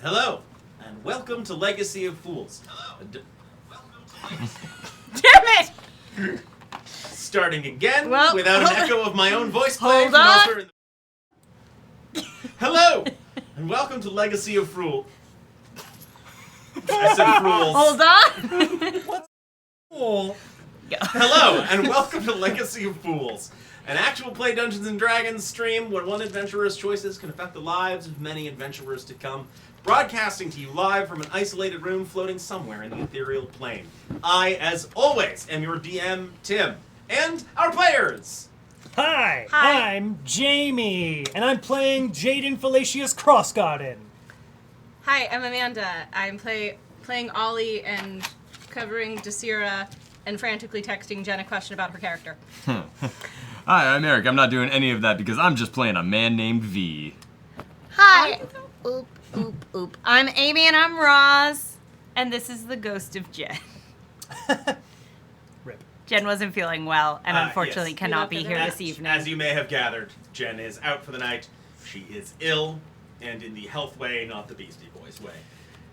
Hello, and welcome to Legacy of Fools. Damn it! Starting again Well, without an echo of my own voice play. Hold on. Hello, and welcome to Legacy of Fools. I said Fools. Hold on. What's Fool? Hello, and welcome to Legacy of Fools, an actual play Dungeons & Dragons stream where one adventurer's choices can affect the lives of many adventurers to come, broadcasting to you live from an isolated room floating somewhere in the ethereal plane. I, as always, am your DM, Tim, and our players! Hi, Hi. I'm Jamie, and I'm playing Jaden Fallacious Crossgarden. Hi, I'm Amanda. I'm playing Ollie and covering Desira and frantically texting Jen a question about her character. Hi, I'm Eric. I'm not doing any of that because I'm just playing a man named V. Hi. Oop, oop, oop. I'm Amy and I'm Roz. And this is the ghost of Jen. Rip. Jen wasn't feeling well and unfortunately yes. cannot be here this evening. As you may have gathered, Jen is out for the night. She is ill, and in the health way, not the Beastie Boys way.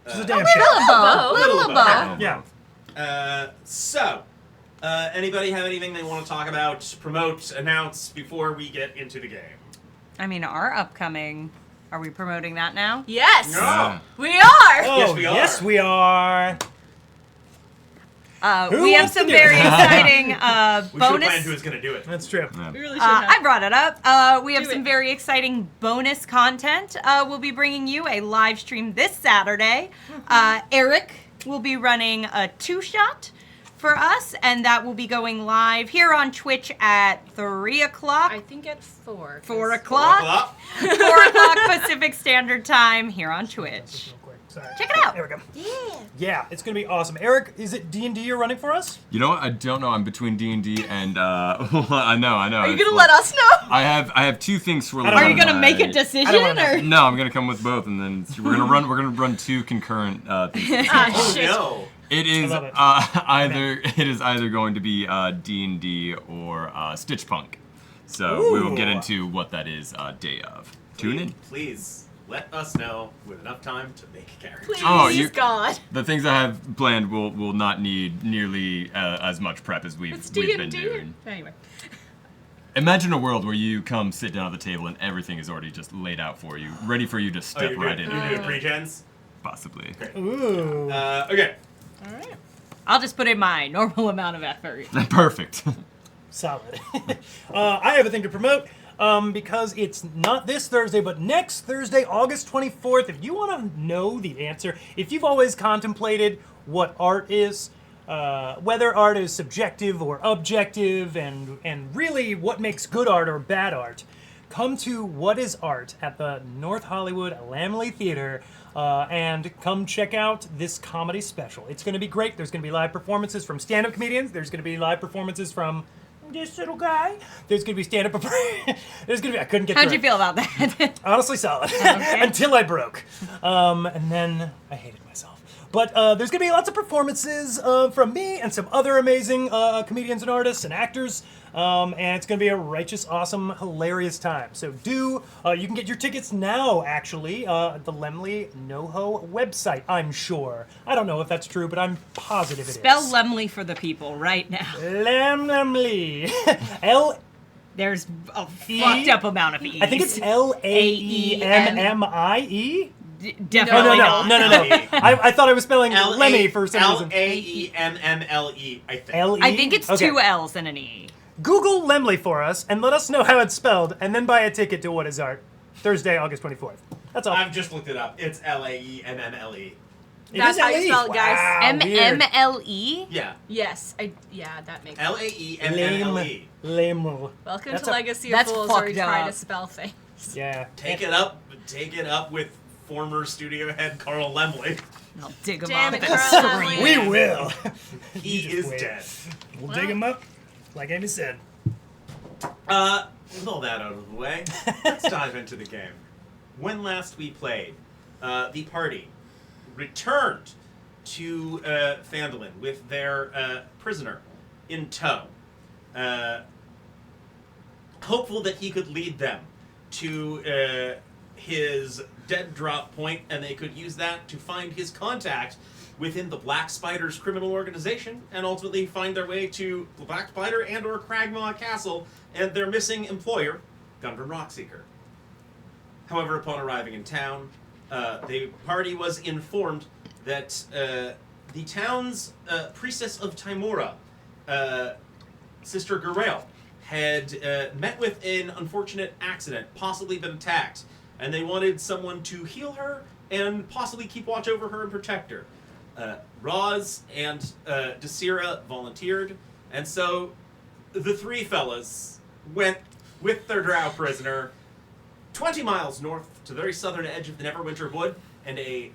This is a damn Little shame. bow. Little Little bow. bow. Yeah. Anybody have anything they want to talk about, promote, announce before we get into the game? I mean, our upcoming. Are we promoting that now? Yes! No. We are! Yes, we are. Yes, we are. Who We have wants to some do very it? exciting We should have bonus. planned who was going to do it. That's true. Yeah. We really should have. I brought it up. We have Do some it. very exciting bonus content. We'll be bringing you a live stream this Saturday. Eric will be running a 2-shot for us, and that will be going live here on Twitch at 3 o'clock. I think at 4. 4 o'clock. 4 o'clock Pacific Standard Time here on Twitch. Real quick. Sorry. Check it out. There we go. Yeah, it's gonna be awesome. Eric, is it D&D you're running for us? You know what? I don't know. I'm between D&D and I know. Are you It's gonna like- let us know? I have two things swirling. I don't Are you know. gonna make a I decision don't wanna or? No, I'm gonna come with both, and then we're gonna run two concurrent things. Oh, Shit. no. It is love it. either going to be D&D or Stitch Punk. So we will get Ooh. into what that is day of. Tune in. Please let us know with enough time to make a character. Please, Oh, God. The things I have planned will not need nearly as much prep as we've It's been D&D. doing. Anyway. Imagine a world where you come sit down at the table and everything is already just laid out for you, ready for you to Oh, step you're right doing, in. you're doing pre-gens? Possibly. Ooh. Okay. Alright. I'll just put in my normal amount of effort. Perfect. Solid. I have a thing to promote because it's not this Thursday, but next Thursday, August 24th. If you want to know the answer, if you've always contemplated what art is, whether art is subjective or objective, and really what makes good art or bad art, come to What is Art at the North Hollywood Lamley Theater. And come check out this comedy special. It's going to be great. There's going to be live performances from stand-up comedians. There's going to be live performances from this little guy. There's going to be stand-up. There's going to be. I couldn't get. How'd through you it. feel about that? Honestly, solid. Okay. Until I broke. And then I hated myself. But there's going to be lots of performances from me and some other amazing comedians and artists and actors. And it's going to be a righteous, awesome, hilarious time. So you can get your tickets now, actually, at the Lemley NoHo website, I'm sure. I don't know if that's true, but I'm positive it is. Spell Lemley for the people right now. Lemley. L. There's a fucked up amount of E's. I think it's Laemmie. Definitely No. not. I thought I was spelling Lemmy for some reason. Laemmle, I think. L-E? I think it's Okay. 2 L's and an E. Google Lemley for us and let us know how it's spelled, and then buy a ticket to What is Art, Thursday, August 24th. That's all. I've just looked it up. It's Laemmle. It That's is how you L-E. spell it, guys. Wow, weird. MMLE? Yeah. Yes. That makes sense. Laemmle. Lemel. Welcome That's to a- Legacy of that's Fools, where we fucked try up. to spell things. Yeah. Take it up with former studio head Carl Lemley. I'll dig them Damn up it, and Carl scream. Lemley. We will. He just is wait. dead. We'll dig him up, like Amy said. With all that out of the way, let's dive into the game. When last we played, the party returned to Phandalin with their prisoner in tow, hopeful that he could lead them to his dead drop point, and they could use that to find his contact within the Black Spider's criminal organization, and ultimately find their way to the Black Spider and or Cragmaw Castle and their missing employer, Gundren Rockseeker. However, upon arriving in town, the party was informed that the town's priestess of Timora, Sister Gerael, had met with an unfortunate accident, possibly been attacked, and they wanted someone to heal her and possibly keep watch over her and protect her. Roz and Desira volunteered, and so the three fellas went with their drow prisoner 20 miles north to the very southern edge of the Neverwinter Wood and a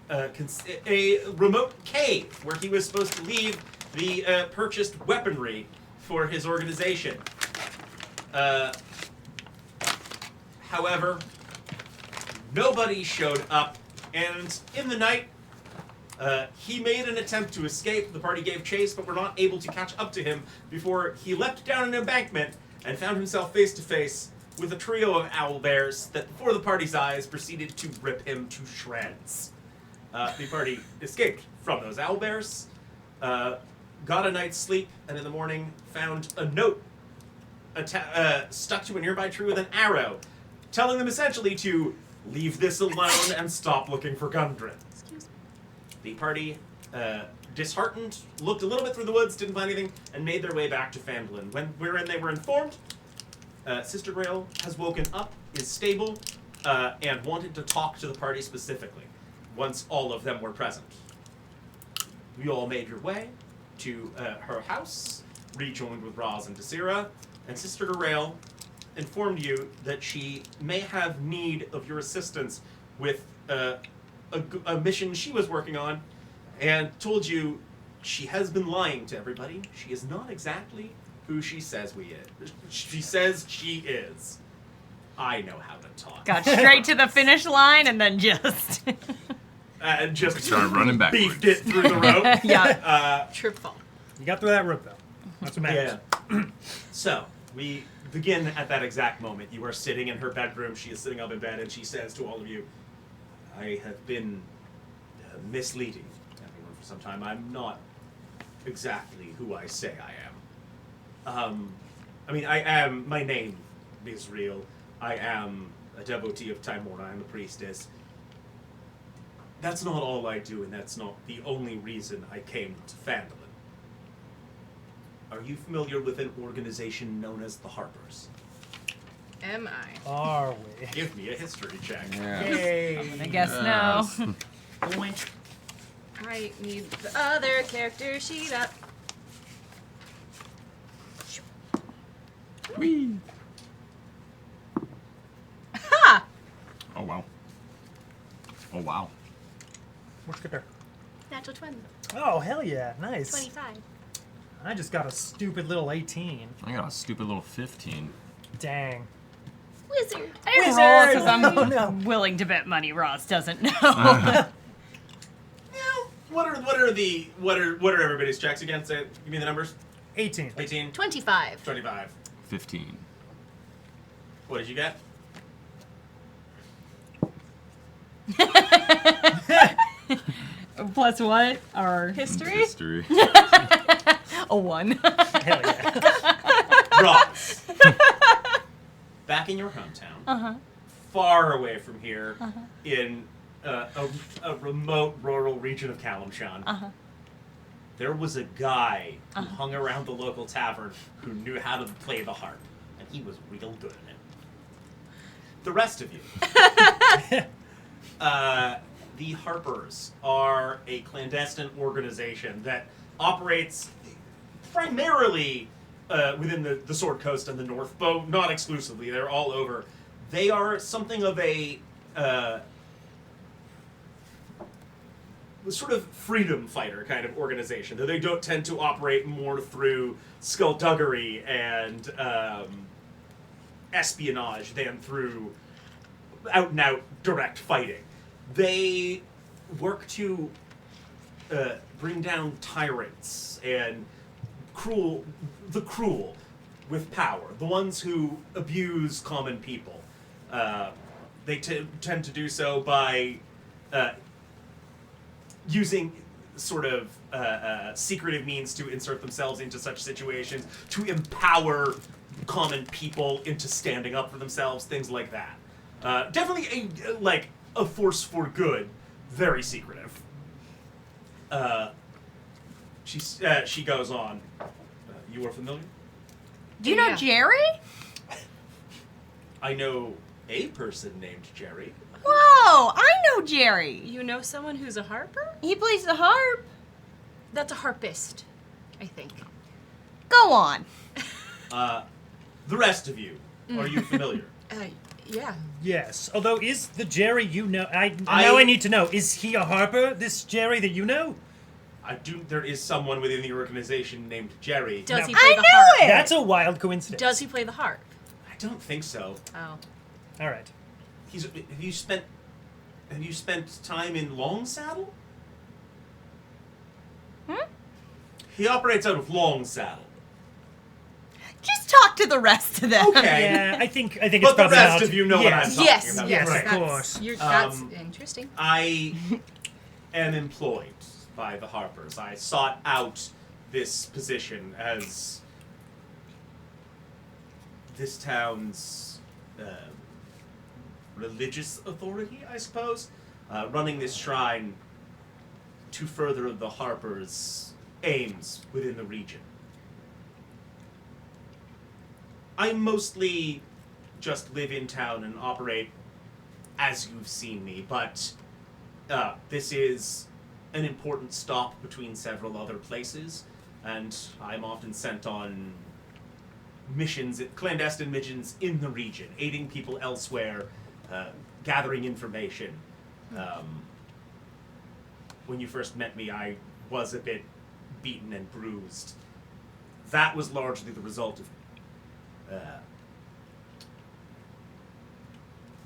remote cave where he was supposed to leave the purchased weaponry for his organization. However, nobody showed up, and in the night, he made an attempt to escape. The party gave chase, but were not able to catch up to him before he leapt down an embankment and found himself face to face with a trio of owlbears that, before the party's eyes, proceeded to rip him to shreds. The party escaped from those owlbears, got a night's sleep, and in the morning found a note stuck to a nearby tree with an arrow, telling them essentially to leave this alone and stop looking for Gundren. The party, disheartened, looked a little bit through the woods, didn't find anything, and made their way back to Phandalin. Wherein they were informed, Sister Gerael has woken up, is stable, and wanted to talk to the party specifically, once all of them were present. You all made your way to her house, rejoined with Roz and Desira, and Sister Gerael informed you that she may have need of your assistance with a mission she was working on, and told you she has been lying to everybody. She is not exactly who she says she says she is. I know how to talk. Got straight to the finish line and then just... just started running backwards. Beefed it through the rope. Yeah. Trip fall. You got through that rope, though. That's what matters. Yeah. So, we begin at that exact moment. You are sitting in her bedroom. She is sitting up in bed, and she says to all of you, I have been misleading everyone for some time. I'm not exactly who I say I am. I am, my name is real. I am a devotee of Timora. I'm a priestess. That's not all I do, and that's not the only reason I came to Phandalin. Are you familiar with an organization known as the Harpers? Am I? Are we? Give me a history check. Yeah. Yay. I guess no. Boink. I need the other character sheet up. Whee! Ha! Oh, wow. Oh, wow. What's good there? Natural 20. Oh, hell yeah. Nice. 25. I just got a stupid little 18. I got a stupid little 15. Dang. Wizard. I didn't Wizard! roll because I'm Oh, no. willing to bet money Ross doesn't know. Yeah. What are everybody's checks again? Say, give me the numbers. 18. 18, 25. 25. 15. What did you get? Plus what? Our History? History. a 1. Hell yeah. Ross. Back in your hometown, far away from here, in a remote rural region of Kalimshan, there was a guy who hung around the local tavern who knew how to play the harp, and he was real good at it. The rest of you. The Harpers are a clandestine organization that operates primarily within the Sword Coast and the North, but not exclusively. They're all over. They are something of a sort of freedom fighter kind of organization, though they don't tend to operate more through skullduggery and espionage than through out-and-out direct fighting. They work to bring down tyrants and the cruel with power, the ones who abuse common people. they tend to do so by using sort of secretive means to insert themselves into such situations, to empower common people into standing up for themselves, things like that. Definitely a force for good, very secretive. She goes on. You are familiar? Do you know Yeah. Jerry? I know a person named Jerry. Whoa, I know Jerry. You know someone who's a harper? He plays the harp. That's a harpist, I think. Go on. The rest of you, are you familiar? Yeah. Yes. Although, is the Jerry you know? I need to know. Is he a harper? This Jerry that you know? There is someone within the organization named Jerry. Does No. he play I the knew harp? it! That's a wild coincidence. Does he play the harp? I don't think so. Oh. All right. Have you spent time in Long Saddle? He operates out of Long Saddle. Just talk to the rest of them. Okay. Yeah, I think it's But the probably rest not. of you know what I'm talking Yes, about. yes, Right. that's, Of course. That's Um, interesting. I am employed by the Harpers. I sought out this position as this town's religious authority, I suppose, running this shrine to further the Harpers' aims within the region. I mostly just live in town and operate as you've seen me, but this is an important stop between several other places, and I'm often sent on missions, clandestine missions in the region, aiding people elsewhere, gathering information. When you first met me, I was a bit beaten and bruised. That was largely the result of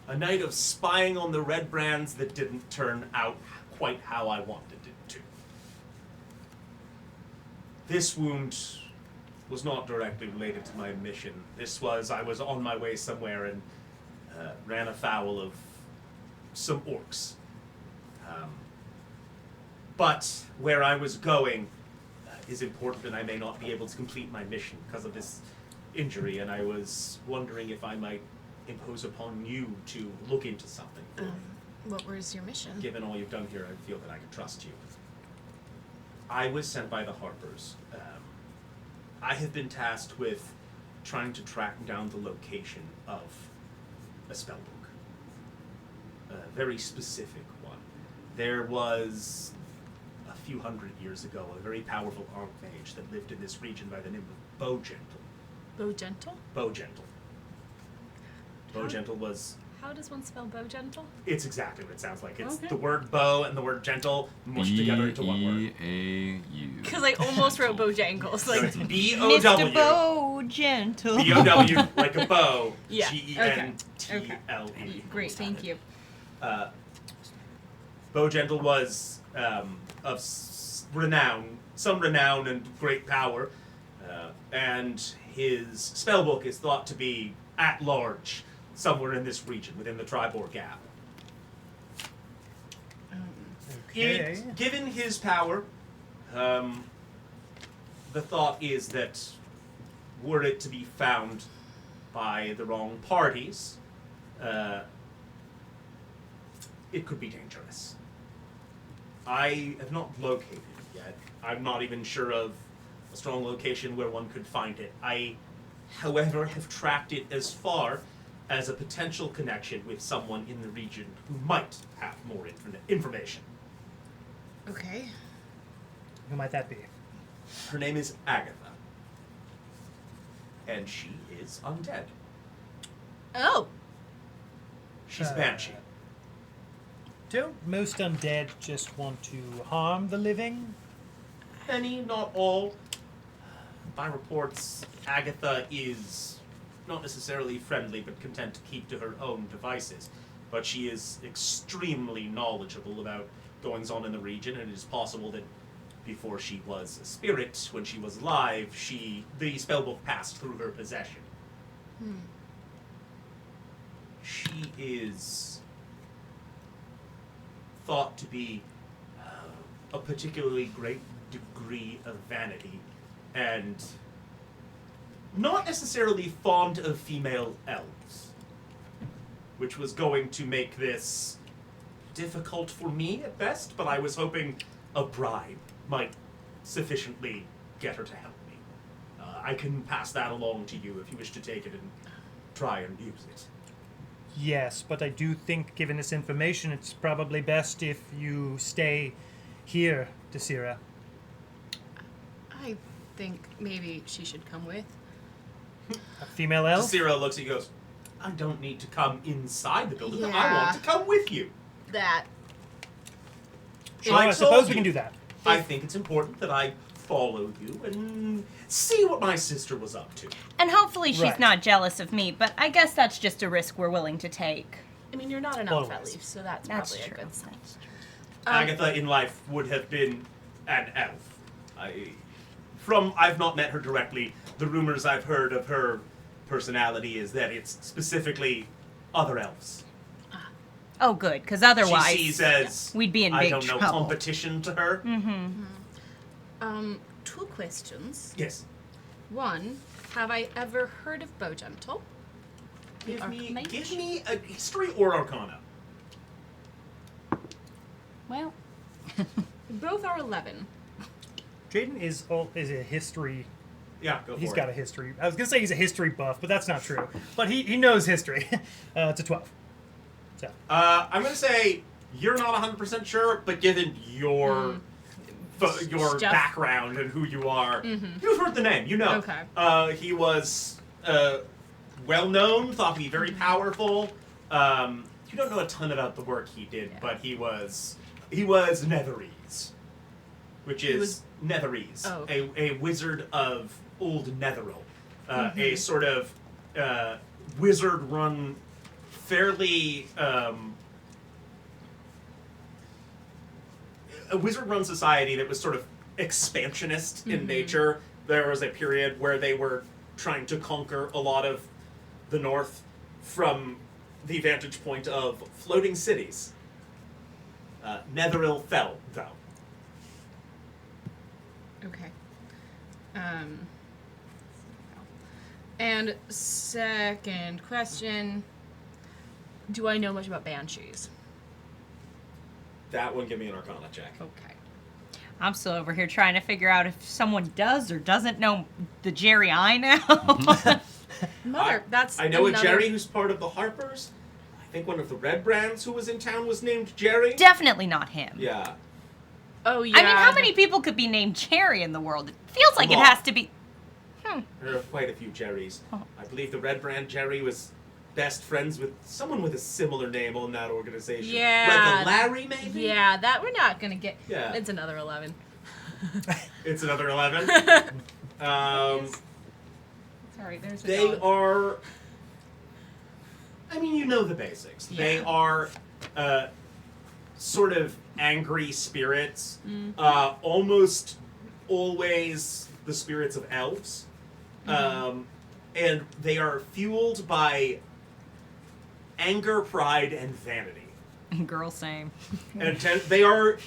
a night of spying on the red brands that didn't turn out quite how I wanted it to. This wound was not directly related to my mission. I was on my way somewhere and ran afoul of some orcs. But where I was going is important, and I may not be able to complete my mission because of this injury, and I was wondering if I might impose upon you to look into something for me. What was your mission? Given all you've done here, I feel that I can trust you. I was sent by the Harpers. I have been tasked with trying to track down the location of a spellbook. A very specific one. There was, a few hundred years ago, a very powerful archmage that lived in this region by the name of Bowgentle. Bowgentle? Bowgentle. Bowgentle was... How does one spell Bowgentle? It's exactly what it sounds like. It's Okay. the word bow and the word gentle mushed together into one word. B-E-A-U. Because I almost wrote Bojangles. So Like, it's Mr. B-O-W. Bow Gentle. B-O-W, like a bow. Yeah, G-E-N-T-L-E. great, thank you. Bowgentle was of renown, some renown and great power, and his spellbook is thought to be at large somewhere in this region, within the Tribor Gap. Okay. Given his power, the thought is that were it to be found by the wrong parties, it could be dangerous. I have not located it yet. I'm not even sure of a strong location where one could find it. I, however, have tracked it as far as a potential connection with someone in the region who might have more information. Okay. Who might that be? Her name is Agatha, and she is undead. Oh. She's a banshee. Don't most undead just want to harm the living? Many, not all. By reports, Agatha is not necessarily friendly, but content to keep to her own devices. But she is extremely knowledgeable about goings-on in the region, and it is possible that before she was a spirit, when she was alive, the spellbook passed through her possession. she is thought to be a particularly great degree of vanity and not necessarily fond of female elves, which was going to make this difficult for me at best, but I was hoping a bribe might sufficiently get her to help me. I can pass that along to you if you wish to take it and try and use it. Yes, but I do think, given this information, it's probably best if you stay here, Desira. I think maybe she should come with. A female elf? Cyril looks at you and goes, I don't need to come inside the building. I Yeah. want to come with you. That. Sure, I I suppose told we you. can do that. I think it's important that I follow you and see what my sister was up to. And hopefully she's Right. not jealous of me, but I guess that's just a risk we're willing to take. I mean, you're not an elf Always. at least, so that's That's probably true. a good sign. That's true. Agatha in life would have been an elf. I've not met her directly. The rumors I've heard of her personality is that it's specifically other elves. Oh, good, because otherwise She sees as we'd be in I big don't know, trouble. competition to her. Two questions. Yes. One, have I ever heard of Bowgentle? Give me Arcanage? a history or arcana. Well, Both are 11. Jaden is a history. Yeah, go for He's it. got a history. I was gonna say he's a history buff, but that's not true. But he knows history. It's a 12. So I'm gonna say you're not 100% sure, but given your your Stuff. background and who you are, you've heard the name. You know. Okay. He was well known, thought to be very powerful. You don't know a ton about the work he did, Yeah. but he was Netherese, which is was- Netherese, Oh, okay. a wizard of Old Netheril, a sort of wizard-run, fairly a wizard-run society that was sort of expansionist in nature. There was a period where they were trying to conquer a lot of the north from the vantage point of floating cities. Netheril fell, though. Okay. And second question, do I know much about banshees? That one, give me an arcana check. Okay. I'm still over here trying to figure out if someone does or doesn't know the Jerry I know. Mother, that's I know another... a Jerry who's part of the Harpers. I think one of the Red Brands who was in town was named Jerry. Definitely not him. Yeah. Oh, yeah. I mean, how many people could be named Jerry in the world? It feels like it lot. has to be. There are quite a few Jerrys. Oh. I believe the Red Brand Jerry was best friends with someone with a similar name on that organization. Yeah. Like a Larry, maybe? Yeah, that we're not going to get... Yeah. It's another 11. It's another 11. Sorry, there's a They dog. are... I mean, you know the basics. Yeah. They are sort of angry spirits. Almost always the spirits of elves. And they are fueled by anger, pride, and vanity. Girl, same. And they are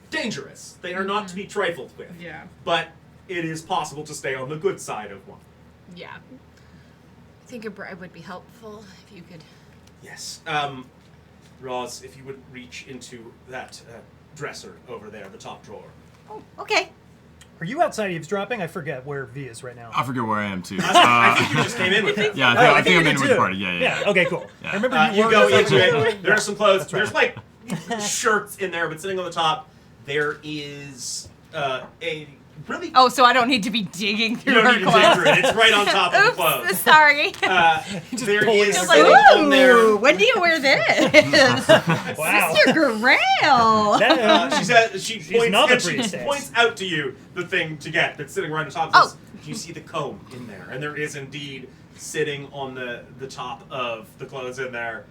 dangerous. They are not to be trifled with. Yeah. But it is possible to stay on the good side of one. Yeah. I think a bribe would be helpful if you could... Yes. Roz, if you would reach into that dresser over there, the top drawer. Oh, okay. are you outside eavesdropping? I forget where V is right now. I forget where I am too. I think you just came in with them. Yeah, Oh, I think I'm you in did with the too. party. Yeah. Okay, cool. Yeah. I remember You were go outside into for- it. There are some clothes. That's There's right. like shirts in there, but sitting on the top, there is a really. Oh, so I don't need to be digging You through don't her need to dig clothes. through it. It's right on top of the Oops, clothes. sorry. There pulling is it sitting on there. Ooh, when do you wear this? Wow. Mr. Grail. That, She says she She's points, not the and she priestess. points out to you the thing to get that's sitting right on top. Oh. Of this. You see the comb in there, and there is indeed sitting on the top of the clothes in there.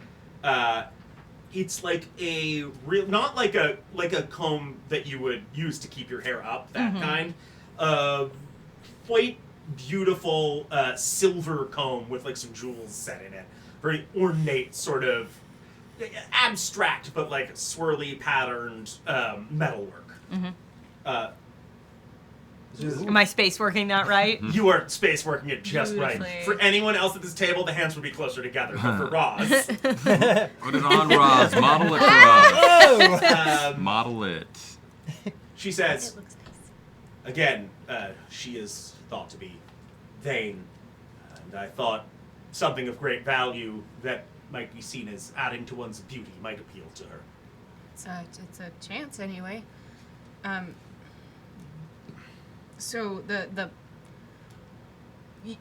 It's like a real, not like a comb that you would use to keep your hair up, that kind. Quite beautiful silver comb with like some jewels set in it. very ornate sort of abstract, but like swirly patterned metalwork. Am I space working that right? You are space working it just right. Beautifully. For anyone else at this table, the hands would be closer together. But for Roz, Put it on, Roz. Model it, Roz. Oh! Model it. she says, again, she is thought to be vain, and I thought something of great value that might be seen as adding to one's beauty might appeal to her. It's a chance anyway. So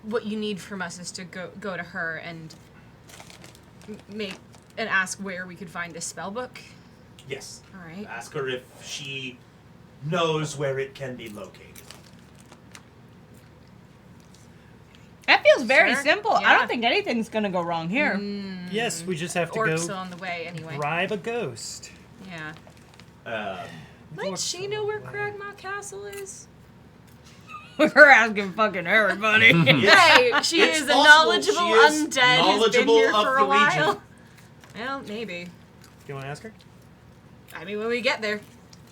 what you need from us is to go to her and ask where we could find this spell book. Yes. All right. Ask her if she knows where it can be located. That feels very Sure. simple. I Yeah. don't think anything's gonna go wrong here. Yes, we just have to Orcs go on the way anyway. bribe a ghost. Yeah. Might Orcs she on know the where way. Cragmaw Castle is? We're asking fucking everybody. Hey, she It's is a possible. knowledgeable She is undead who's been knowledgeable here of for the a while. region. Well, maybe. Do you want to ask her? I mean, when we get there.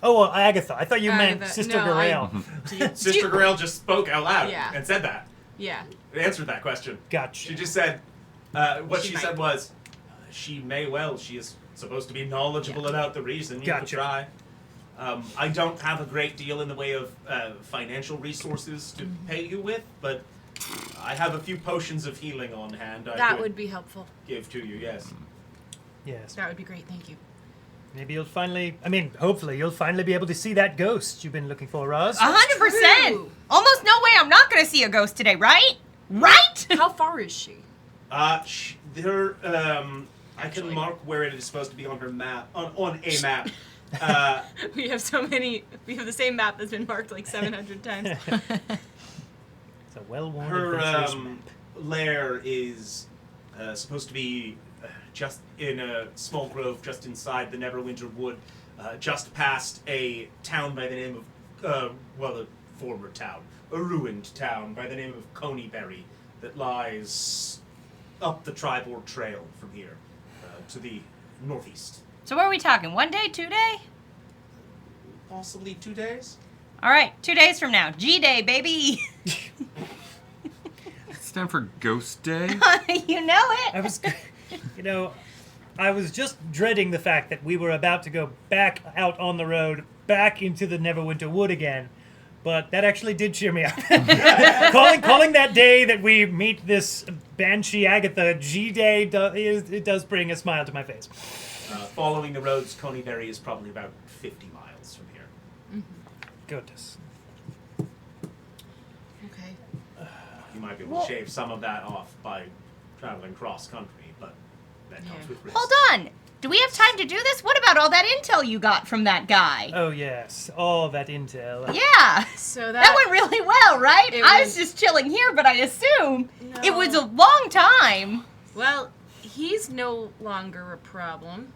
Oh, well, Agatha. I thought you meant Agatha. Sister No, Garael. Sister Grail just spoke out loud Yeah. and said that. Yeah. It answered that question. Gotcha. She just said, what She she might. said was, she may well, she is supposed to be knowledgeable about the reason. You could Gotcha. try. I don't have a great deal in the way of financial resources to pay you with, but I have a few potions of healing on hand I That could would be helpful. give to you, yes. Yes. That would be great, thank you. Maybe you'll finally, hopefully you'll finally be able to see that ghost you've been looking for, Roz. 100%. True. Almost no way I'm not gonna see a ghost today, right? Right? How far is she? There, I Actually. can mark where it is supposed to be on her map, on a map. We have the same map that's been marked like 700 times. It's a well-worn Her adventurer's map. lair is supposed to be just in a small grove just inside the Neverwinter Wood, just past a town by the name of, a former town, a ruined town by the name of Coneyberry that lies up the Tribord Trail from here to the northeast. So what are we talking? 1 day, 2 day? Possibly 2 days? All right, 2 days from now. G-Day, baby. Stand for Ghost Day. You know it. I was, I was just dreading the fact that we were about to go back out on the road, back into the Neverwinter Wood again. But that actually did cheer me up. calling that day that we meet this Banshee Agatha G-Day, it does bring a smile to my face. Following the roads, Coneyberry is probably about 50 miles from here. Goodness. Okay. You might be able to shave some of that off by traveling cross country, but that comes Yeah. with risk. Hold on. Do we have time to do this? What about all that intel you got from that guy? Oh, yes. All that intel. Yeah. So That went really well, right? It I was- was just chilling here, but I assume it No. was a long time. Well, he's no longer a problem.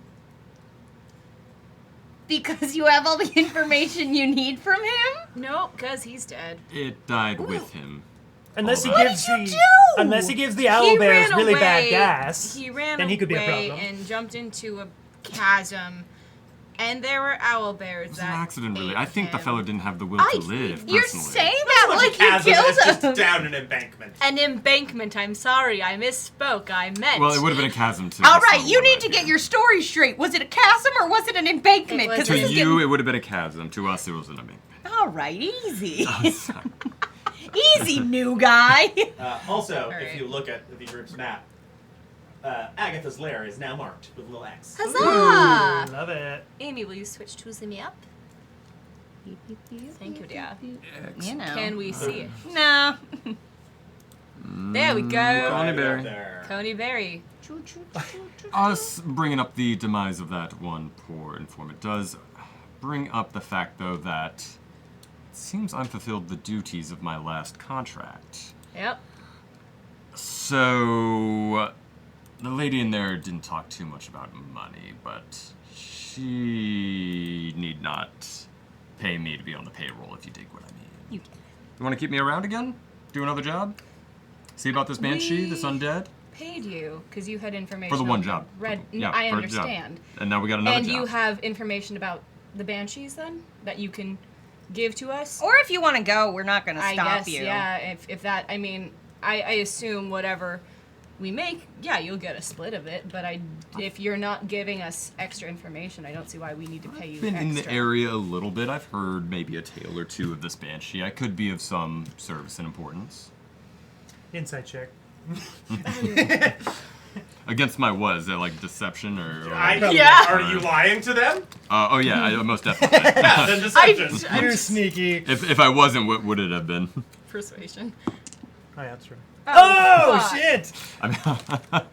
Because you have all the information you need from him? No, because he's dead. It died with him. Unless he What gives did you the do? unless he gives the He owlbears ran really away. bad gas, He ran then he could be a away problem. and jumped into a chasm, and there were owlbears It was an that accident, really. ate I think the him. fellow didn't have the will to I- live, You're personally. saying It's that not like a chasm, you it's killed just him. down an embankment. An embankment. I'm sorry, I misspoke. I meant. Well, it would have been a chasm, too. All That's right, not you what need I to did. get your story straight. Was it a chasm or was it an embankment? It was 'Cause To this is you, getting- it would have been a chasm. To us, it was an embankment. All right, easy. Oh, sorry. Easy, new guy. Also, Alright. if you look at the group's map, Agatha's lair is now marked with a little X. Huzzah! Love it. Amy, will you switch to the map? Thank you, dear. You know. Can we see it? No. There we go. Coneyberry. There. Coneyberry. Us bringing up the demise of that one poor informant does bring up the fact, though, that it seems I fulfilled the duties of my last contract. Yep. So, the lady in there didn't talk too much about money, but she need not pay me to be on the payroll, if you dig what I mean. You want to keep me around again? Do another job? See about this banshee, this undead? paid you because you had information For the one on job. Red. Yeah, I for a job. understand. And now we got another And job. you have information about the Banshees then that you can give to us. Or if you want to go, we're not going to I stop guess, you. yeah. If that, I mean, I assume whatever we make, yeah, you'll get a split of it. But if you're not giving us extra information, I don't see why we need to pay you been extra. in the area a little bit. I've heard maybe a tale or two of this Banshee. I could be of some service and importance. Insight check. Against my what? Is that like deception or? Yeah. Are you lying to them? Oh yeah, I, most definitely. Yeah, then deception. You're sneaky. if I wasn't, what would it have been? Persuasion. Oh, yeah, that's true. Oh, Oh, shit! I mean, I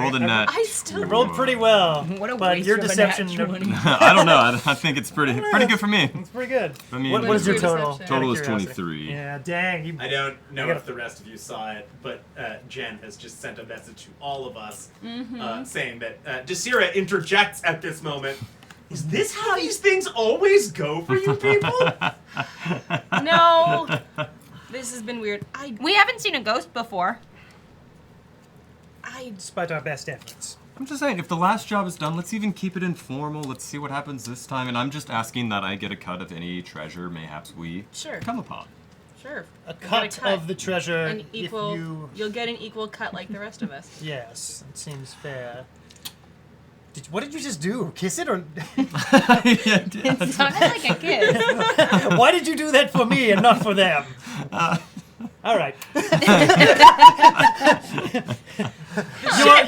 rolled a nat. I still I rolled pretty well. What a but waste your of a deception. nat 20. I don't know. I think it's pretty good for me. It's pretty good. I mean, What is your What's your total? deception? Total Out is of curiosity. 23. Yeah, dang. You, I don't know I gotta- if the rest of you saw it, but Jen has just sent a message to all of us saying that Desira interjects at this moment. Is this how these things always go for you people? No. This has been weird. We haven't seen a ghost before. despite our best efforts. I'm just saying, if the last job is done, let's even keep it informal. Let's see what happens this time. And I'm just asking that I get a cut of any treasure mayhaps we Sure. come upon. Sure. A You'll get cut of the treasure An equal. if you... You'll get an equal cut like the rest of us. Yes, it seems fair. What did you just do? Kiss it or... It sounded like a kiss. Why did you do that for me and not for them? All right.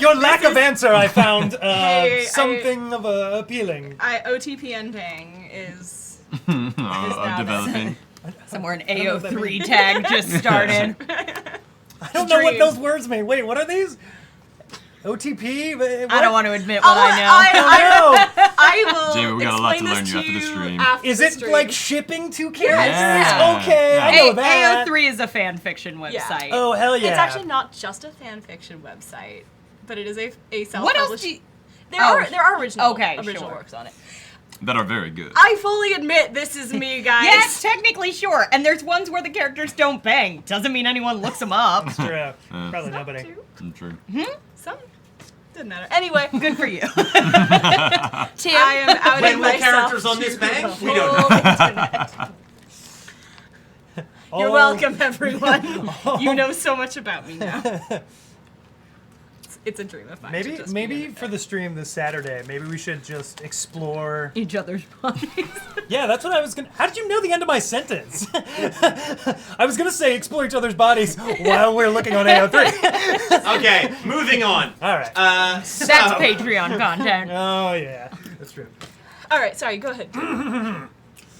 your lack of answer, I found Hey, something of appealing. OTP ending is. Oh, developing. Somewhere an know what that AO3 means. tag just started. I don't know what Dream. those words mean. Wait, what are these? OTP? I don't want to admit what I know. I will. Jamie, we got a lot explain to learn this you after the you stream. after Is the it stream. like shipping two characters? Yeah. Okay, I Yeah. know that. AO3 is a fan fiction website. Oh, hell yeah. It's actually not just a fan fiction website, but it is a self-published. What else do you... There Oh, are original okay, original sure. works on it. That are very good. I fully admit this is me, guys. Yes, technically, sure. And there's ones where the characters don't bang. Doesn't mean anyone looks them up. True. Probably Some nobody. do. True. Some doesn't matter. Anyway, Good for you. Tim? I am outing When will myself characters on to this bang? the We don't whole know. internet. You're Oh. welcome, everyone. You know so much about me now. It's a dream of mine. to Maybe just be maybe in for the stream this Saturday, maybe we should just explore. Each other's bodies. Yeah, that's what I was gonna. How did you know the end of my sentence? I was gonna say explore each other's bodies while we're looking on AO3. Okay, moving on. All right. So, That's Patreon content. Oh yeah, that's true. All right, sorry. Go ahead.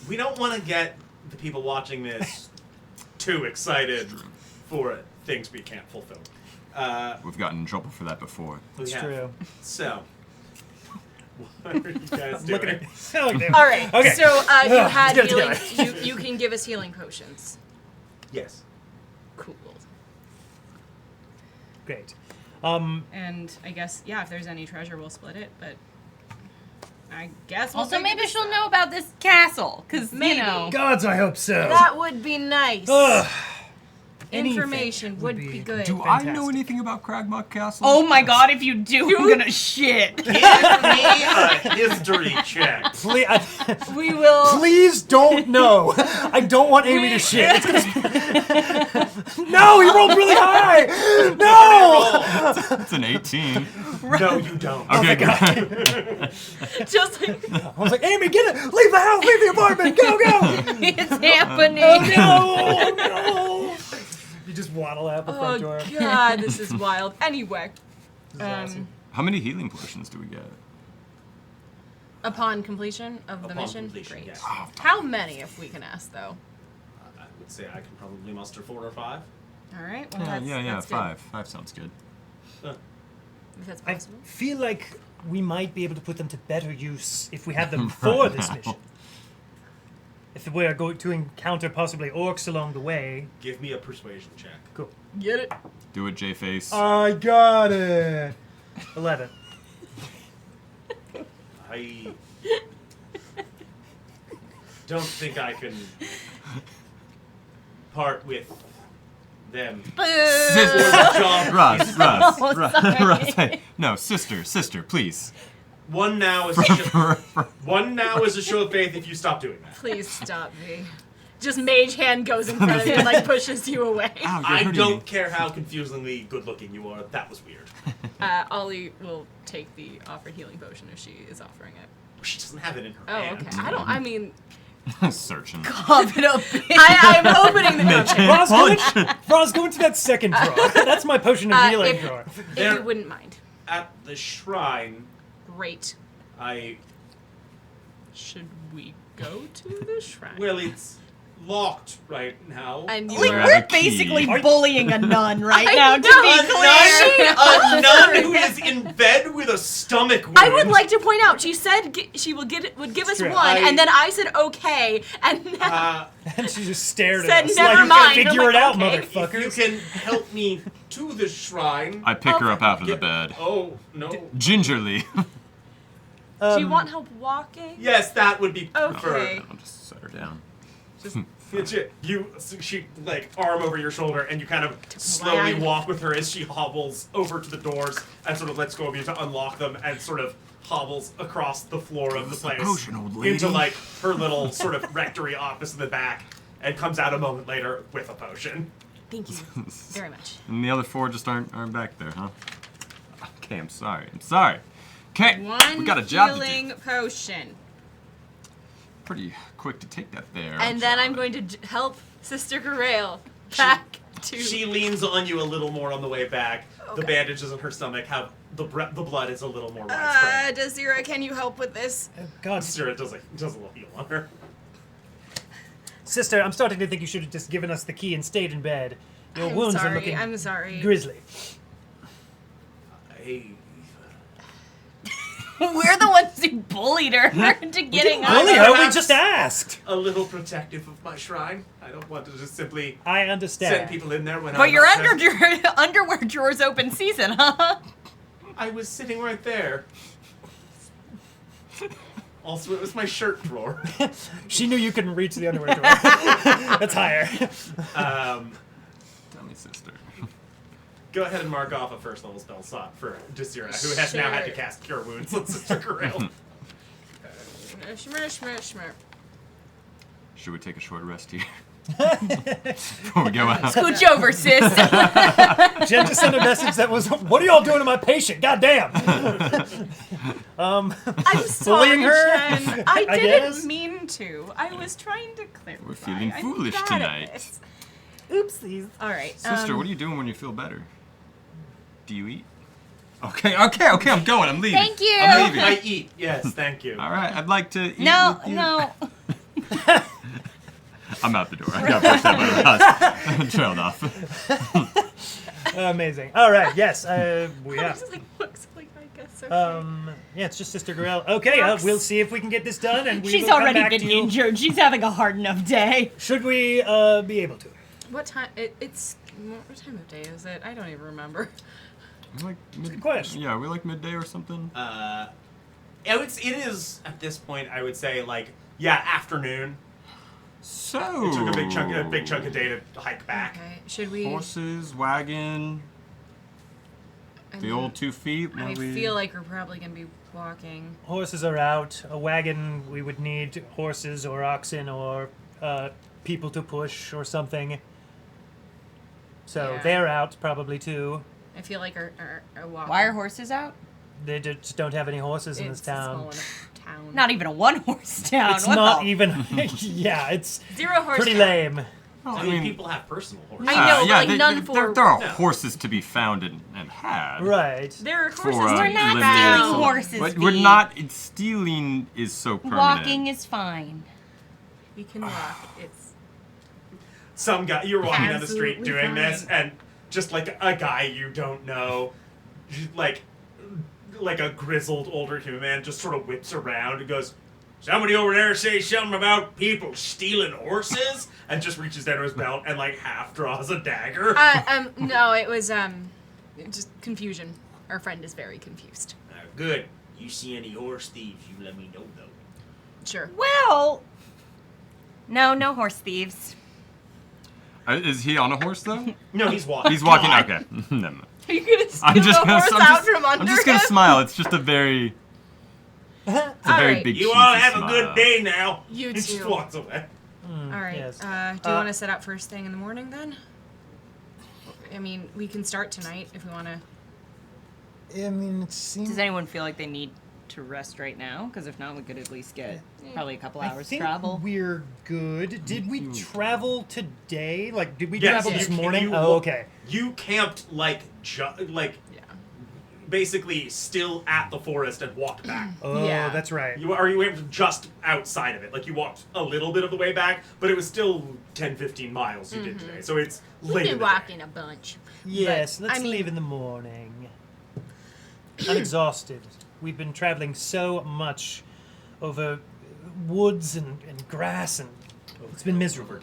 we don't want to get the people watching this too excited for things we can't fulfill. We've gotten in trouble for that before. We It's have. true. So, what are you guys I'm looking doing? at. All right. Okay. So you Ugh, had let's get healing. it together. You can give us healing potions. Yes. Cool. Great. And I guess if there's any treasure, we'll split it. But I guess we'll Also, take maybe this she'll up. know about this castle. Because, you Maybe. know... Gods, I hope so. That would be nice. Ugh. Information Anything would would be be good. Do I know Fantastic. anything about Cragmuck Castle? Oh my god, if you do, I'm gonna shit. Give me a history check. Please, We will. please don't know. I don't want Amy to shit. It's gonna. No, you rolled really high. No. It's an 18. No, you don't. Okay, good. Just like. I was like, Amy, get it. Leave the house. Leave the apartment. Go, go. It's happening. Oh no. You just waddle out the front door. Oh god, this is wild. Anyway, This is awesome. How many healing potions do we get? upon completion of the Upon mission, completion, great. yes. How many, if we can ask, though? I would say I can probably muster 4 or 5. All right. Well, Yeah, that's good. 5. 5 sounds good. If that's I possible. feel like we might be able to put them to better use if we had them for this mission. If we are going to encounter possibly orcs along the way. Give me a persuasion check. Cool. Get it? Do it, J-Face. I got it. 11. I don't think I can part with them. Russ, Oh, sorry. Russ, hey, no, sister, please. One now is a show of faith if you stop doing that. Please stop me. Just mage hand goes in front of you and like pushes you away. Ow, you're I hurting don't me. care how confusingly good looking you are. That was weird. Ollie will take the offered healing potion if she is offering it. She doesn't have it in her Oh, hand. okay. I mean, Searching. Cough it up. I'm opening the okay. Roz, go into that second drawer. That's my potion of healing if- drawer. If There- you wouldn't mind. At the shrine, Great. Should we go to the shrine? well, it's locked right now. And you Like, were... have we're a key. basically Are you- bullying a nun right I now, know. to be clear. A nun who is in bed with a stomach wound. I would like to point out, she said she would give us true. one, and then I said okay, and then And she just stared Said, at us "Never like, mind." figure I'm it like, out, okay. If you motherfuckers. can help me to the shrine. I pick her up out of the bed. Oh, no. Gingerly. do you want help walking? Yes, that would be Okay. preferred. I'll just set her down. She like arm over your shoulder, and you kind of slowly Wow. walk with her as she hobbles over to the doors and sort of lets go of you to unlock them, and sort of hobbles across the floor of the place potion, old lady. into like her little sort of rectory office in the back, and comes out a moment later with a potion. Thank you very much. And the other four just aren't back there, huh? Okay, I'm sorry. Okay, One we got a job to healing do. potion, Pretty quick to take that there. and then I'm going to help Sister Grail back to. She leans on you a little more on the way back. The Okay. bandages in her stomach have the blood is a little more widespread. Desira, can you help with this? God, Sure, it does a little heal on her. sister, I'm starting to think you should have just given us the key and stayed in bed. Your I'm wounds sorry. are looking I'm sorry. grisly. We're the ones who bullied her into getting Bully us. her, we perhaps- just asked. A little protective of my shrine. I don't want to just simply I send understand. people in there when But I'm your not present. underwear drawer's open season, huh? I was sitting right there. Also, it was my shirt drawer. She knew you couldn't reach the underwear drawer. That's higher. Um, Tell me, sister. go ahead and mark off a first level spell slot for Desira, who has now had to Sure. cast Cure Wounds on Sister Grail. Shmer. Should we take a short rest here? Before we go out. Scooch over, sis. Jen just sent a message that was, "What are y'all doing to my patient? God damn!" I'm sorry, Bullying her? Jen. I I guess. didn't mean to. I was trying to clarify. We're feeling I'm foolish bad at tonight. this. Oopsies. All right. Sister, what are you doing when you feel better? Do you eat? Okay, I'm going. I'm leaving. Thank you. I'm leaving. I eat. Yes, thank you. All right, I'd like to eat No, with you. no. I'm out the door. I got pushed that by the bus. Trailed off. Amazing. All right. Yes. I Yeah. was like, looks like I guess okay. Yeah. It's just Sister Gorell. Okay. We'll see if we can get this done, and we She's will come already back been to you. injured. She's having a hard enough day. Should we be able to? What time? It's what time of day is it? I don't even remember. Like Good question. Yeah, are we like midday or something? It is at this point. I would say afternoon. So It took a big chunk of day to hike back. Okay. Should we? horses, wagon, I the mean, old 2 feet. I what we- feel like we're probably gonna be walking. Horses are out. A wagon, we would need horses or oxen or people to push or something. So Yeah. they're out probably too. I feel like our walk. Why are horses out? They just don't have any horses in this It's a small town. enough town. Not even a one-horse town. It's What not the- even. Yeah, it's 0 horse. pretty town. lame. Well, I mean, people have personal horses. I know, but, like, none there are Yeah. horses to be found and had. Right. There are For, horses. uh, We're not limited- stealing horses, But we're Pete. not. Stealing is so permanent. Walking is fine. We can walk. It's Some guy, you're walking down the street Absolutely doing this, fine. and just like a guy you don't know, like a grizzled older human man, just sort of whips around and goes, "Somebody over there say something about people stealing horses," and just reaches down to his belt and like half draws a dagger. no, it was just confusion. Our friend is very confused. Good. You see any horse thieves? You let me know though. Sure. Well, no horse thieves. Is he on a horse though? No, he's walking. He's walking. Okay. Never mind. Are you gonna steal I'm just the gonna. horse I'm out just, from under I'm just gonna him? smile. It's just a very. It's a very Alright. big. You all cheesy have a smile. good day now. You He just too. walks away. All right. Yes. Do you want to set up first thing in the morning then? I mean, we can start tonight if we want to. I mean, it seems. Does anyone feel like they need to rest right now? Because if not, we could at least get probably a couple I hours think travel. we're good. Did we travel today? Like, did we Yes, travel this you- morning? you- Oh, okay. You camped like Yeah. basically still at the forest and walked back. Oh, Yeah. that's right. You went just outside of it. Like you walked a little bit of the way back, but it was still 10, 15 miles you did today. So it's late in the day. a bunch. Yes, But, let's I mean- leave in the morning. I'm exhausted. We've been traveling so much over woods and grass, and it's been miserable.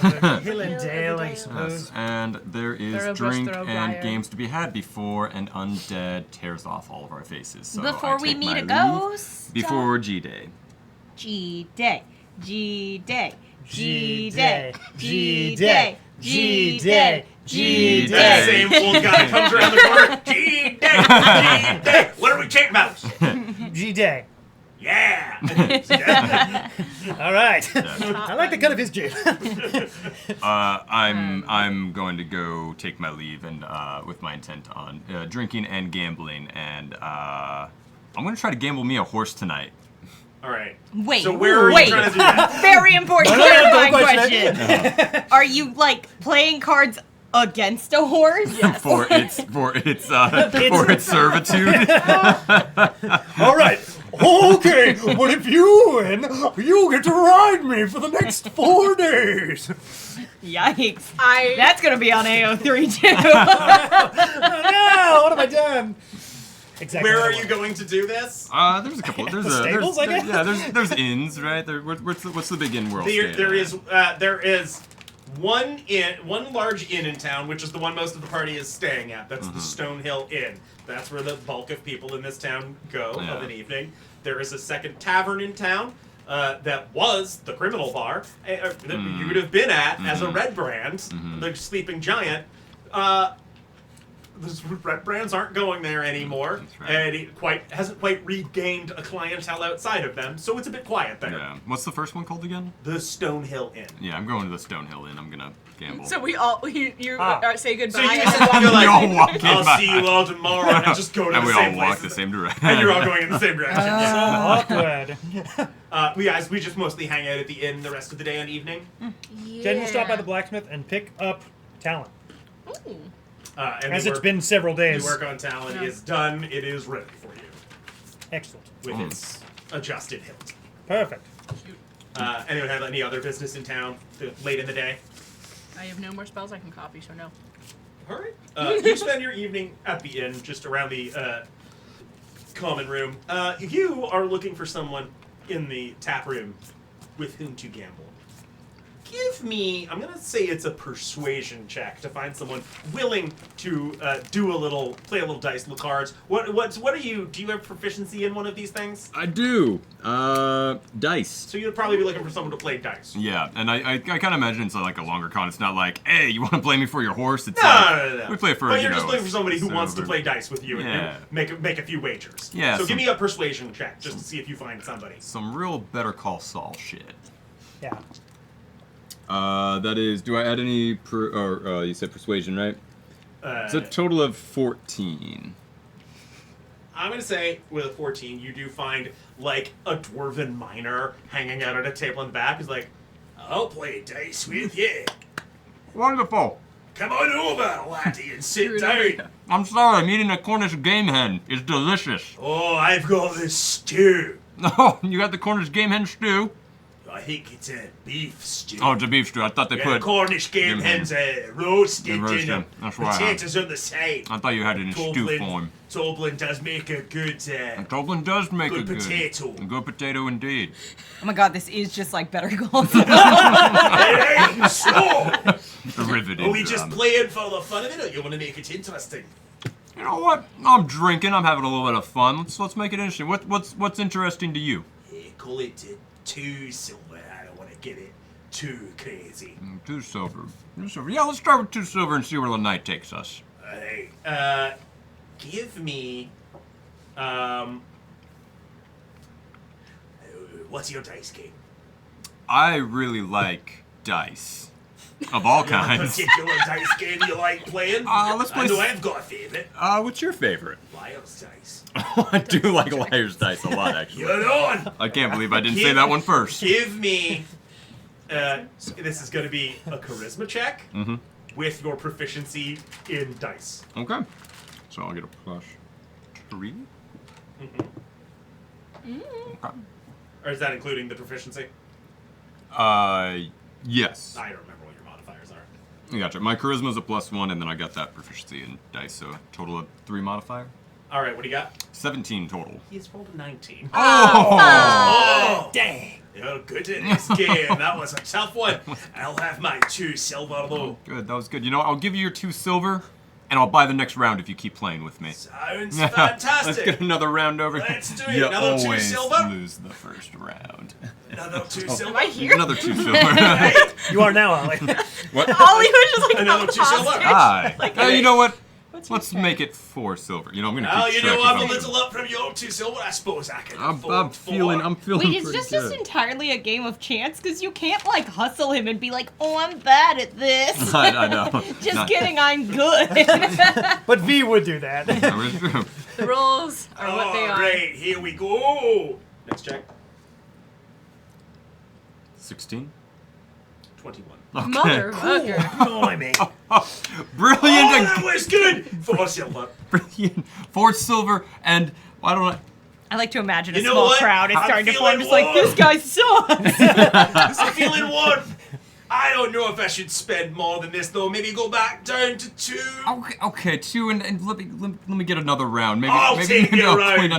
Over hill and dale, I suppose. Yes, and there is Thoroughbush, drink and thoroughbriar. games to be had before an undead tears off all of our faces. So Before I we take meet my a leave ghost. Before G-Day. G-Day. G-Day. G-Day. G-Day. G-Day. G-Day. That same old guy comes around the corner. G-Day! G-Day! What are we chatting about? G-Day. Yeah! All right. I like the cut of his jib. I'm going to go take my leave and with my intent on drinking and gambling, and I'm going to try to gamble me a horse tonight. All right. Wait, So where are you wait. trying to do that? Very important No, clarifying don't question question. Are you like playing cards against a horse? for its servitude. All right. Okay. Well, if you win, you get to ride me for the next 4 days. Yikes. I. That's gonna be on AO3 too. No, what have I done? Exactly. Where what are I you want. going to do this? There's a couple. There's The stables, I guess? Yeah, there's inns, right? What's the big inn we're all staying There is one large inn in town, which is the one most of the party is staying at. That's the Stonehill Inn. That's where the bulk of people in this town go of an evening. There is a second tavern in town that was the criminal bar that you would have been at as a Red Brand, the sleeping giant. The Red Brands aren't going there anymore, That's right. and it hasn't quite regained a clientele outside of them, so it's a bit quiet there. Yeah. What's the first one called again? The Stonehill Inn. Yeah, I'm going to the Stonehill Inn. I'm gonna gamble. So we all you say goodbye. So you and said walk you're We all like, walk in I'll by. see you all tomorrow, and just go to and the we same all place. walk the same direction. And you're all going in the same direction. Awkward. We just mostly hang out at the inn the rest of the day and evening. Jen will stop by the blacksmith and pick up talent. Ooh. And As the it's work- been several the days. work on talent is done. It is ready for you Excellent. with its adjusted hilt. Perfect. Anyone have any other business in town late in the day? I have no more spells I can copy, so no. All right. You spend your evening at the inn, just around the common room. You are looking for someone in the tap room with whom to gamble. Give me, I'm going to say it's a persuasion check to find someone willing to play a little dice, little cards. What are you, do you have proficiency in one of these things? I do. Dice. So you'd probably be looking for someone to play dice. Yeah, and I kind of imagine it's like a longer con. It's not like, hey, you want to play me for your horse? It's No, like, no. we play for, But you're you just know, looking for somebody who wants to silver. play dice with you Yeah. and make a few wagers. Yeah, So give some- me a persuasion check just to see if you find somebody. Some real Better Call Saul shit. Yeah. That is, do I add any, you said persuasion, right? It's a Uh, total of 14. I'm going to say with a 14, you do find like a dwarven miner hanging out at a table in the back. He's like, I'll play dice with you. Wonderful. Come on over, laddie, and sit down. I'm sorry, I'm eating a Cornish game hen. It's delicious. Oh, I've got this stew. Oh, you got the Cornish game hen stew? I think it's a beef stew. Oh, it's a beef stew. I thought they Yeah, put... Cornish game Game hens roasted Yeah, roasted. in them. That's what I Potatoes on the side. I thought you had it in stew Toblin, form. Toblin does make a good And Toblin does make good a good potato. A good potato indeed. Oh my god, this is just like Better Call Saul. It ain't so. Riveting. Are we just playing for the fun of it, or you want to make it interesting? You know what? I'm drinking. I'm having a little bit of fun. Let's make it interesting. What's interesting to you? Yeah, call it 2 silver. I don't want to get it too crazy. 2 silver. 2 silver. Yeah, let's start with 2 silver and see where the night takes us. Hey, give me, what's your dice game? I really like dice. Of all You have a kinds. particular dice game you like playing? Let's play I know I've got a favorite. What's your favorite? Liar's dice. I do like Liar's Dice a lot, actually. You're on! I can't believe I didn't say that one first. Give me, this is going to be a charisma check with your proficiency in dice. Okay. So I'll get a +3. Okay. Or is that including the proficiency? Yes. I don't remember what your modifiers are. I gotcha. My charisma's a +1, and then I got that proficiency in dice, so total of 3 modifier. All right, what do you got? 17 total. He's rolled a 19. Oh, dang. You're good at this game. That was a tough one. I'll have my 2 silver though. Good, that was good. You know what? I'll give you your 2 silver, and I'll buy the next round if you keep playing with me. Sounds Let's fantastic. get another round over. Let's do it. You Another 2 always silver? lose the first round. Another 2 silver. Am I here? Another 2 silver. Hey, You are now, Ollie. What? Ollie was just like Another held 2 silver. hostage. Hi. Like, You know what? what's your Let's check? make it 4 silver. You know, I'm gonna well, keep you track know, of I'm a them. little up from your 2 silver. I suppose I can I'm afford 4. feeling Wait, is pretty this good. just entirely a game of chance? Because you can't like hustle him and be like, "Oh, I'm bad at this." I know. Just Not- kidding, I'm good. But V would do that. That was true. The rules are what they are. Alright, here we go. Next check. 16. 21. Motherfucker. Blimey. Brilliant. Oh, that was good. 4 silver. Brilliant. 4 silver, and why don't I? I like to imagine a You know small what? crowd is I'm starting to feeling form, just like, warm. this guy sucks. I'm feeling warm. I don't know if I should spend more than this though. Maybe go back down to 2. Okay, 2, and let me get another round. Maybe I'll take maybe a I'll round. clean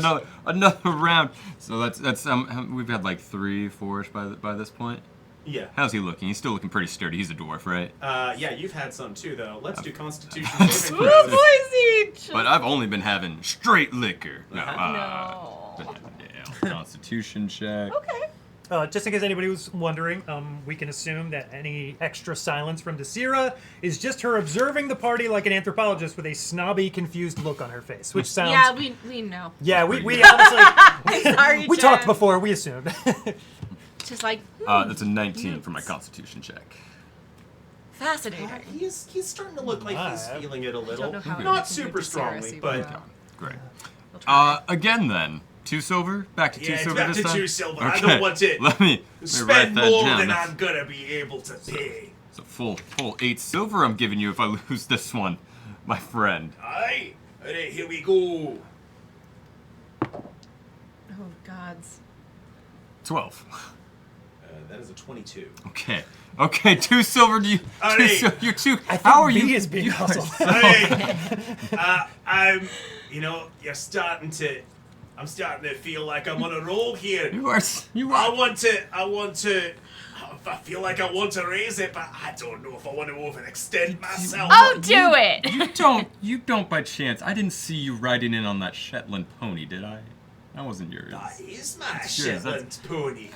another round. So that's we've had like 3, 4ish by this point. Yeah. How's he looking? He's still looking pretty sturdy. He's a dwarf, right? Yeah, you've had some too though. Let's do Constitution Ooh, saving Ooh, throws. boys each. But I've only been having straight liquor. No. No. Been having Constitution check. Okay. Just in case anybody was wondering, we can assume that any extra silence from Desira is just her observing the party like an anthropologist with a snobby, confused look on her face, which sounds... Yeah, we know. Yeah, we honestly... Sorry, we Jen. talked before, we assumed. Just like, That's a 19 for my Constitution check. fascinating. He's starting to look like he's Alright. feeling it a little. don't know how Not I can super do strongly, Sarah, but Okay, great. We'll try. Again then. 2 silver? Back to 2 yeah, it's silver back this to time? 2 silver. I Okay. don't want to Let me write spend that more down. than That's- I'm gonna be able to pay. It's a full 8 silver I'm giving you if I lose this one, my friend. Alright, here we go. Oh, gods. 12. That is a 22. Okay, 2 silver. Do you? Alright. You're 2. I think How are B you? is being you are hustled. so- I'm, you're starting to, I'm starting to feel like I'm on a roll here. You are. I want to, I feel like I want to raise it, but I don't know if I want to overextend myself. Oh, do it. You don't by chance. I didn't see you riding in on that Shetland pony, did I? That wasn't yours. That is my It's yours, Shetland pony.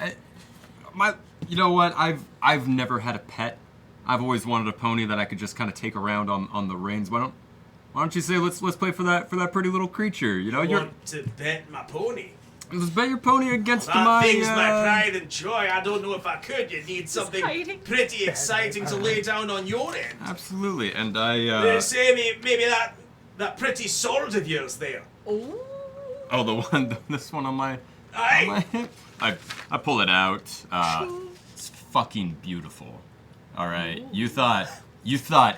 You know what? I've never had a pet. I've always wanted a pony that I could just kind of take around on the reins. Why don't you say let's play for that pretty little creature? You know, I you're want to bet my pony. let's bet your pony against That my. thing's my pride and joy. I don't know if I could. You need something hiding. pretty exciting to lay down on your end. Absolutely, and They say maybe that pretty sword of yours there. Ooh. this one on my Aye. hip. I pull it out. It's fucking beautiful. All right, you thought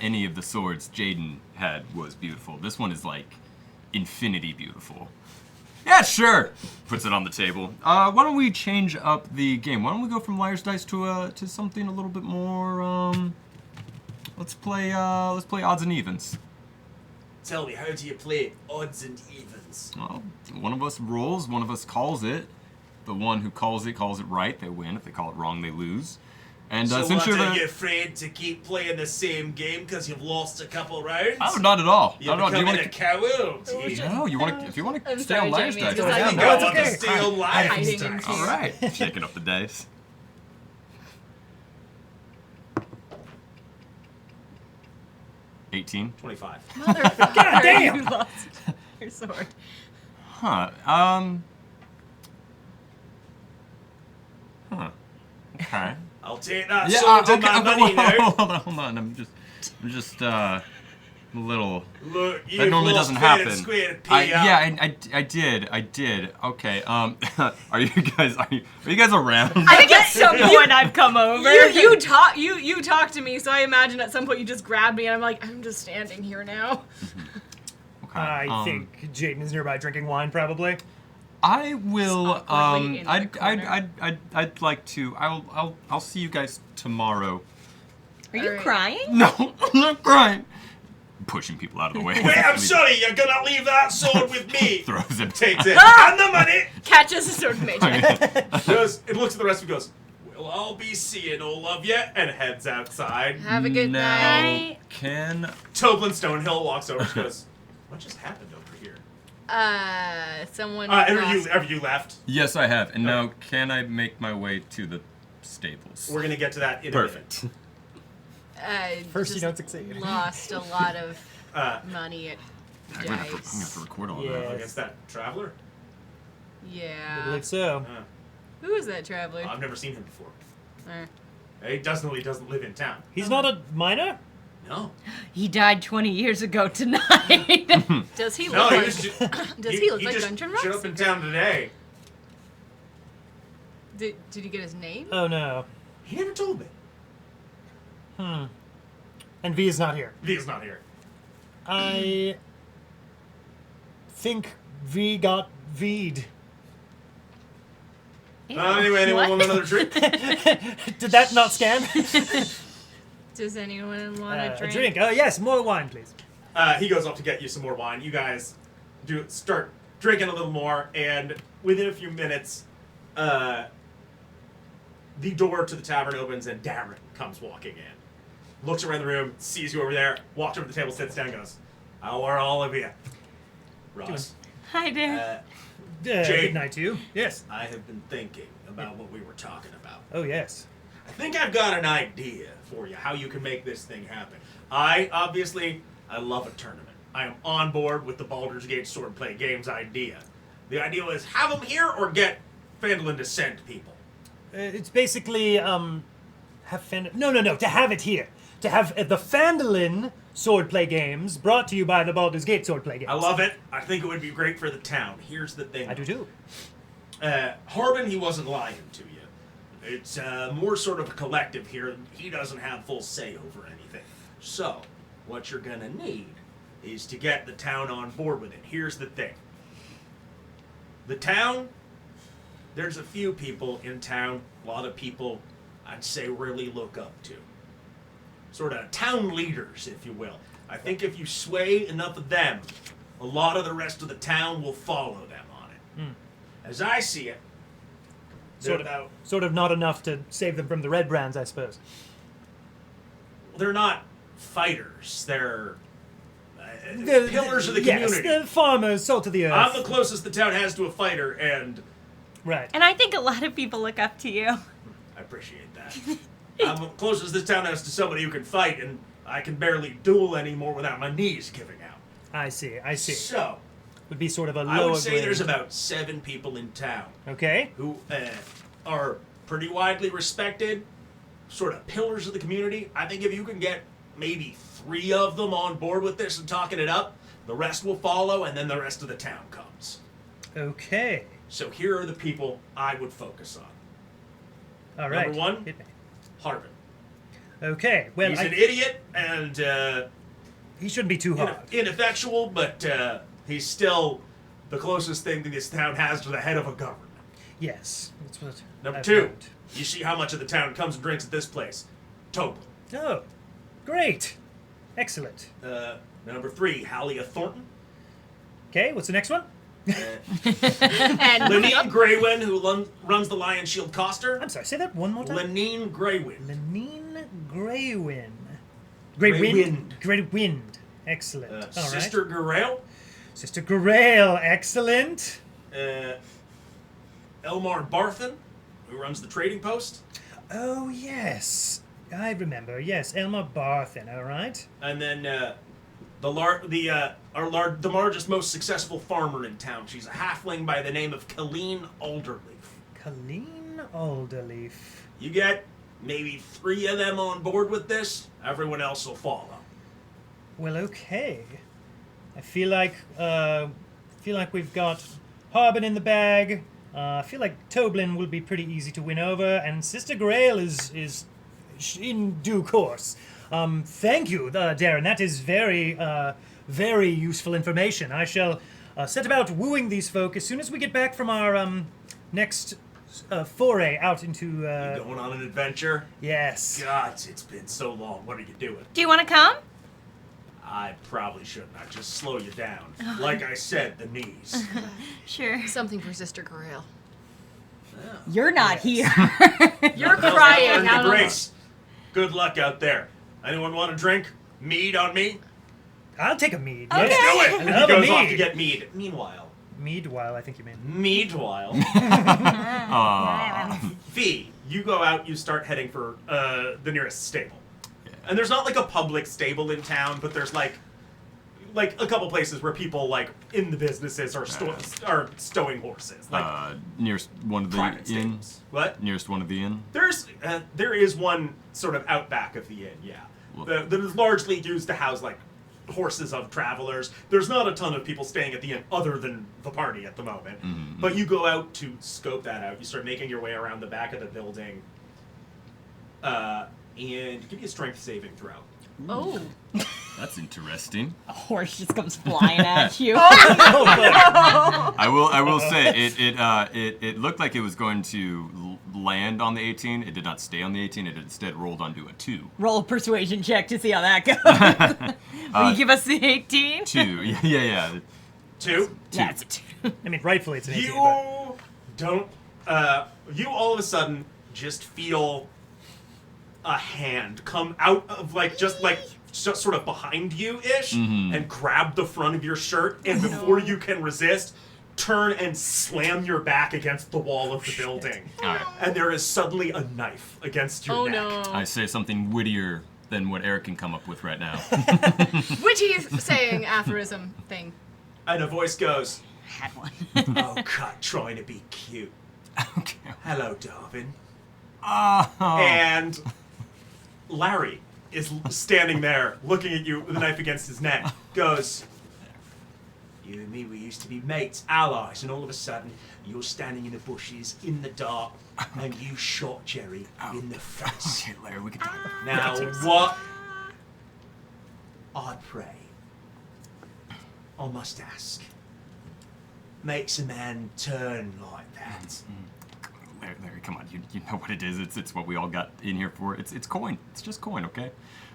any of the swords Jaden had was beautiful. This one is like infinity beautiful. Yeah, sure. Puts it on the table. Why don't we change up the game? Why don't we go from Liar's Dice to something a little bit more let's play odds and evens. Tell me, how do you play odds and evens? Well, one of us rolls, one of us calls it. The one who calls it right, they win. If they call it wrong, they lose. And So since what, you're are the you afraid to keep playing the same game because you've lost a couple rounds? oh, not at all. You're Not at all. Do you becoming a want coward. was just- no, you want to if you want to I'm stay sorry, on Liar's Jamie, Dice. it's I just think No, I it's want to okay. stay on Hiding live. in- All right, shaking up the dice. 18. 25. Motherfucker, God damn! you lost your sword. Huh. Okay. I'll take that Yeah. sword Okay. and my money now. Hold on. I'm just a little. Look, you That normally lost doesn't fair happen. and square, I did. Okay. Are you guys around? I think at some point I've come over. You talk to me, so I imagine at some point you just grabbed me, and I'm like, I'm just standing here now. Okay. I think Jaden is nearby drinking wine, probably. I will. Awkwardly in the corner. I'd like to. I'll see you guys tomorrow. Are you Alright. crying? No, I'm not crying. Pushing people out of the way. Wait, I'm sorry, you're gonna leave that sword with me. Throws it. Takes it. And the money. Catches a sword from AJ. Goes, it looks at the rest of it, goes, well, I'll be seeing all of you, and heads outside. Have a good night. Can Toblin Stonehill walks over and goes, what just happened over here? Someone. Have you left? yes, I have. And now, can I make my way to the stables? We're gonna get to that in Perfect. First, you just don't succeed. Lost a lot of a minute. money at I'm gonna have to record all of that. Yeah. Against that traveler? I Yeah. believe so. Who is that traveler? I've never seen him before. Uh, He doesn't live in town. He's not a minor? No. He died 20 years ago tonight. does he No, look he like? was just, Does he look like just Dungeon showed Rocks? up in town today. Did you get his name? Oh no. He never told me. And V is not here. He's not here. I think V got V'd. Anyway, anyone want another drink? Did that not scan? Does anyone want A a drink? drink. Oh yes, more wine, please. He goes up to get you some more wine. You guys start drinking a little more, and within a few minutes, the door to the tavern opens, and Darren comes walking in. Looks around the room, sees you over there, walks over to the table, sits down, goes, "How are all of you?" Ross. Hi there. Jade. Good night to you. Yes. I have been thinking about what we were talking about. Oh yes. I think I've got an idea for you, how you can make this thing happen. I love a tournament. I am on board with the Baldur's Gate Swordplay Games idea. The idea is have them here or get Phandalin to send people. It's basically to have it here. To have the Phandalin Swordplay Games brought to you by the Baldur's Gate Swordplay Games. I love it. I think it would be great for the town. Here's the thing. I do too. Harbin, he wasn't lying to you. It's more sort of a collective here. He doesn't have full say over anything. So, what you're gonna need is to get the town on board with it. Here's the thing. The town, there's a few people in town, a lot of people I'd say really look up to. Sort of town leaders, if you will. I think if you sway enough of them, a lot of the rest of the town will follow them on it. As I see it, Sort of not enough to save them from the red brands, I suppose. they're not fighters. They're The pillars of the yes, community. the farmers, salt of the earth. I'm the closest the town has to a fighter, and Right. And I think a lot of people look up to you. I appreciate that. I'm the closest this town has to somebody who can fight, and I can barely duel anymore without my knees giving out. I see. So, Would be sort of a lower I would say grade. there's about 7 people in town Okay. who are pretty widely respected, sort of pillars of the community. I think if you can get maybe 3 of them on board with this and talking it up, the rest will follow, and then the rest of the town comes. Okay. So here are the people I would focus on. All right. Number 1, Hit me. Harbin. Okay. Well, He's an idiot and he shouldn't be too hard. ineffectual, but he's still the closest thing that this town has to the head of a government. Yes. That's what Number I've 2, learned. you see how much of the town comes and drinks at this place. Total. Oh, great. Excellent. Number 3, Halia Thornton. Okay, what's the next one? And Lenine Graywin, who runs the Lion Shield Coster. I'm sorry, say that one more time. Lenine Graywin. Lenine Graywin. Greywind. Greywind. Excellent. All right. Sister Garail. Sister Grail. Excellent. Elmar Barthen, who runs the trading post. Oh, yes. I remember. Yes, Elmer Barthen, all right? And then the largest, most successful farmer in town. She's a halfling by the name of Colleen Alderleaf. Colleen Alderleaf. You get maybe 3 of them on board with this. Everyone else will follow. Well, okay. I feel like we've got Harbin in the bag. I feel like Toblin will be pretty easy to win over, and Sister Grail is in due course. Thank you, Darren. That is very, very useful information. I shall set about wooing these folk as soon as we get back from our next foray out into. You going on an adventure? Yes. God, it's been so long. What are you doing? Do you want to come? I probably shouldn't. I just slow you down. Like I said, the knees. Sure. Something for Sister Grail. You're not here. You're Nothing else crying. to earn out the of- grace. Good luck out there. Anyone want a drink? Mead on me? I'll take a mead. Okay. Yes. Do it! I love He a goes off mead. to get mead. Meanwhile. Meadwhile, I think you mean. Meanwhile. Fee, you go out, you start heading for the nearest stable. And there's not like a public stable in town, but there's like a couple places where people like in the businesses are stowing horses. Like Nearest one of the private inn. stables. What? Nearest one of the inn. There is one sort of out back of the inn, yeah. That is largely used to house like horses of travelers. There's not a ton of people staying at the inn other than the party at the moment. Mm-hmm. But you go out to scope that out. You start making your way around the back of the building. And give me a strength saving throw. Oh. That's interesting. A horse just comes flying at you. I will say it looked like it was going to land on the 18. It did not stay on the 18. It instead rolled onto a 2. Roll a persuasion check to see how that goes. Will you give us the 18? 2. Yeah. 2. That's a 2. I mean, rightfully it's an 18, but... You don't. You all of a sudden just feel a hand come out of just sort of behind you ish and grab the front of your shirt, and before you can resist, turn and slam your back against the wall of the building. All right. And there is suddenly a knife against your neck. Oh no. I say something wittier than what Eric can come up with right now. Witty saying aphorism thing. And a voice goes, Had one. "Oh, cut, trying to be cute. Okay. Hello, Darwin." Oh. And Larry is standing there looking at you with a knife against his neck. Goes, "You and me, we used to be mates, allies, and all of a sudden you're standing in the bushes in the dark and you shot Jerry in the face. Okay, Larry, we can talk. Now what, I pray, I must ask, makes a man turn like that?" Larry, come on, you know what it is. It's what we all got in here for. It's coin. It's just coin, okay?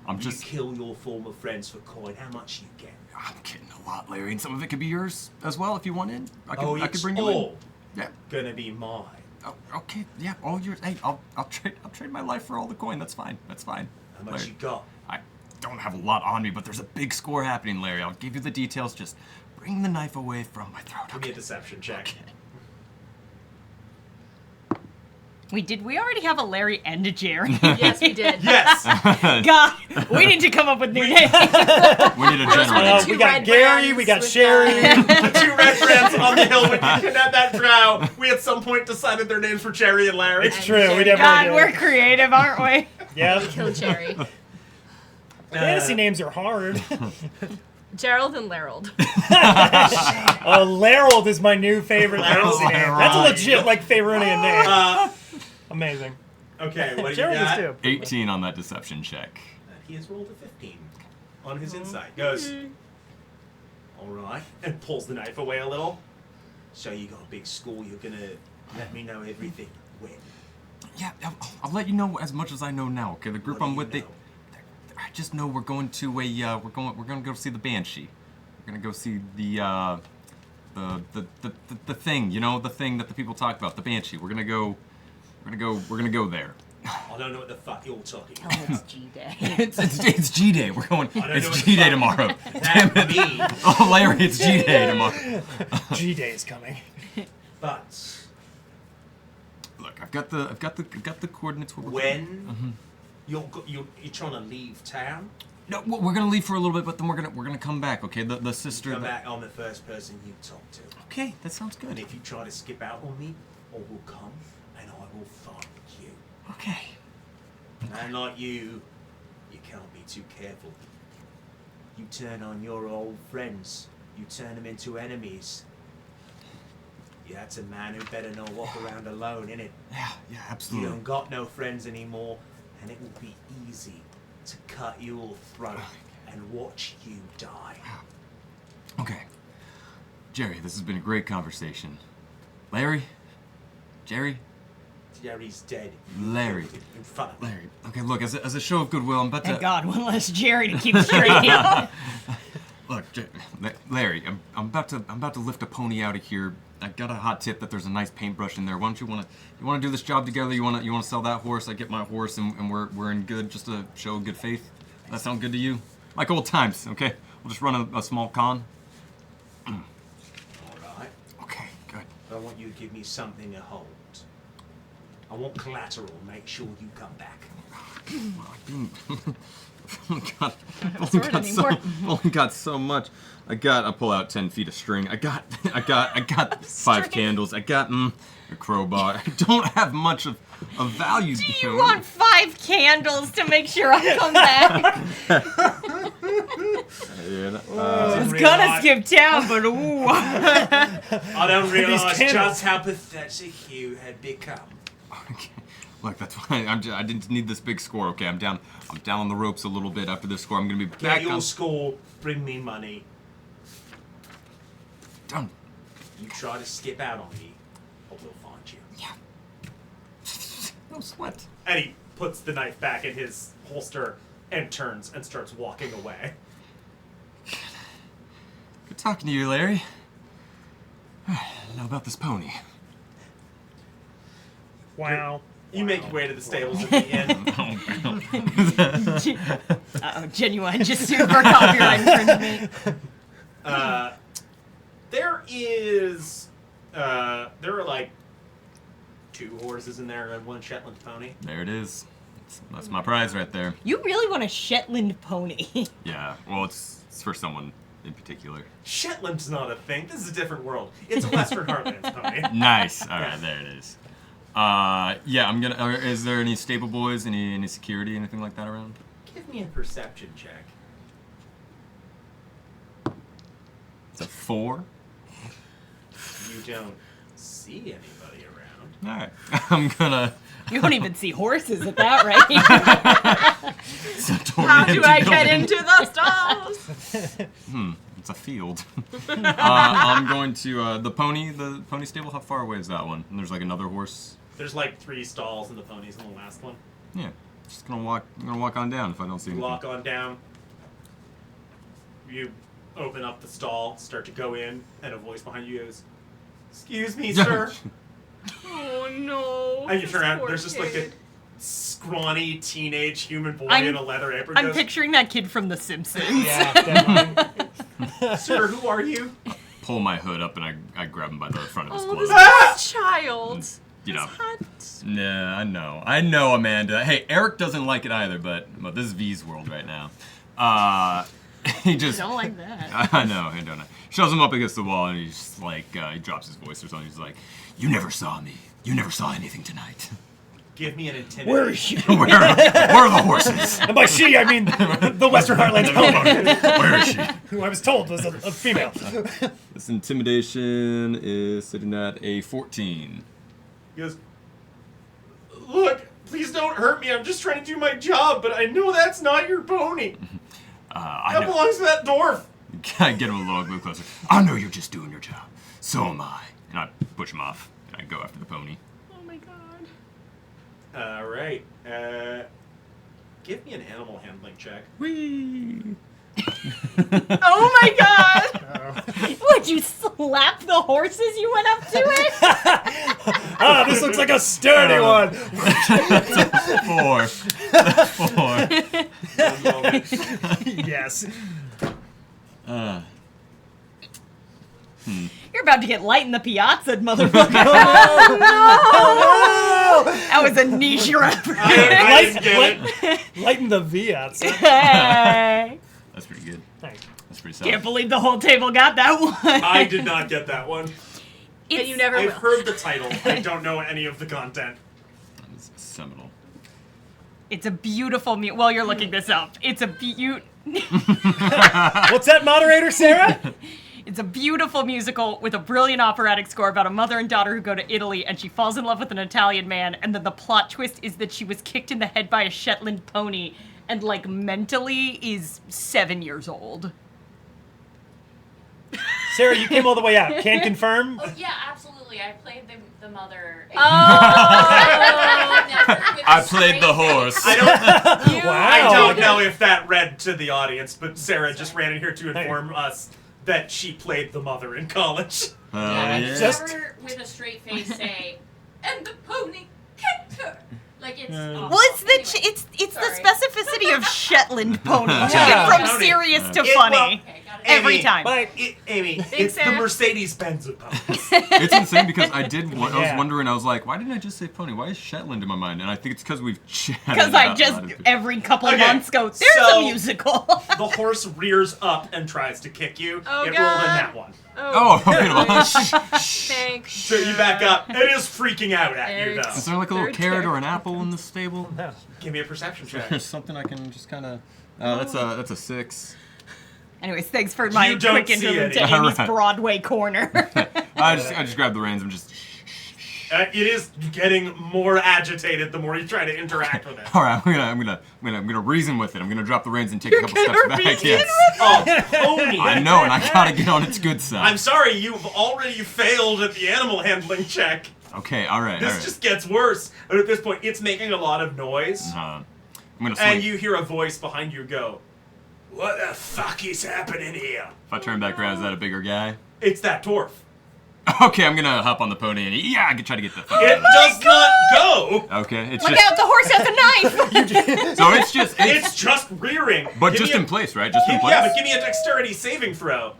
I'm You just kill your former friends for coin, how much you get? I'm getting a lot, Larry, and some of it could be yours as well if you want in. I could It's bring you all in. Yeah. gonna be mine. Oh, okay. Yeah. All yours. Hey, I'll trade my life for all the coin. That's fine. That's fine. How much Larry, you got? I don't have a lot on me, but there's a big score happening, Larry. I'll give you the details. Just bring the knife away from my throat. Give me Okay. a deception check. Okay. We already have a Larry and a Jerry. Yes, we did. Yes! God, we need to come up with new names. We need a Those general. are the we two got red Gary, brands we got with Sherry. The 2 red brands on the hill when you kidnapped that drow. We at some point decided their names were Jerry and Larry. It's true, we God, definitely God, we're did. creative, aren't we? Yeah. Kill Jerry. Fantasy names are hard. Gerald and Larold. Larold is my new favorite fantasy name. That's a Larold. legit, Faerunian name. Amazing. Okay, what do you Gerald is got? too. 18 on that deception check. He has rolled a 15 on his insight. Goes, alright, and pulls the knife away a little. So you got a big score, you're gonna let me know everything. When? Yeah, I'll let you know as much as I know now. Okay, the group What do I'm you with, know? I just know we're going to we're gonna go see the Banshee. We're gonna go see the thing, the thing that the people talk about, the Banshee. We're gonna go there. I don't know what the fuck you're talking Oh, about. it's G-Day. It's G Day. We're going. I don't know It's what G Day the tomorrow. fuck Damn that it! means. Oh, Larry, it's G Day tomorrow. G-Day is coming. But Look, I've got the coordinates. Where we're when You're trying to leave town? No, we're gonna leave for a little bit, but then we're gonna come back. Okay, the sister. Come back. I'm the first person you talk to. Okay, that sounds good. And if you try to skip out on me, I will come and I will find you. Okay. And like you can't be too careful. You turn on your old friends. You turn them into enemies. Yeah, that's a man who better not walk around alone, innit? Yeah, You absolutely. don't got no friends anymore, and it will be easy to cut your throat and watch you die. Okay. Jerry, this has been a great conversation. Larry? Jerry? Jerry's dead. Larry. In front of me. Larry. Okay, look, as a show of goodwill, I'm about to... Thank God, one less Jerry to keep straight. Look, Larry, I'm about to lift a pony out of here. I got a hot tip that there's a nice paintbrush in there. Why don't you wanna do this job together? You wanna sell that horse? I get my horse, and we're in good, just a show of good faith. That sound good to you? Like old times, okay? We'll just run a small con. All right. Okay, good. But I want you to give me something to hold. I want collateral. Make sure you come back. Only got so much. I pull out 10 feet of string. I got 5 candles. I got a crowbar. I don't have much of value. Do you want 5 candles to make sure I come back? I was gonna skip town, but ooh. I don't realize candles. just how pathetic you had become. Okay. Look, that's why I didn't need this big score. Okay, I'm down on the ropes a little bit after this score. I'm gonna be Get back your on. score. Bring me money. Done. You try to skip out on me, I will find you. Yeah. No sweat. And he puts the knife back in his holster and turns and starts walking away. Good talking to you, Larry. Now about this pony. Wow. You make your way to the stables at the inn. Uh-oh, genuine, just super copyright infringement. There are like 2 horses in there and 1 Shetland pony. There it is. That's my prize right there. You really want a Shetland pony? Yeah. Well, it's for someone in particular. Shetland's not a thing. This is a different world. It's a Western Heartlands pony. Nice. All right, there it is. Yeah, I'm gonna. Is there any stable boys, any security, anything like that around? Give me a perception check. It's a 4. You don't see anybody around. All right, I'm gonna. You don't even see horses at that rate. It's a totally How do empty I get building. into the stalls? It's a field. I'm going to the pony stable. How far away is that one? And there's like another horse. There's like 3 stalls and the pony's in the last one. Yeah, just gonna walk. I'm gonna walk on down if I don't see You anything. walk on down. You open up the stall, start to go in, and a voice behind you goes, "Excuse me, sir." Oh no. And you turn around, Poor there's just like a kid. scrawny teenage human boy I'm- in a leather apron. I'm goes, picturing that kid from The Simpsons. Yeah, definitely. "Sir, who are you?" Pull my hood up and I grab him by the front of his Oh, clothes. this poor child. You know. His hut. Nah, I know, Amanda. Hey, Eric doesn't like it either, but this is V's world right now. He just. Don't like that. I know, I don't know. Shoves him up against the wall and he's just like, he drops his voice or something. He's like, "You never saw me. You never saw anything tonight." Give me an intimidation. Where is she? Where are the horses? And by she, I mean the Western Heartlands pony, Where is she? who I was told was a female. This intimidation is sitting at a 14. He goes, "Look, please don't hurt me. I'm just trying to do my job, but I know that's not your pony. I That know. belongs to that dwarf." I get him a little bit closer. I know you're just doing your job. So am I. And I push him off. And I go after the pony. Oh my god. All right. Give me an animal handling check. Whee! Oh my god. Would you slap the horses you went up to it? Ah, this looks like a sturdy one. 4. 4. One moment. Yes. You're about to get light in the piazza, motherfucker. That was a niche reference. I didn't get it. Lighten the V outside. Hey. That's pretty good. Thanks. That's pretty solid. Can't believe the whole table got that one. I did not get that one. And you never I've will. heard the title. I don't know any of the content. It's seminal. It's a beautiful while you're looking this up. It's a What's that, moderator, Sarah? It's a beautiful musical with a brilliant operatic score about a mother and daughter who go to Italy, and she falls in love with an Italian man, and then the plot twist is that she was kicked in the head by a Shetland pony, and, like, mentally is 7 years old. Sarah, you came all the way out. Can confirm? Oh, yeah, absolutely. I played the mother. Oh! I played the horse. I don't. Wow. I don't know if that read to the audience, but Sarah just ran in here to inform us that she played the mother in college. I Yeah. Just- never, with a straight face, say, and the pony kicked her. Like it's. Well, it's the it's the Sorry. specificity of Shetland pony. Yeah. From Pony. serious to It- funny. well, Okay, got it. Every Amy, time. Amy, Thanks, it's the Sarah. Mercedes-Benz of ponies. It's insane because I was Yeah. wondering, I was like, why didn't I just say pony? Why is Shetland in my mind? And I think it's because we've chatted Because I about just a lot of- every couple Okay, months go, there's so- a musical. The horse rears up and tries to kick you. Oh, it rolled in God. that one. Oh, okay, well, Thanks. So you back up. It is freaking out at you, Eric's- though. Is there like a little Third carrot or turn. an apple in the stable? No. Give me a perception check. There's something I can just kind of. That's a 6. Anyways, thanks for my You don't quick see interlude to any. Amy's Alright. Broadway corner. I just grabbed the reins. I'm just. It is getting more agitated the more you try to interact with it. All right, I'm gonna reason with it. I'm gonna drop the reins and take a couple steps gonna back. reason Yes. Oh, pony! I know, and I gotta get on its good side. I'm sorry, you've already failed at the animal handling check. Okay, all right. This just gets worse. And at this point, it's making a lot of noise. I'm gonna swing. And you hear a voice behind you go, "What the fuck is happening here?" If I turn back around, is that a bigger guy? It's that dwarf. Okay, I'm gonna hop on the pony and try to get the. It does not go. Okay, it's Look just out, the horse has a knife! so it's just It's just rearing. but Give just me a- in place, right? Just in place. Yeah, but give me a dexterity saving throw.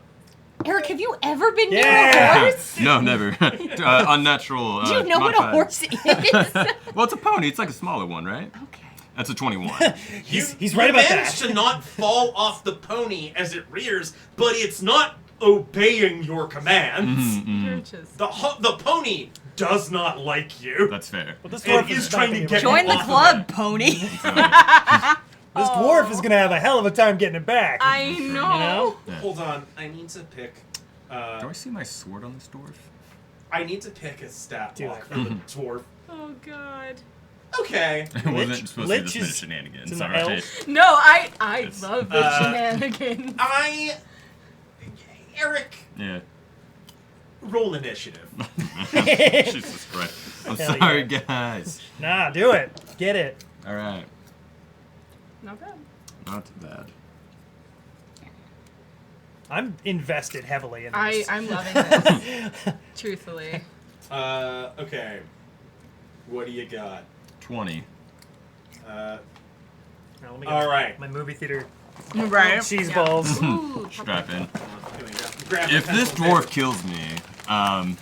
Eric, have you ever been near Yeah. a horse? No, never. Unnatural. Do you know what a modified. horse is? Well, it's a pony. It's like a smaller one, right? Okay. That's a 21. He's right about You managed that. to not fall off the pony as it rears, but it's not obeying your commands. Churches. The pony does not like you. That's fair. But this And dwarf is trying to not get gonna- Join the off of club, it. pony. This dwarf is gonna have a hell of a time getting it back. I know. You know? Hold on, I need to pick. Do I see my sword on this dwarf? I need to pick a stat Do block it. for the dwarf. Oh God. Okay. It wasn't supposed to be Lich this many is- shenanigans. it's an All right. elf. No, I It's, love the shenanigans. Eric, Yeah. roll initiative. Jesus Christ. I'm Hell sorry, guys. Nah, do it. Get it. All right. Not bad. Not bad. I'm invested heavily in I'm this. loving this. Truthfully. Okay. What do you got? 20. Uh, Now, let me get all right. my movie theater Right. cheese Yeah. balls. Ooh, Strap in. Grab If a this pencil dwarf paper. kills me, I'm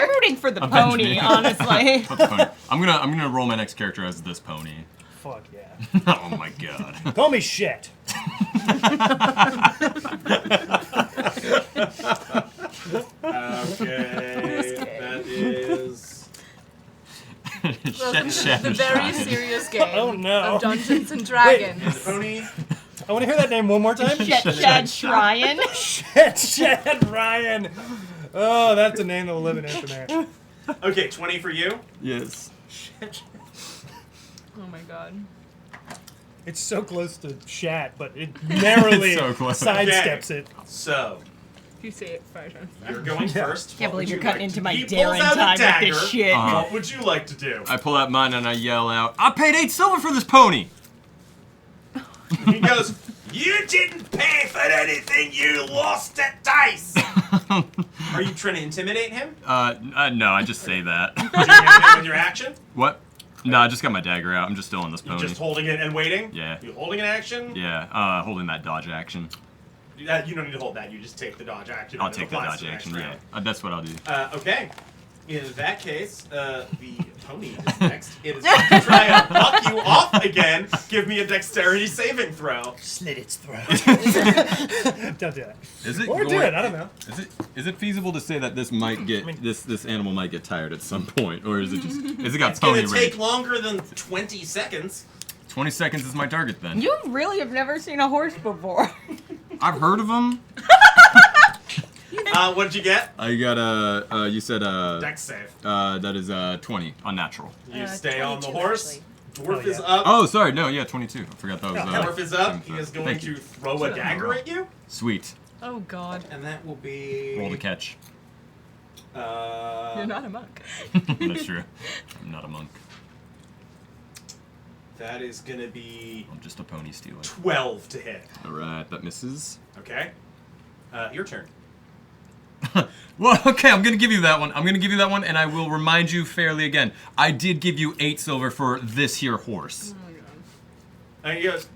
rooting for the Eventually. pony, honestly. what's the pony? I'm gonna roll my next character as this pony. Fuck yeah. Oh my god. Call me shit. Okay, that is. Welcome to Shat- the very serious game Oh, no. of Dungeons and Dragons. Pony. I want to hear that name one more time. Shad Shryan. Shad Ryan. Oh, that's a name that will live in infamy. Okay, 20 for you. Yes. Oh my God. It's so close to Shat, but it narrowly It's so close. sidesteps it. So, If you say it 5 times. you're going first. Can't What would believe you're you cutting like into to- my He Darren pulls out time a with dagger. this shit. What would you like to do? I pull out mine and I yell out, I paid 8 silver for this pony! He goes, "You didn't pay for anything. You lost at dice." Are you trying to intimidate him? No, I just say that. Do you intimidate him with your action? What? No, I just got my dagger out. I'm just still on this You're pony. just holding it and waiting? Yeah. You holding an action? Yeah, holding that dodge action. You don't need to hold that. You just take the dodge action. I'll and it take the applies dodge to the next action. Yeah, round. that's what I'll do. Okay. In that case, the pony is next. It is going to try to buck you off again. Give me a dexterity saving throw. Slit its throat. Don't do that. Is it? Or do it. I don't know. Is it feasible to say that this might get this animal might get tired at some point, or is it just? Is it got It's pony going to range? take longer than 20 seconds. 20 seconds is my target then. You really have never seen a horse before. I've heard of them. What did you get? I got a. You said Dex save. that is 20 unnatural. You stay on the horse. Dwarf Oh, is yeah. up. Oh, sorry. No, yeah, 22. I forgot that was. Dwarf is up. He is going Thank to you. throw a dagger at you. Sweet. Oh God. And that will be. Roll the catch. You're not a monk. That's true. I'm not a monk. That is going to be I'm just a pony stealer. 12 to hit. All right, that misses. Okay. Your turn. Well, okay, I'm gonna give you that one. And I will remind you fairly again. I did give you 8 silver for this here horse. And he goes,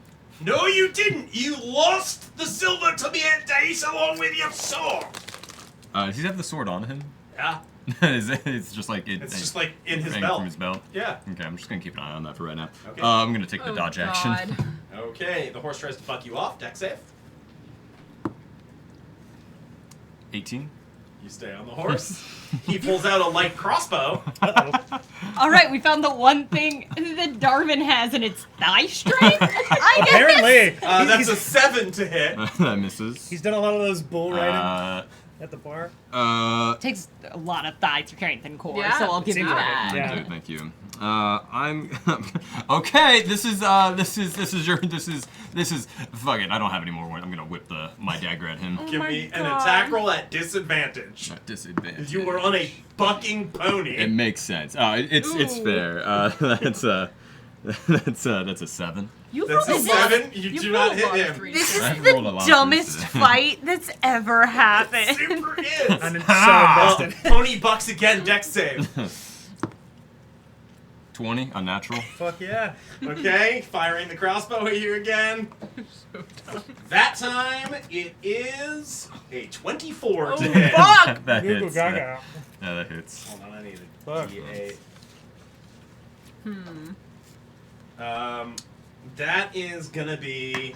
"No, you didn't. You lost the silver to me at Dice along with your sword." Does he have the sword on him? Yeah. It's just like it. It's just like in his hanging belt. from his belt. Yeah. Okay, I'm just gonna keep an eye on that for right now. Okay. I'm gonna take the Oh, dodge God. action. Okay. The horse tries to buck you off. Dex save. 18. You stay on the horse. He pulls out a light crossbow. Uh-oh. All right, we found the one thing that Darwin has in its thigh strength. I guess. Apparently. That's a 7 to hit. That misses. He's done a lot of those bull riding at the bar. Takes a lot of thigh strength and core, Yeah, so I'll give you seems like that. it. Yeah. Thank you. I'm okay. This is fuck it. I don't have any more. I'm gonna whip my dagger at him. Give my me an God. attack roll at disadvantage. At disadvantage. You were on a bucking pony. It makes sense. It's Ooh. fair. That's a 7. You That's a rolled 7. You do not rolled a hit lot of him. threes. This I is rolled a the lot of dumbest threes today. fight that's ever happened. Super is. I'm so Well, invested. pony bucks again. Dex save. 20 unnatural. Fuck yeah. Okay, firing the crossbow at you again. That time it is a 24 Oh, to hit. fuck! That Google hits. Gaga. Yeah, that hits. Hold on, I need a Fuck. D8. That is gonna be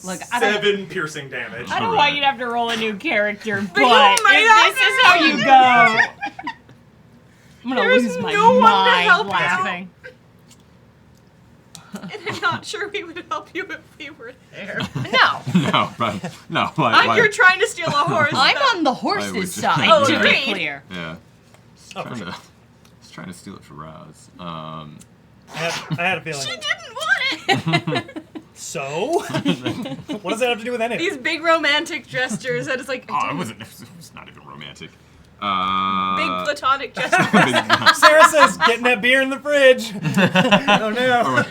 Look, I don't- 7 piercing damage. I don't want you to have to roll a new character, but you might if this is how you go, I'm gonna There's lose my no one to mind help you. laughing. And I'm not sure we would help you if we were there. No, No, right. No. Why? You're trying to steal a horse. I'm on the would horse's you- side, Oh, to be agreed. clear. Yeah. Oh, for sure. I was trying to steal it for Roz. I had a feeling. She didn't want it. So? What does that have to do with anything? These big romantic gestures that is like Oh, it wasn't. It was not even romantic. big platonic gestures. Sarah says, getting that beer in the fridge. Oh no.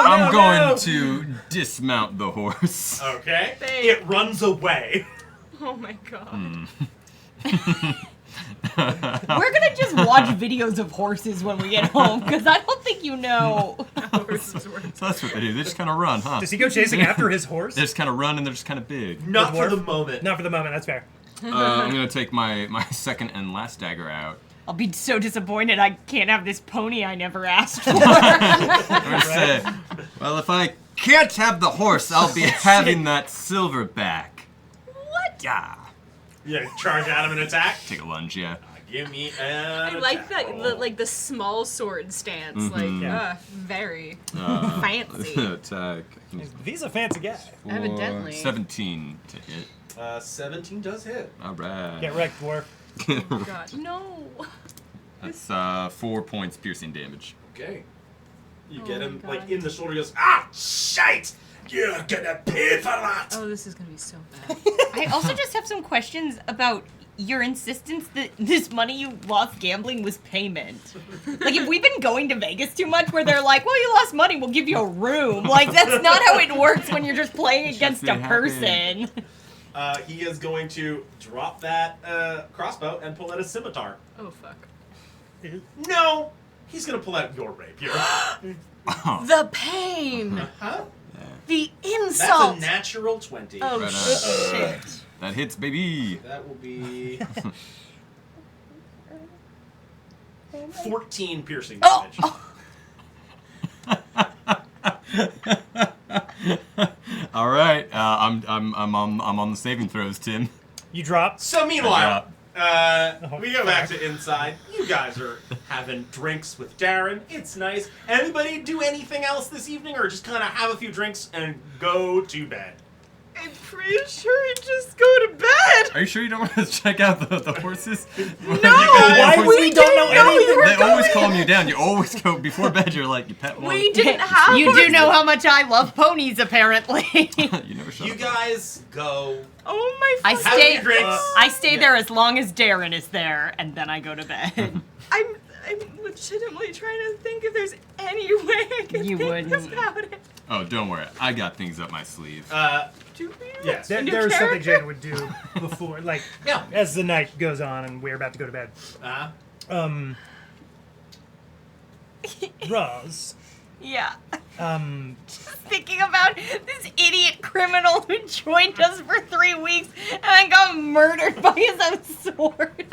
I'm no, going no. to dismount the horse. Okay. Babe. It runs away. Oh my God. We're gonna just watch videos of horses when we get home, because I don't think you know. Horses were- So that's what they do. They just kind of run, huh? Does he go chasing after his horse? They just kind of run and they're just kind of big. Not for dwarf? the moment. Not for the moment, that's fair. I'm gonna take my second and last dagger out. I'll be so disappointed I can't have this pony I never asked for. I'm gonna say, well, if I can't have the horse, I'll be having that silver back. What? Yeah. Yeah, charge at him and attack. Take a lunge, yeah. Give me an I like attack that, roll. the small sword stance, Yeah. very Uh, fancy. Attack. He's a fancy guy. Evidently. 17 to hit. 17 does hit. All right. Get wrecked, dwarf. God, no. That's 4 points piercing damage. Okay. You Oh get my him God. like in the shoulder. He goes, ah, shite! You're gonna pay for that. Oh, this is gonna be so bad. I also just have some questions about your insistence that this money you lost gambling was payment. Like, if we've been going to Vegas too much where they're like, well, you lost money, we'll give you a room. Like, that's not how it works when you're just playing against be a happy. person. He is going to drop that crossbow and pull out a scimitar. Oh fuck. No! He's gonna pull out your rapier. Oh. The pain. Huh? The That's insult! a natural 20. Oh, Right on. shit. That hits, baby. That will be 14 piercing Oh, damage. All right, I'm on the saving throws, Tim. You drop. So meanwhile, we go back fuck. to inside. You guys are having drinks with Darren. It's nice. Anybody do anything else this evening, or just kind of have a few drinks and go to bed? I'm pretty sure we just go to bed. Are you sure you don't want to check out the horses? No, Why would we don't know anything? They always calm you down. You always go before bed. You're like, you pet one. We didn't have You do know how much I love ponies, apparently. You never shut You up. guys go. Oh my I Have a stay. few drinks. I stay there as long as Darren is there, and then I go to bed. I'm legitimately trying to think if there's any way I can You think wouldn't. about it. Oh, don't worry. I got things up my sleeve. Do we? Yes. There, New there's something character? Jane would do before, like, Yeah. as the night goes on and we're about to go to bed. Roz, Yeah. um, Thinking about this idiot criminal who joined us for 3 weeks and then got murdered by his own sword.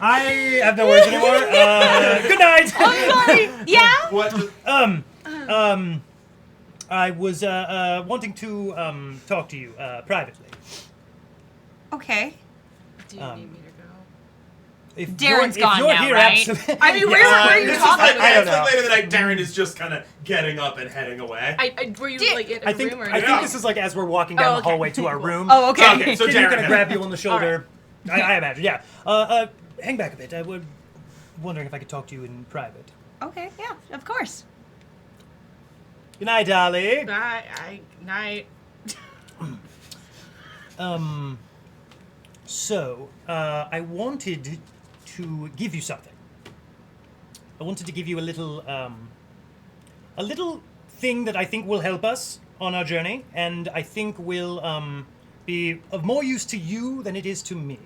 I have no words anymore. Good night. I'm sorry. Yeah? What? I was wanting to talk to you privately. Okay. Do you need me to go? If Darren's you're, gone if you're now, here, right? absolutely. I mean, where are you This is talking like, about? I don't it's like know. later in the night. Darren is just kind of getting up and heading away. Were you Did- like in a I think room or I Yeah. think this is like as we're walking down Oh, the okay. hallway to our Cool. room. Oh, okay. Okay, so Jim's Darren gonna grab you on the shoulder. All I imagine, yeah. Hang back a bit. I was wondering if I could talk to you in private. Okay, yeah, of course. Good night, Dolly. Night. So, I wanted to give you something. I wanted to give you a little thing that I think will help us on our journey, and I think will be of more use to you than it is to me.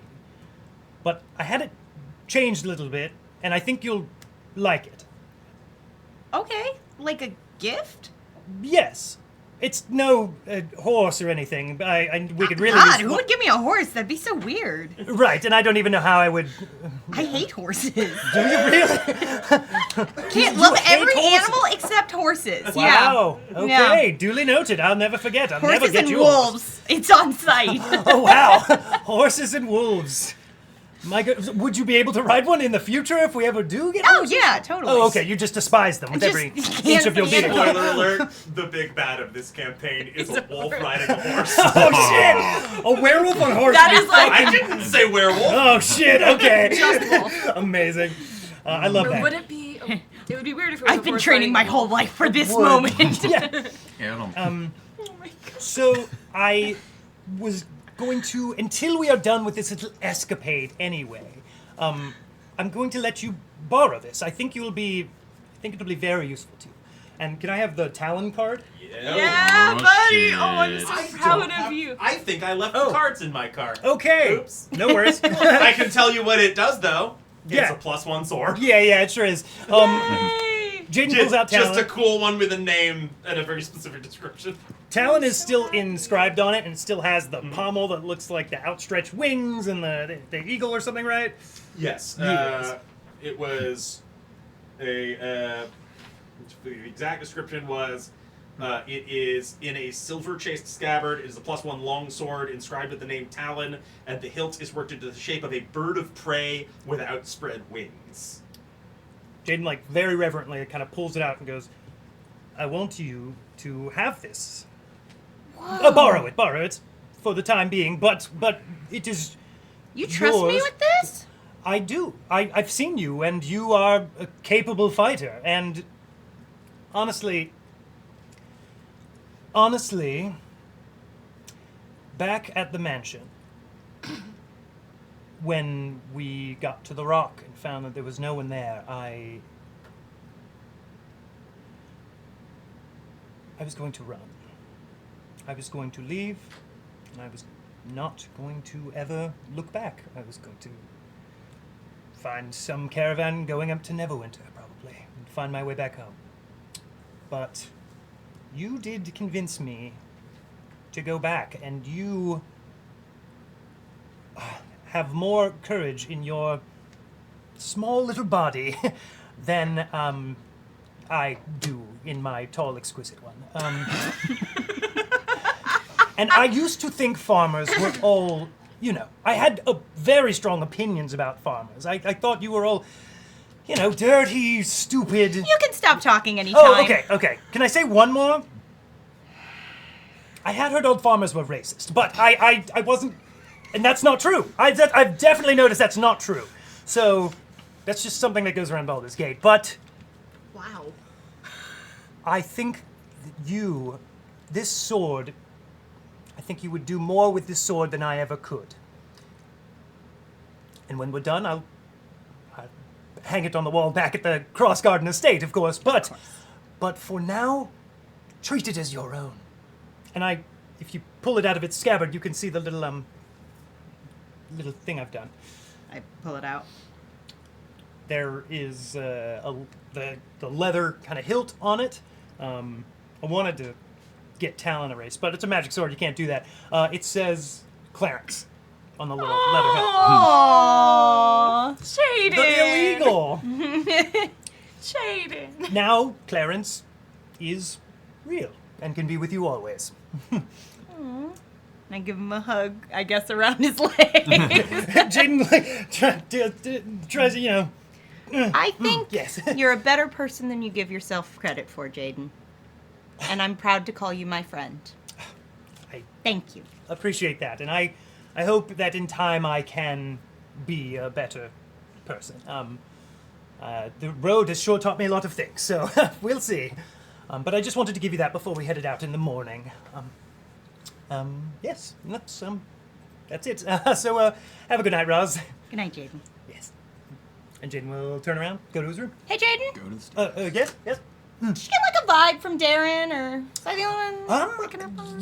But I had it changed a little bit, and I think you'll like it. Okay, like a gift? Yes. It's no horse or anything. We could really God, use- who would give me a horse? That'd be so weird. Right, and I don't even know how I would. I hate horses. Do you really? Can't love hate every horses? animal except horses. Wow. Yeah. Okay, duly noted. I'll never forget. I'll never Horses get and you a horse. wolves. It's on site. Oh wow, horses and wolves. My God, would you be able to ride one in the future if we ever do get? Oh horses? yeah, totally. Oh, okay. You just despise them with Just every can't inch of your stand being. them. Spoiler alert: the big bad of this campaign is a wolf riding a horse. Oh shit! A werewolf on horse. That would be is like- I didn't say werewolf. Oh shit! Okay. Just wolf. Amazing. I love Or that. would it be? It would be weird if it was I've a been horse training riding my a whole wolf. life for this Would. moment. Yeah. Yeah, Oh my god. So I was going to, until we are done with this little escapade anyway, I'm going to let you borrow this. I think it'll be very useful to you. And can I have the Talon card? Yeah, Oh, buddy. shit. Oh, I'm so I proud don't of have- you. I think I left Oh. the cards in my car. Okay. Oops. No worries. I can tell you what it does, though. It's Yeah. a +1 sword. Yeah, it sure is. Yay! Jaden pulls out Just Talon. a cool one with a name and a very specific description. Talon is still inscribed on it, and it still has the pommel that looks like the outstretched wings and the eagle or something, right? Yes. Yes. It was the exact description was it is in a silver chased scabbard. It is a +1 long sword inscribed with the name Talon, and the hilt is worked into the shape of a bird of prey with outspread wings. Jaden, like, very reverently kind of pulls it out and goes, I want you to have this. Borrow it for the time being, but it is You trust me yours. with this? I do. I've seen you, and you are a capable fighter, and honestly, back at the mansion, when we got to the rock and found that there was no one there, I was going to run. I was going to leave, and I was not going to ever look back. I was going to find some caravan going up to Neverwinter, probably. find my way back home. But you did convince me to go back, and you have more courage in your small little body than I do in my tall, exquisite one. And I used to think farmers were all, I had very strong opinions about farmers. I thought you were all, dirty, stupid. You can stop talking anytime. Oh, okay. Can I say one more? I had heard old farmers were racist, but I wasn't, and that's not true. I've definitely noticed that's not true. So that's just something that goes around Baldur's Gate. But Wow. I think that this sword, I think you would do more with this sword than I ever could. And when we're done, I'll hang it on the wall back at the Cross Garden Estate, of course. But for now, treat it as your own. And if you pull it out of its scabbard, you can see the little thing I've done. I pull it out. There is the leather kind of hilt on it. I wanted to get talent erased, but it's a magic sword. You can't do that. It says Clarence on the little leather hilt. Aww, Cheide. The illegal. Cheide. Now Clarence is real and can be with you always. I give him a hug, I guess, around his leg. Jaden tries to, I think yes. you're a better person than you give yourself credit for, Jaden. And I'm proud to call you my friend. Thank you. Appreciate that, and I hope that in time I can be a better person. The road has sure taught me a lot of things, so we'll see. But I just wanted to give you that before we headed out in the morning. Yes, that's it. So have a good night, Roz. Good night, Jaden. Yes. And Jaden will turn around, go to his room. Hey, Jaden. Go to the Yes. Did you get like a vibe from Darren, or is that the only one picking up on?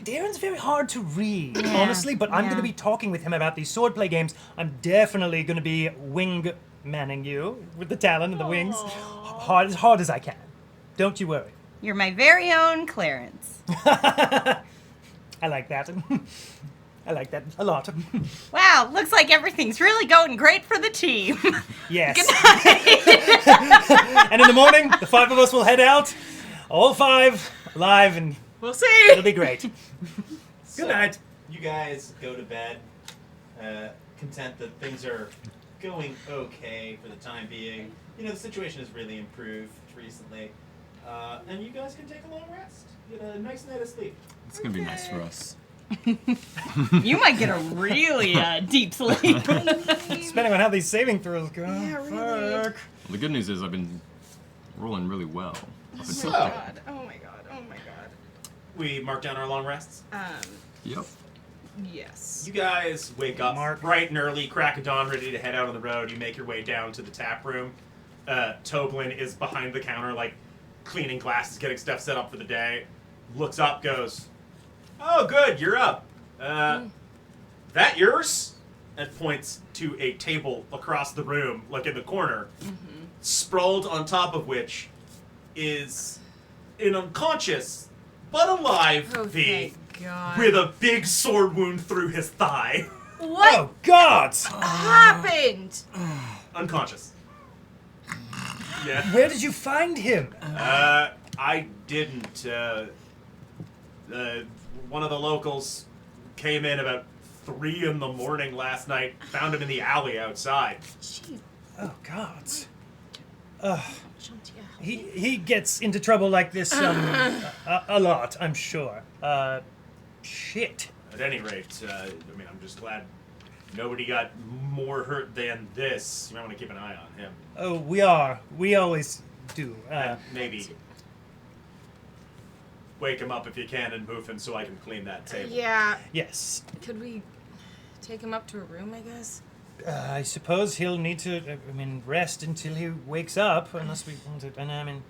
Darren's very hard to read, Yeah, honestly, but I'm yeah. going to be talking with him about these swordplay games. I'm definitely going to be wing-manning you with the talon and the wings, as hard as I can. Don't you worry. You're my very own Clarence. I like that. I like that a lot. Wow, looks like everything's really going great for the team. Yes. Good night. And in the morning, the five of us will head out, all five, alive, and We'll see. it'll be great. Good night. You guys go to bed, content that things are going okay for the time being. The situation has really improved recently. And you guys can take a long rest. Get a nice night of sleep. It's gonna be nice for us. You might get a really deep sleep. Depending on how these saving throws go. Yeah, really. Fuck. Well, the good news is I've been rolling really well. Up until So- now. God. Oh my god. Oh my god. We mark down our long rests. Yep. Yes. You guys wake up Mark. bright and early, crack of dawn, ready to head out on the road. You make your way down to the tap room. Toblin is behind the counter, like, cleaning glasses, getting stuff set up for the day. Looks up, goes, "Oh, good, you're up. That yours?" And points to a table across the room, like in the corner, sprawled on top of which is an unconscious but alive Oh, V thank God. with a big sword wound through his thigh. What Oh, God! happened? Unconscious. Yeah. Where did you find him? I didn't. One of the locals came in about 3 in the morning last night, found him in the alley outside. Jeez. Oh, God. Shan't you- He gets into trouble like this a lot, I'm sure. Shit. At any rate, I'm just glad nobody got more hurt than this. You might want to keep an eye on him. Oh, we are. We always do. And maybe wake him up if you can and move him so I can clean that table. Yeah. Yes. Could we take him up to a room, I guess? I suppose he'll need to, rest until he wakes up, unless we want to. And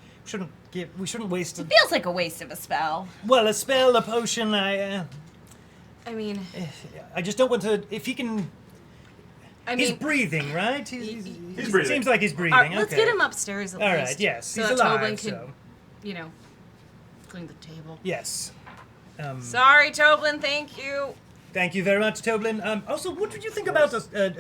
we shouldn't waste. Feels like a waste of a spell. Well, a spell, a potion. I mean, I just don't want to. If he can, I He's mean, breathing, right? He's breathing. Seems like he's breathing. let's okay. get him upstairs at All least. right, yes. So He's that alive, Toblin could, so... you know, clean the table. Yes. Sorry, Toblin, thank you. Thank you very much, Toblin. Also, what did you think about a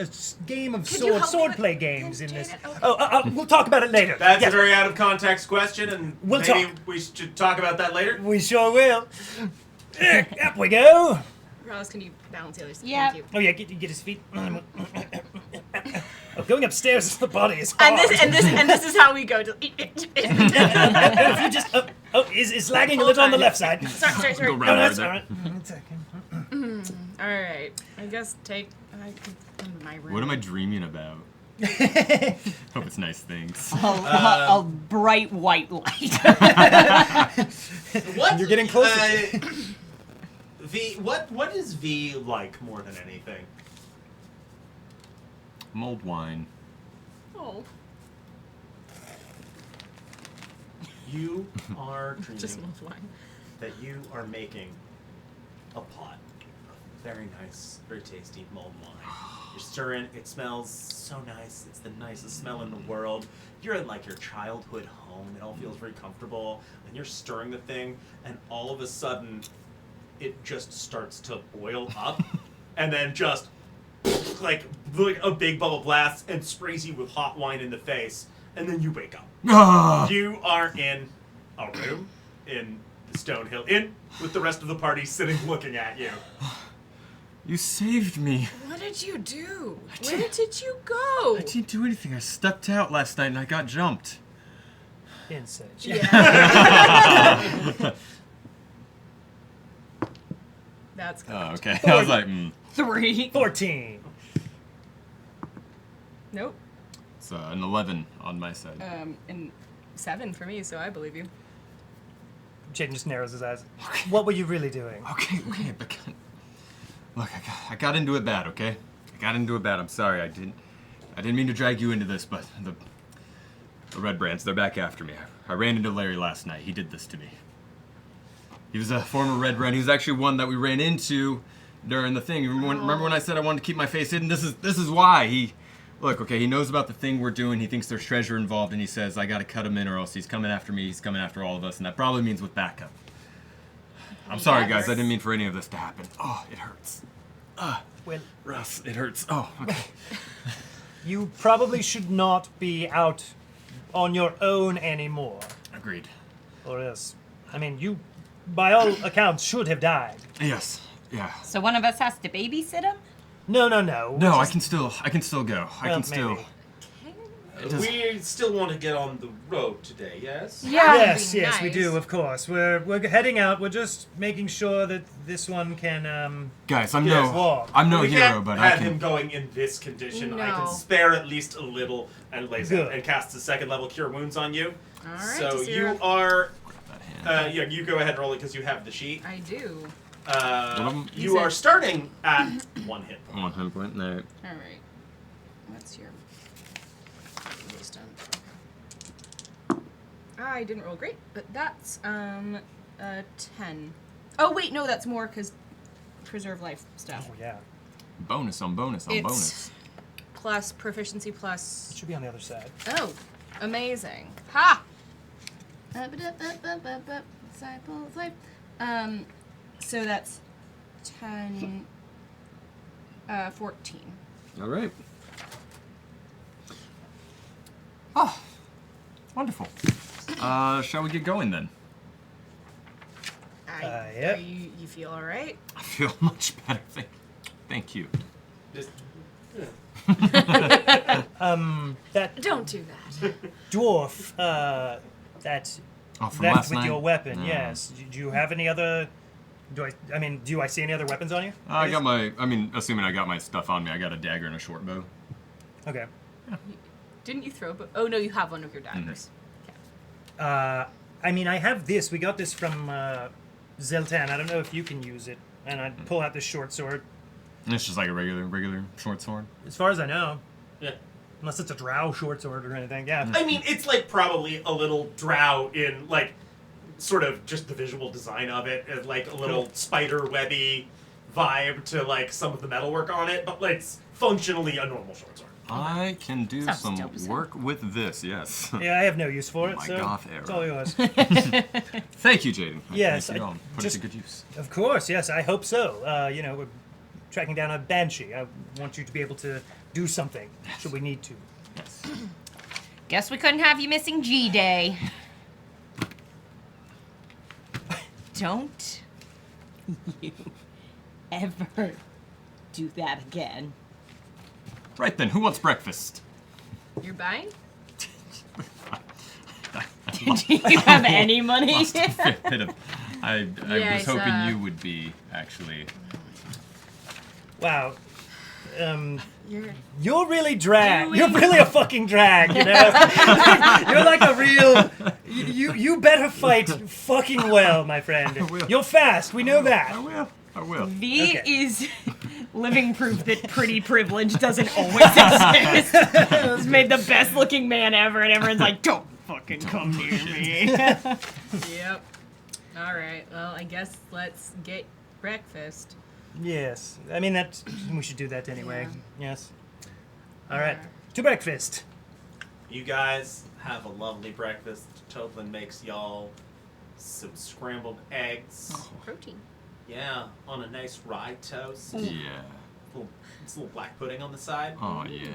game of Could you help me swordplay with- games in this? Okay. Oh, we'll talk about it later. That's Yes, a very out of context question, and We'll maybe talk. we should talk about that later. we sure will. Up we go. Ross, can you balance the other side? Yeah. Thank you. Oh yeah, get his feet. Oh, going upstairs is the body is hard. And this is how we go to. If you just is lagging a little on the left side. sorry. Go No, round that's there. all right. It's okay. All right. I guess I can come to my room. What am I dreaming about? Hope it's nice things. A bright white light. What? You're getting closer. V, what is V like more than anything? Mulled wine. Oh, You are dreaming just mulled wine. that you are making a pot of very nice, very tasty mulled wine. You're stirring, it smells so nice. It's the nicest smell in the world. You're in like your childhood home. It all feels very comfortable. And you're stirring the thing, and all of a sudden, it just starts to boil up, and then just like a big bubble blast and sprays you with hot wine in the face, and then you wake up. Ah! You are in a room in the Stonehill Inn with the rest of the party sitting looking at you. You saved me. What did you do? Where did you go? I didn't do anything. I stepped out last night and I got jumped. Insight. Yeah. That's good. Oh, okay. I was like, 3. 14. Nope. It's an 11 on my side. And 7 for me, so I believe you. Jaden just narrows his eyes. What were you really doing? Okay, but look, I got into it bad, okay? I got into it bad. I'm sorry. I didn't mean to drag you into this, but the Red Brands, they're back after me. I ran into Larry last night. He did this to me. He was a former Red Brand. He was actually one that we ran into during the thing. Remember when I said I wanted to keep my face hidden? This is why. He knows about the thing we're doing. He thinks there's treasure involved, and he says, I gotta cut him in or else he's coming after me. He's coming after all of us, and that probably means with backup. I'm sorry, guys. I didn't mean for any of this to happen. Oh, it hurts. Well, Russ, it hurts. Oh, okay. you probably should not be out on your own anymore. Agreed. Or else, I mean, you, by all accounts, should have died. Yes. Yeah. So one of us has to babysit him? No. No, I can still go. I Well, can still. maybe. We still want to get on the road today, yes? Yeah. Yes, that'd be yes, we nice. do, of course. We're heading out. We're just making sure that this one can, Guys, I'm Yes, walk. no we hero, can't but I have him can. going in this condition. I can No. spare at least a little and Good. and cast a second level cure wounds on you. All right, So just you your- are, That hand. yeah, you go ahead and roll it because you have the sheet. I do. You are starting at 1 hit point. 1 hit point. No. All right. What's your wisdom? I didn't roll great, but that's 10. Oh wait, no, that's more because preserve life stuff. Oh, yeah. Bonus on bonus on It's bonus. plus proficiency plus. It should be on the other side. Oh, amazing! Ha! Disciples life. So that's 10, 14. All right. Oh, wonderful. Shall we get going then? Yep. You feel all right? I feel much better. Thank you. Just, That Don't do that. dwarf, that Oh, from left last with night? your weapon, No. yes. Do you have any other... Do I see any other weapons on you? I got assuming I got my stuff on me, I got a dagger and a short bow. Okay. Didn't you throw? Oh no, you have one of your daggers. I have this. We got this from Zeltan. I don't know if you can use it. And I pull out this short sword. And it's just like a regular short sword. As far as I know. yeah. Unless it's a drow short sword or anything. Yeah. I mean, it's like probably a little drow in like sort of just the visual design of it, and like a little Cool. spider webby vibe to like some of the metalwork on it, but like functionally a normal short sword. I can do Sounds some dope as hell. work with this, yes. Yeah, I have no use for it, My so goth it's era. all yours. Thank you, Jaden. Yes, Thank you. I I'll put just- it to good use. Of course, yes, I hope so. We're tracking down a banshee. I want you to be able to do something, should we need to. Yes. Guess we couldn't have you missing G-Day. Don't you ever do that again. Right then, who wants breakfast? You're buying? Do you have any money? Lost a fair bit of. I Yes, was hoping you would be, actually. Wow. You're You're really drag. You're really a fucking drag, you know? You're like a real... You better fight fucking well, my friend. will. You're fast, we know I that. will. I will. V Okay. is living proof that pretty privilege doesn't always exist. He's made the best looking man ever, and everyone's like, don't fucking come near me. Yep. All right. Well, I guess let's get breakfast. Yes. I mean, we should do that anyway. Yeah. Yes. All right. To breakfast. You guys have a lovely breakfast. Toplin makes y'all some scrambled eggs. Protein. Yeah, on a nice rye toast. Yeah. It's a little black pudding on the side. Oh, yeah.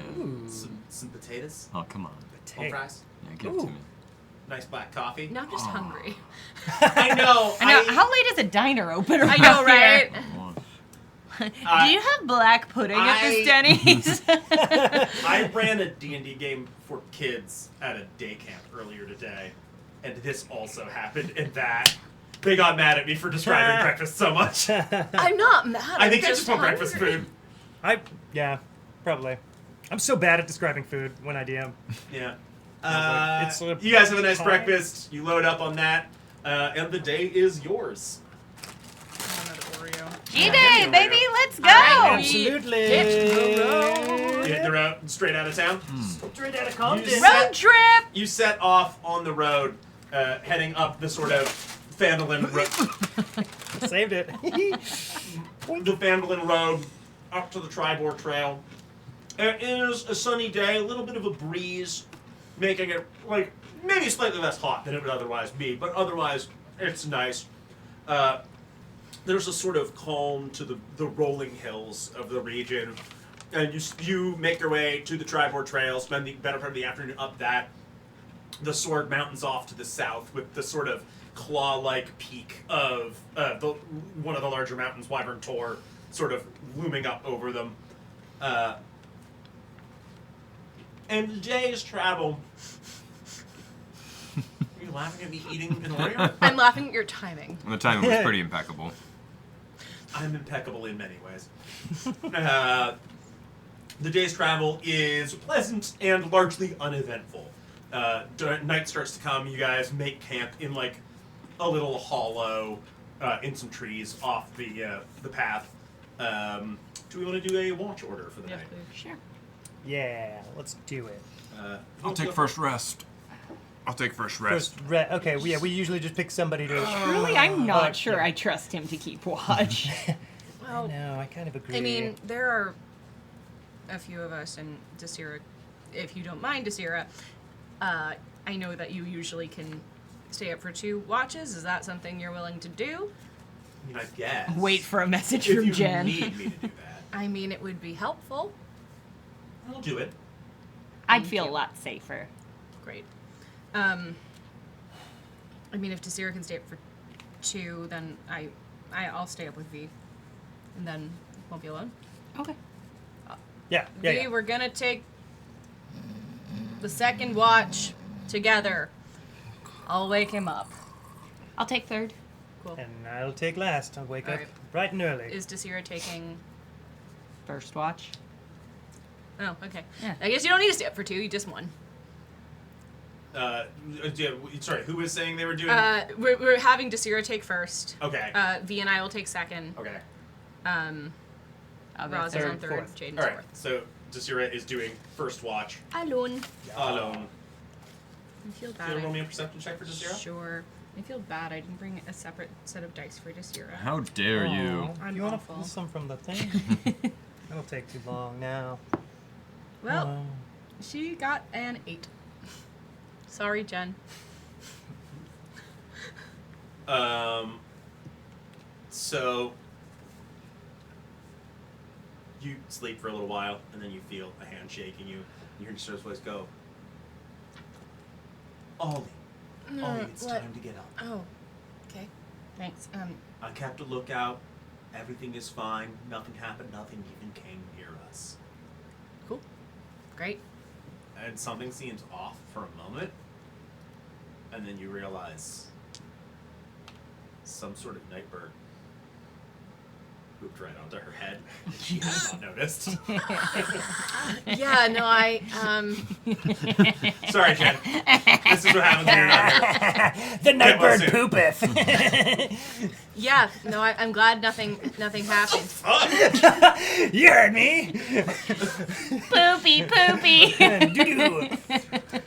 Some potatoes. Oh, come on. Home fries. Yeah, give it to me. Nice black coffee. Now I'm just hungry. I know. I know. How late is a diner open around I know, here? right? Come on. Do you have black pudding at this Denny's? I ran a D&D game for kids at a day camp earlier today, and this also happened in that. They got mad at me for describing breakfast so much. I'm not mad. I think I'm I just want hungry. breakfast food. Yeah, probably. I'm so bad at describing food when I DM. Yeah. like, it's a You guys have a nice pie. breakfast. You load up on that, and the day is yours. G-Day, baby, let's go! Absolutely. You hit the road straight out of town. Straight out of Compton. Road trip! You set off on the road, heading up the sort of Phandalin road. Saved it. The Phandalin road up to the Tribor Trail. It is a sunny day, a little bit of a breeze, making it like maybe slightly less hot than it would otherwise be, but otherwise it's nice. There's a sort of calm to the rolling hills of the region, and you make your way to the Tribor Trail, spend the better part of the afternoon up that. The Sword Mountains off to the south with the sort of claw-like peak of one of the larger mountains, Wyvern Tor, sort of looming up over them. And the day's travel. Are you laughing at me eating an Oreo? I'm laughing at your timing. And the timing was pretty impeccable. I'm impeccable in many ways. The day's travel is pleasant and largely uneventful. Night starts to come. You guys make camp in like a little hollow in some trees off the path. Do we want to do a watch order for the night? Sure. Yeah, let's do it. I'll take first rest. Okay, we usually just pick somebody to... Truly, I'm not sure I trust him to keep watch. Well, No, I kind of agree. I mean, there are a few of us, and Desira, if you don't mind, Desira, I know that you usually can stay up for 2 watches. Is that something you're willing to do? I mean, I guess. Wait for a message if from you Jen. need me to do that, I mean, it would be helpful. I'll do it. I'd feel a lot safer. Great. I mean, if Desira can stay up for 2, then I'll stay up with V, and then won't be alone. Okay. Yeah. V, we're gonna take the second watch together. I'll wake him up. I'll take third. Cool. And I'll take last. I'll wake up Alright. bright and early. Is Desira taking? First watch. Oh, okay. Yeah. I guess you don't need to stay up for 2. You just one. Sorry, who was saying they were doing? We're having Desira take first. Okay. V and I will take second. Okay. I'll go Roz is third. on third. fourth. Jaden's All right. fourth. So Desira is doing first watch Alone. alone. I feel Do you want to roll bad. me a perception check for Desira? Sure. I feel bad. I didn't bring a separate set of dice for Desira. How dare you? Oh, I'm you want to awful. pull some from the thing? That'll take too long now. Well, she got an 8. Sorry, Jen. So you sleep for a little while, and then you feel a hand shaking you. You hear Sarah's voice go, Ollie, it's what? time to get up. Oh, okay. Thanks. I kept a lookout. Everything is fine. Nothing happened. Nothing even came near us. Cool. Great. And something seems off for a moment, and then you realize some sort of night bird pooped right onto her head. She has not noticed. Yeah, no, I, Sorry, Jen. This is what happens when you're not here. The night well bird soon. poopeth. yeah, no, I'm glad nothing happened. Fuck! You heard me. Poopy, poopy. Doo-doo.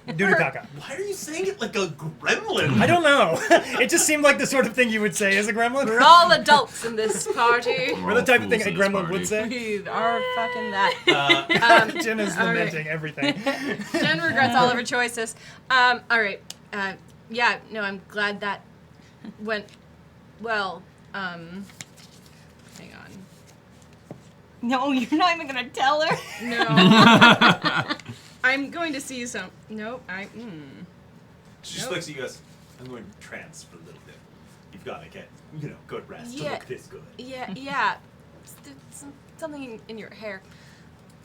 Doo-doo caca. Why are you saying it like a gremlin? I don't know. It just seemed like the sort of thing you would say as a gremlin. We're all adults in this party. We're the type of thing Fools a in this gremlin party. would say. We are fucking that. Jen is all right. lamenting everything. Jen regrets all of her choices. All right. Yeah, no, I'm glad that went well. Hang on. No, you're not even gonna tell her. No. I'm going to see some. Nope. She just looks at you and goes, I'm going to trance for a little bit. You've got to get, good rest to Yeah. look this good. Yeah. Something in your hair.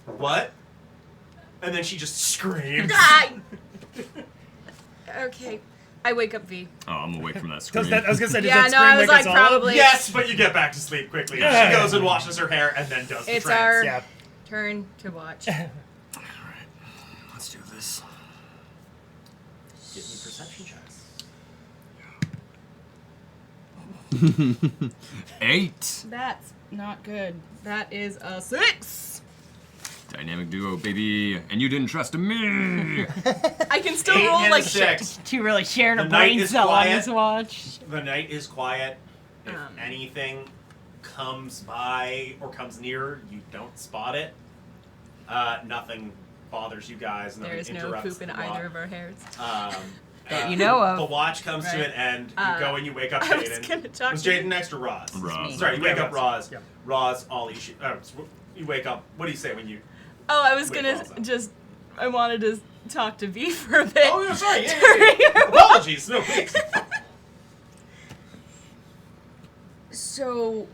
What? And then she just screams. Ah! Okay. I wake up V. Oh, I'm awake from that scream. Does that, I was gonna say, does Yeah, that no, scream I was wake us like, all probably. up? Yes, but you get back to sleep quickly. Yeah. She goes and washes her hair and then does the It's trance. our Yeah. turn to watch. Alright, let's do this. Give me perception checks. 8. That's not good. That is a 6. Dynamic duo, baby. And you didn't trust me. I can still 8 roll and like a shit. 6. She really sharing The her night brain is cell on quiet. this watch. The night is quiet. If Um. anything comes by or comes near, you don't spot it. Nothing bothers you guys. Nothing There is no interrupts poop in the either of our hairs. That you know of. The watch comes to Right. an end. You go and you wake up I was Jaden. gonna talk Was to you. Jaden next or Roz? Roz. Sorry, you wake up Roz. Yep. Roz, Ollie, you wake up. What do you say when you... Oh, I was Wait, gonna Roz, just. I wanted to talk to V for a bit. Oh, yeah, sorry. Yeah. Apologies. No, please. So,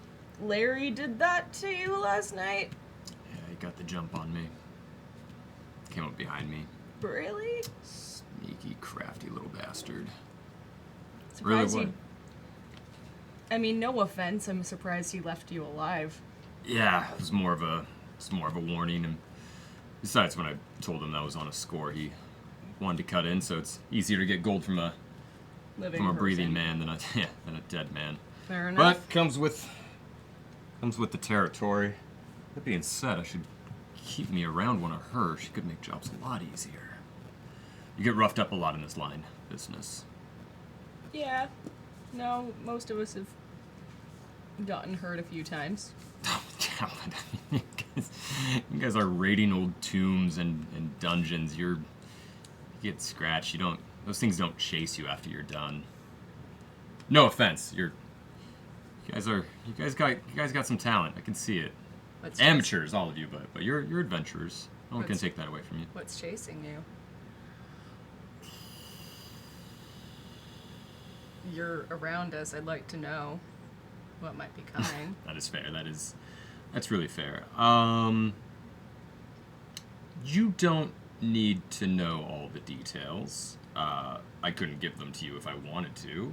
Larry did that to you last night? Yeah, he got the jump on me. Came up behind me. Really? Sneaky, crafty little bastard. Surprised Really he. I mean, no offense. I'm surprised he left you alive. Yeah, it was more of a warning, and besides, when I told him that was on a score, he wanted to cut in, so it's easier to get gold from a Living breathing person. man than a dead man. Fair enough. But comes with the territory. That being said, I should keep me around one of her. She could make jobs a lot easier. You get roughed up a lot in this line business. Yeah. No, most of us have gotten hurt a few times. you guys are raiding old tombs and dungeons. You get scratched. Those things don't chase you after you're done. No offense. You guys got some talent. I can see it. What's Amateurs, all of you, but you're adventurers. No one can What's- take that away from you. What's chasing you? You're around us. I'd like to know what might be coming. That is fair. That's really fair. You don't need to know all the details. I couldn't give them to you if I wanted to.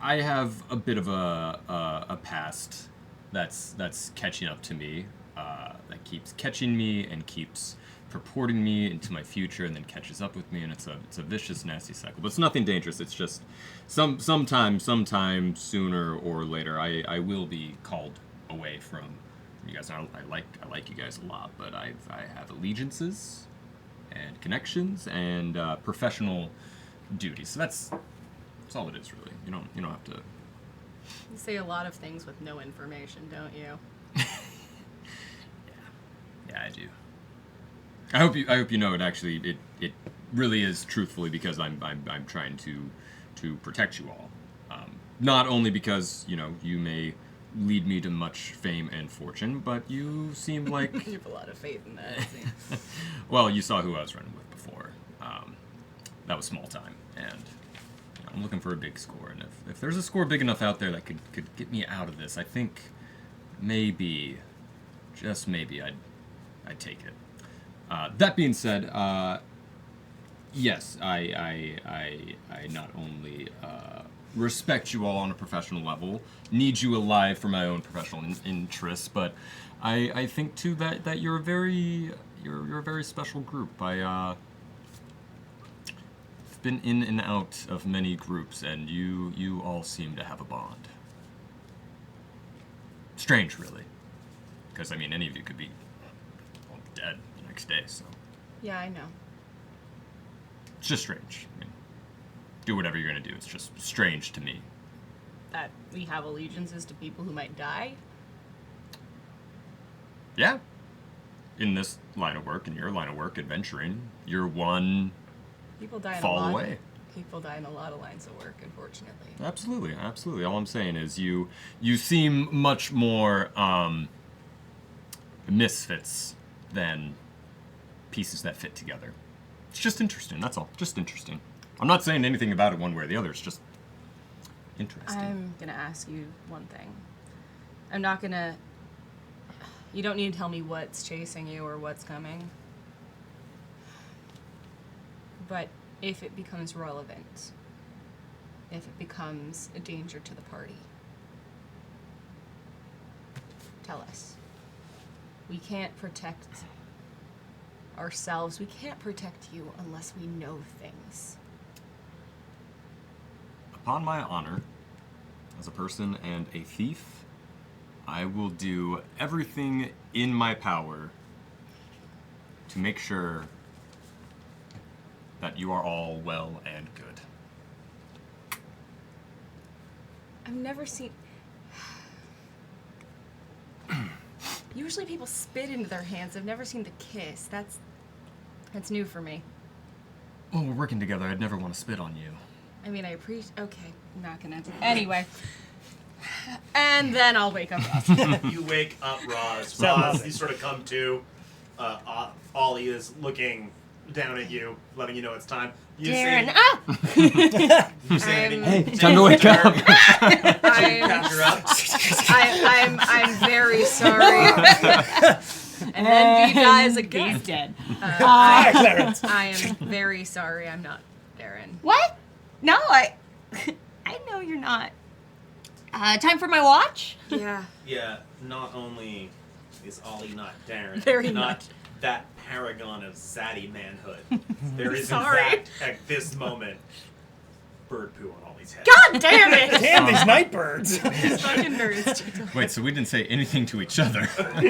I have a bit of a past that's catching up to me. That keeps catching me and keeps purporting me into my future, and then catches up with me, and it's a vicious, nasty cycle. But it's nothing dangerous. It's just sometime sooner or later, I will be called away from you guys. I like you guys a lot, but I have allegiances and connections and professional duties. So that's all it is, really. You don't have to. You say a lot of things with no information, don't you? I do. I hope you know it. Actually, it really is truthfully because I'm trying to protect you all. Not only because you may lead me to much fame and fortune, but you seem like You have a lot of faith in that. well, you saw who I was running with before. That was small time, and I'm looking for a big score. And if there's a score big enough out there that could get me out of this, I think maybe, just maybe, I'd take it. That being said, yes, I not only respect you all on a professional level, need you alive for my own professional interests, but I think too that you're a very special group. I've been in and out of many groups, and you all seem to have a bond. Strange, really, because I mean, any of you could be dead the next day, so. Yeah, I know. It's just strange. I mean, do whatever you're gonna do. It's just strange to me. That we have allegiances to people who might die. Yeah. In this line of work, in your line of work, adventuring, you're one People die in fall a lot. away. People die in a lot of lines of work, unfortunately. Absolutely, absolutely. All I'm saying is you seem much more misfits than pieces that fit together. It's just interesting, that's all. Just interesting. I'm not saying anything about it one way or the other, it's just interesting. I'm gonna ask you one thing. I'm not gonna... You don't need to tell me what's chasing you or what's coming. But if it becomes relevant, if it becomes a danger to the party, tell us. We can't protect ourselves. We can't protect you unless we know things. Upon my honor, as a person and a thief, I will do everything in my power to make sure that you are all well and good. I've never seen... Usually people spit into their hands. I've never seen the kiss. That's new for me. Well, we're working together. I'd never want to spit on you. I mean, I appreciate... Okay, I'm not gonna... Anyway. And then I'll wake up Roz. You wake up, Roz. Sound Roz, like you sort of come to. Ollie is looking down at you, letting you know it's time. You Darren, say, ah! you say anything? Hey, Say time to wake up. Catch her up. I'm very sorry. And then he dies again. He's dead. Hi, Clarence. I am very sorry. I'm not Darren. What? No, I know you're not. Time for my watch? Yeah. Yeah, not only is Ollie not Darren, Very not much. that paragon of zaddy manhood. There is, Sorry. in fact, at this moment, bird poo on Ollie's head. God damn it! Damn these night birds. These fucking nerds. Wait, so we didn't say anything to each other. Well,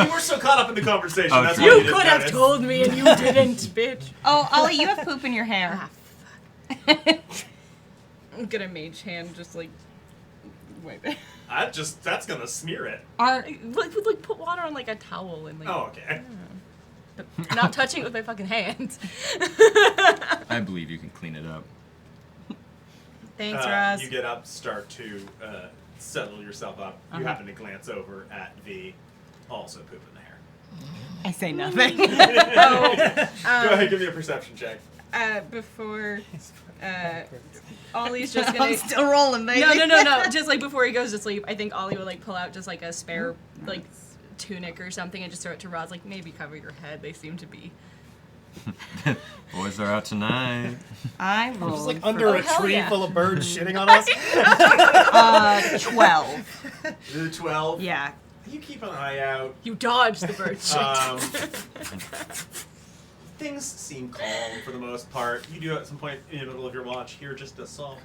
you were so caught up in the conversation. Oh, that's true. why You didn't could have notice. told me and you didn't, bitch. Oh, Ollie, you have poop in your hair. Ah, fuck. I'm gonna mage hand just like wipe it. That's gonna smear it. Like put water on like a towel and like Oh, okay. but not touching it with my fucking hands. I believe you can clean it up. Thanks, Roz. You get up, start to settle yourself up. You happen to glance over at V, also poop in the hair. I say nothing. Go ahead, give me a perception check. Before Ollie's just gonna I'm still rolling, baby. No. Just like before he goes to sleep, I think Ollie would like pull out just like a spare like tunic or something and just throw it to Roz. Like maybe cover your head. They seem to be. Boys are out tonight. I rolled Just like under a hell tree yeah. full of birds shitting on us. 12. The 12. Yeah. You keep an eye out. You dodged the bird shit. Things seem calm for the most part. You do at some point in the middle of your watch hear just a soft.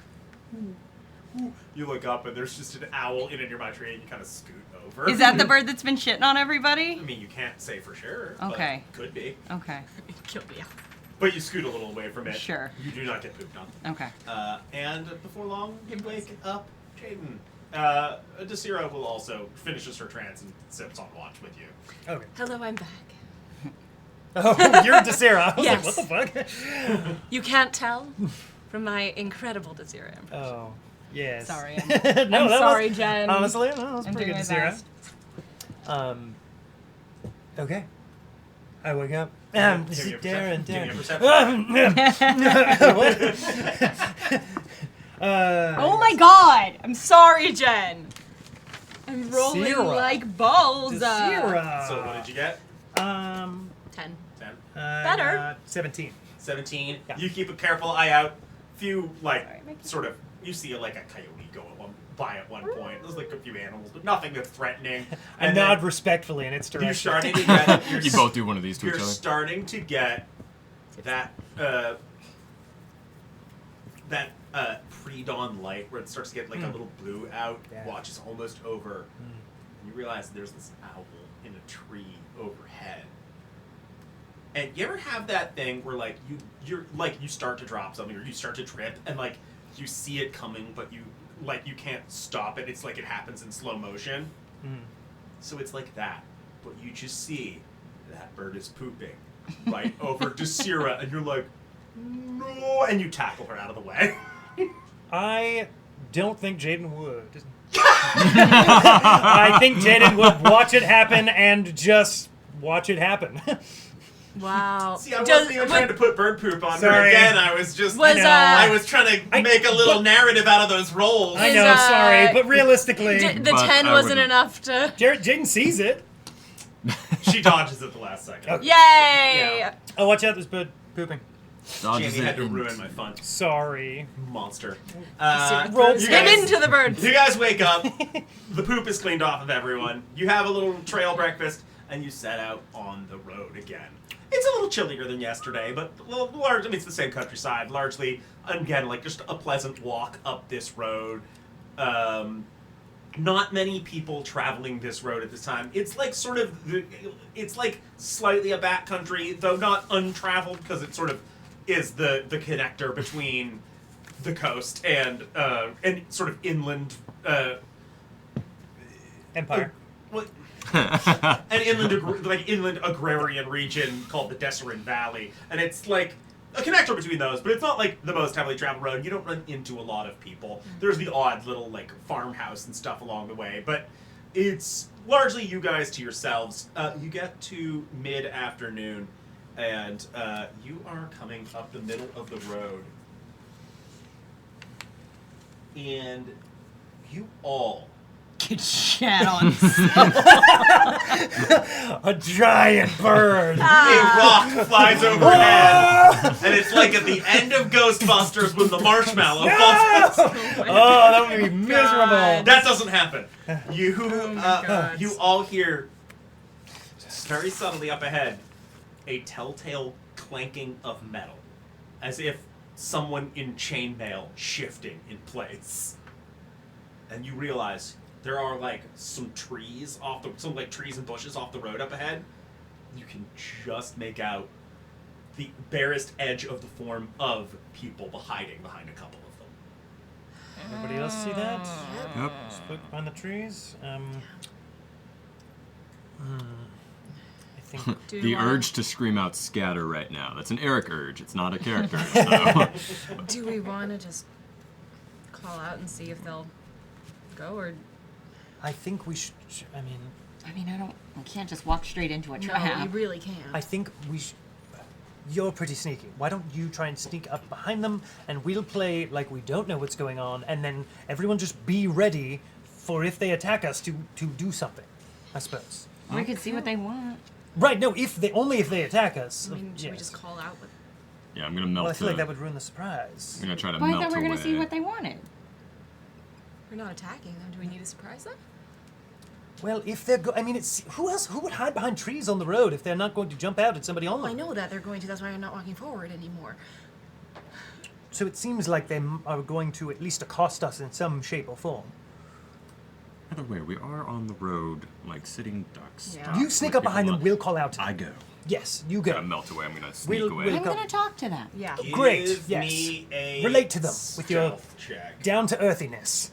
You look up and there's just an owl in a nearby tree and you kind of scoot over. Is that the bird that's been shitting on everybody? I mean, you can't say for sure. Okay. But could be. Okay. Kill me. But you scoot a little away from it. Sure. You do not get pooped on. Okay. And before long, you wake up Jaden. Desira will also finishes her trance and sits on watch with you. Okay. Hello, I'm back. Oh, you're Desira. I was Yes. like, what the fuck? You can't tell from my incredible Desira impression. Oh, yes. Sorry, no, I'm that sorry, was, Jen. Honestly, no, that was I'm pretty doing good, my Desira. best. Okay. I wake up. Give me Sit a there and perception. Give me a perception. Oh my god! I'm sorry, Jen. I'm rolling Desira. like balls. Desira. So what did you get? 10. 10. Better. 17. 17. Yeah. You keep a careful eye out. Few like Sorry, make it- sort of you see like a coyote go by at one point. There's like a few animals, but nothing that's threatening. I And nod then respectfully in its direction. you're starting to get You both do one of these to each you're other. starting to get that pre-dawn light where it starts to get like a little blue out. Yeah. Watch is almost over. And you realize there's this owl in a tree overhead. And you ever have that thing where like you're like you start to drop something or you start to trip and like you see it coming but you can't stop it. It's like it happens in slow motion. So it's like that. But you just see that bird is pooping right over Desira and you're like, no, and you tackle her out of the way. I don't think Jaden would. I think Jaden would watch it happen and just watch it happen. Wow. See, I wasn't even trying to put bird poop on her Sorry. again. I was just, Was, I was trying to make a little but- narrative out of those rolls. I Is, know, sorry, but realistically, The But 10 I wasn't wouldn't. enough to. Jaden sees it. She dodges at the last second. Okay. Yay! Yeah. Oh, watch out, there's bird pooping. Dodges Jamie had it to and- ruin my fun. Sorry. Monster. Roll you Get guys- into the bird. You guys wake up. The poop is cleaned off of everyone. You have a little trail breakfast, and you set out on the road again. It's a little chillier than yesterday, but large. I mean, it's the same countryside. Largely, again, like just a pleasant walk up this road. Not many people traveling this road at this time. It's like sort of, it's like slightly a backcountry, though not untraveled, because it sort of is the connector between the coast and sort of inland. Empire. What? An inland agrarian region called the Desserin Valley, and it's like a connector between those, but it's not like the most heavily traveled road. You don't run into a lot of people. There's the odd little like farmhouse and stuff along the way, but it's largely you guys to yourselves. You get to mid-afternoon, and you are coming up the middle of the road, and you all Get shat on. A giant bird. a rock flies overhead, and it's like at the end of Ghostbusters when the marshmallow falls. Oh, that would be miserable. That doesn't happen. You, God. you all hear very subtly up ahead a telltale clanking of metal, as if someone in chainmail shifting in place. And you realize there are like some trees trees and bushes off the road up ahead. You can just make out the barest edge of the form of people hiding behind a couple of them. Everybody else see that? Yep. Spook behind the trees. I think. Do The we wanna- urge to scream out scatter right now. That's an Eric urge. It's not a character. So. Do we want to just call out and see if they'll go, or I think we should. I mean, I can't just walk straight into a no? trap. You really can't. I think we should. You're pretty sneaky. Why don't you try and sneak up behind them, and we'll play like we don't know what's going on, and then everyone just be ready for if they attack us to do something. I suppose. We could see what they want. Right? No, if they attack us. I mean, should we yes. just call out? With... Yeah, I'm gonna melt. Well, I feel like the- that would ruin the surprise. I'm gonna try to But I melt thought we were away. gonna see what they wanted. We're not attacking them. Do we need to surprise them? Well, if they're I mean, it's who would hide behind trees on the road if they're not going to jump out at somebody on them? I know that they're going to. That's why I'm not walking forward anymore. So it seems like they are going to at least accost us in some shape or form. By the way, we are on the road like sitting ducks. Yeah. You sneak With up behind people them, on- we'll call out to them. I go. Yes, you Gonna go. melt away. I'm gonna sneak We'll- away. we'll- I'm gonna talk to them. Yeah. Great, Give yes. me a Relate to them with your stealth check. down to earthiness.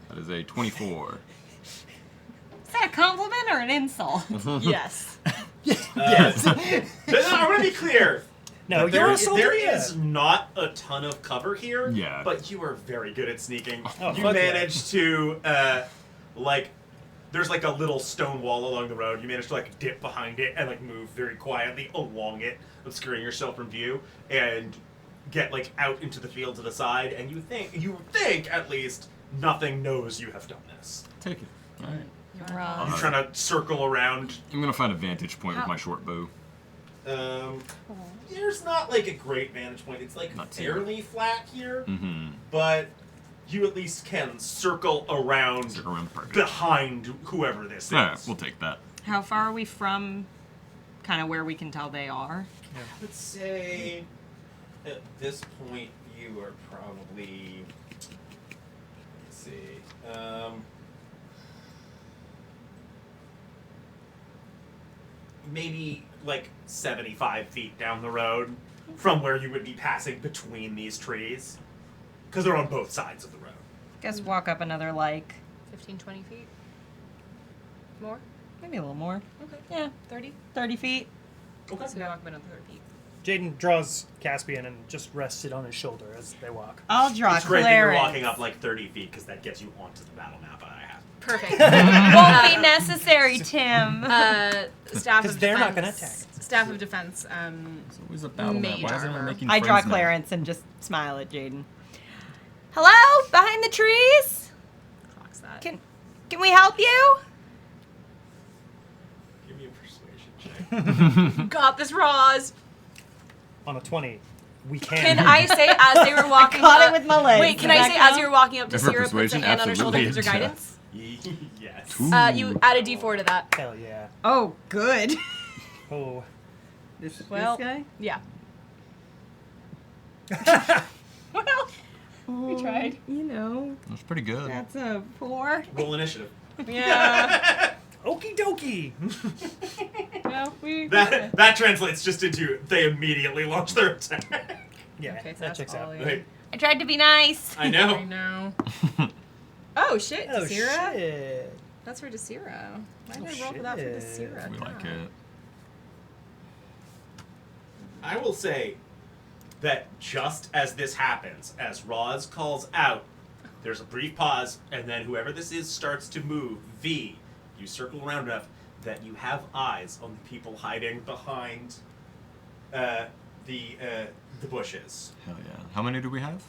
That That is a 24. Is that a compliment or an insult? Yes. Yes. I want to be clear. No, There you're is- assaulting there me. is not a ton of cover here. Yeah. But you are very good at sneaking. Oh, You fuck yeah. managed to, there's like a little stone wall along the road. You managed to like dip behind it and like move very quietly along it, obscuring yourself from view, and get like out into the field to the side. And you think at least nothing knows you have done this. Take it. All right. Roz. You're trying to circle around. I'm gonna find a vantage point with my short bow. There's not like a great vantage point. It's like Not too. fairly flat here, Mm-hmm. but you at least can circle around Stick around the party. behind whoever this is. All right, we'll take that. How far are we from kind of where we can tell they are? Let's say at this point you are probably. Let's see. Maybe like 75 feet down the road from where you would be passing between these trees. Because they're on both sides of the road. Guess walk up another, like, 15, 20 feet? More? maybe a little more. Okay. Yeah, 30? 30 feet. Okay. So now walk another 30 feet. Jaden draws Caspian and just rests it on his shoulder as they walk. I'll draw It's great that you're Clarence. walking up like 30 feet because that gets you onto the battle map I have. Perfect. Won't be necessary, Tim. Staff 'Cause of they're not defense. gonna attack. Staff of defense. It's always a battle map. Mage Why is everyone armor. making I draw friends now? Clarence and just smile at Jaden. Hello? Behind the trees? Clocks that. Can we help you? Give me a persuasion check. Got this, Roz. On a 20, we can. Can I say as they were walking Caught up, it with my legs. Wait, can Does I that say as count? you were walking up to For Sierra, puts a persuasion, hand on her shoulder, gives her absolutely. guidance? Yes. Ooh. You add a d4 to that. Hell yeah. Oh, good. Oh. This Well- guy? Yeah. Well, We tried. you know, That's pretty good. that's a 4. Roll initiative. Yeah. Okie dokie. Well, we. That translates just into they immediately launch their attack. Yeah, Okay, so that that's checks out. Ollie. Right. I tried to be nice. I I know. know. Oh shit, Oh, Desira? shit. That's for Desira. Why did Oh, I roll for that for shit. Desira? We like God. it. I will say that just as this happens, as Roz calls out, there's a brief pause, and then whoever this is starts to move. V, you circle around enough that you have eyes on the people hiding behind the bushes. Hell yeah. How many do we have?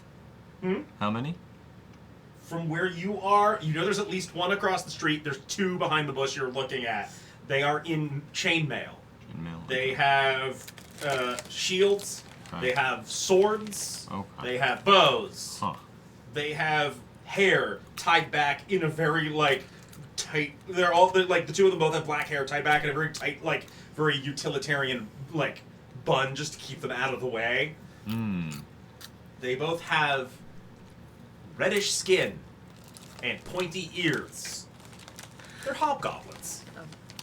Hmm? How many? From where you are, you know there's at least one across the street. There's two behind the bush you're looking at. They are in chainmail. Chainmail. They have shields. Okay. They have swords. Okay. They have bows. Huh. They have hair tied back in a very like tight. They're like the two of them both have black hair tied back in a very tight, like very utilitarian like bun just to keep them out of the way. Hmm. They both have reddish skin and pointy ears. They're hobgoblins.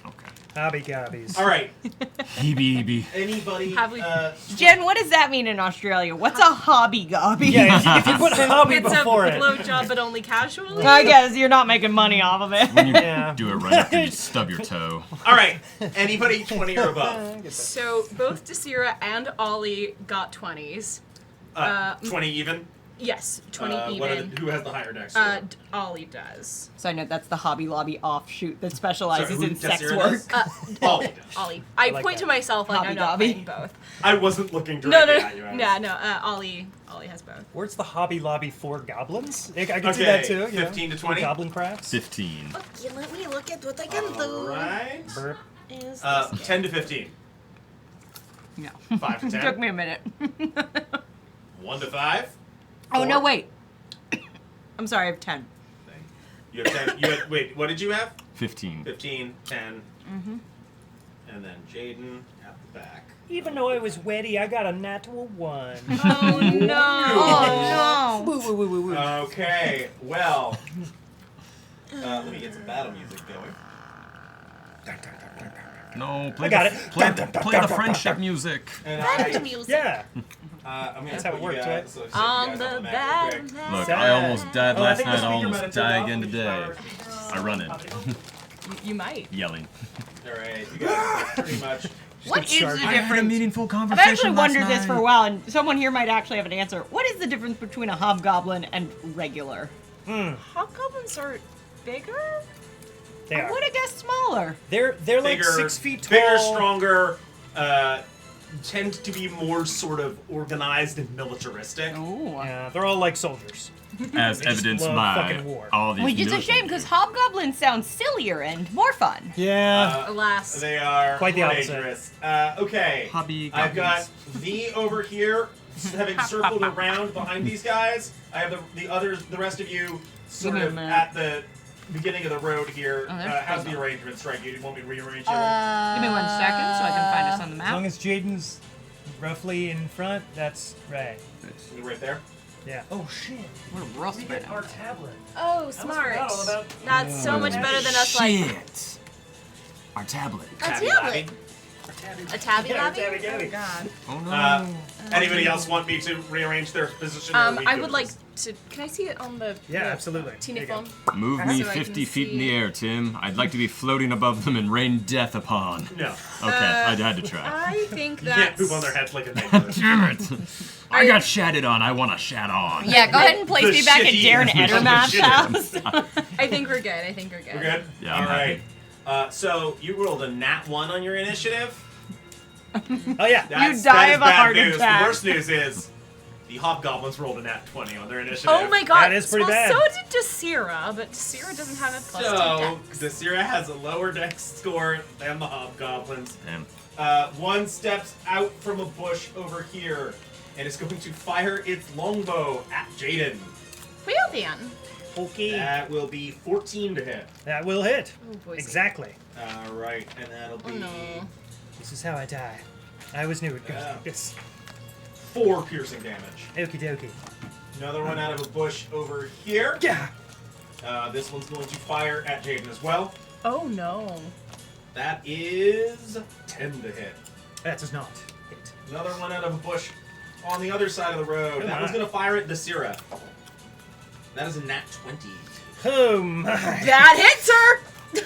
Okay. Hobby gobbies. All right. Heebie. Anybody? Have we- Jen, what does that mean in Australia? What's a hobby gobby? Yeah, if you put hobby It's a before it. blowjob, but only casually. I guess you're not making money off of it. When you Yeah. do it right after you stub your toe. All right. Anybody 20 or above? So both Desira and Ollie got 20s. 20 even. Yes, 20 What are even. who has the higher dex score? Ollie does. So I know that's the Hobby Lobby offshoot that specializes Sorry, who in sex Desira work. does? Ollie does. Ollie. I like point that. to myself like Hobby I'm not Dobby. playing both. I wasn't looking No, directly no, at you. Ollie has both. Where's the Hobby Lobby for goblins? I can see Okay, that too. You 15 know, to 20? Goblin crafts. 15. Okay, let me look at what I can All right. Burp. 10 to 15. No. 5 to 10. Took me a minute. 1 to 5. Oh, no, 4. wait. I'm sorry, I have 10. You have 10. You had, wait, what did you have? 15. 15, 10. Mm-hmm. And then Jaden at the back. Even though I was wetty, I got a natural 1. Oh, no. Oh, no. Woo, woo, woo, woo, woo. Okay, well. Let me get some battle music going. No, play I got the, it. Play, play the friendship music. And Yeah. I'm gonna That's how put it works, you guys, right? so you On guys the on map real quick. Look, Sad. I almost died Oh, I last think the night. I speaker almost might have die turned again off. today. I run it. You might. Yelling. Alright, you guys pretty much. What is sharp. the I had a difference? meaningful I've conversation actually last wondered this night. for a while, and someone here might actually have an answer. What is the difference between a hobgoblin and regular? Hobgoblins are bigger? They I are. would have guessed smaller. They're like Bigger, 6 feet tall. Bigger, stronger, tend to be more sort of organized and militaristic. Oh. Yeah, they're all like soldiers. As They just evidenced love by fucking war. all these. Which is a military shame because people. hobgoblins sound sillier and more fun. Yeah. Alas. They are Quite the more opposite. dangerous. Okay, Hobby I've got goblins. V over here, having circled around behind these guys. I have the others, the rest of you, sort Give me a of minute. at the beginning of the road here. Oh, there's How's the Presto. arrangement strike you? Do you want me to rearrange it? Give me 1 second so I can find us on the As long map. as Jaden's roughly in front, that's right. You right there? Yeah. Oh shit. We're real We spread get out. our tablet. Oh, smart. forgot all about- That's so much better than us, like, Shit. Our tablet. a Tabby tablet. Labby. A tabby Yeah, labby? tabby gabby. Oh, God. Oh no. Anybody else want me to rearrange their position? or are we I good would with like this? to. Can I see it on the Yeah, the absolutely. teeny There you phone? go. Move me So I can 50 feet in the see- air, Tim. I'd like to be floating above them and rain death upon. No. Okay, I had to try. I think You that's. can't poop on their heads like a knife. Damn it! I got shatted on. I want to shat on. Yeah, go ahead and place The me back at shitty- Darren the Edermath's shitty- house. I think we're good. I think we're good. We're good? Yeah, I'm Alright. So you rolled a nat 1 on your initiative. Oh yeah. That's, die that is of a bad heart news. attack. The worst news is the hobgoblins rolled a nat 20 on their initiative. Oh my God. That is pretty well, bad. so did Desira, but Desira doesn't have a plus 2 So, dex. Desira has a lower dex score than the hobgoblins. Damn. One steps out from a bush over here and is going to fire its longbow at Jaden. Well then. Okay. That will be 14 to hit. That will hit. Oh, boy. Exactly. Alright, and that'll Oh be no. This is how I die. I always knew it. Yeah. Yes. 4 piercing damage. Okie dokie. Another one out of a bush over here. Yeah. This one's going to fire at Jaden as well. Oh no. That is 10 to hit. That does not hit. Another one out of a bush on the other side of the road. Come That one's on. going to fire at Desira. That is a nat 20. Oh my. That hits her!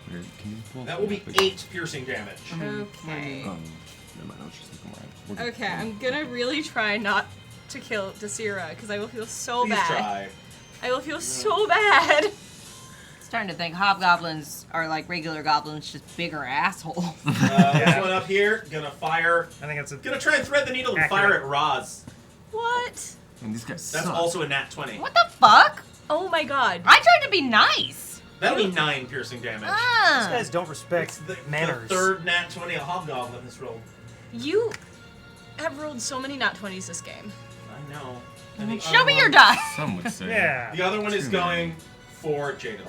Where, can you pull That will be up again? 8 piercing damage. Okay. Never mind, I'll just look around. We're good. Okay, I'm gonna really try not to kill Desira, because I will feel so Please bad. try. I will feel so bad. Starting to think hobgoblins are like regular goblins, just bigger assholes. This one up here, gonna fire. I think that's a. Gonna try and thread the needle and Accurate. fire at Roz. What? And these guys That's suck. also a nat 20. What the fuck? Oh my god. I tried to be nice. That'll be 9 piercing damage. These Ah. guys don't It's respect the manners. third nat 20 a hobgoblin has rolled. You have rolled so many nat 20s this game. I know. And the Show other me your one- die. Some would say. Yeah. The other one is Too going for Jadal.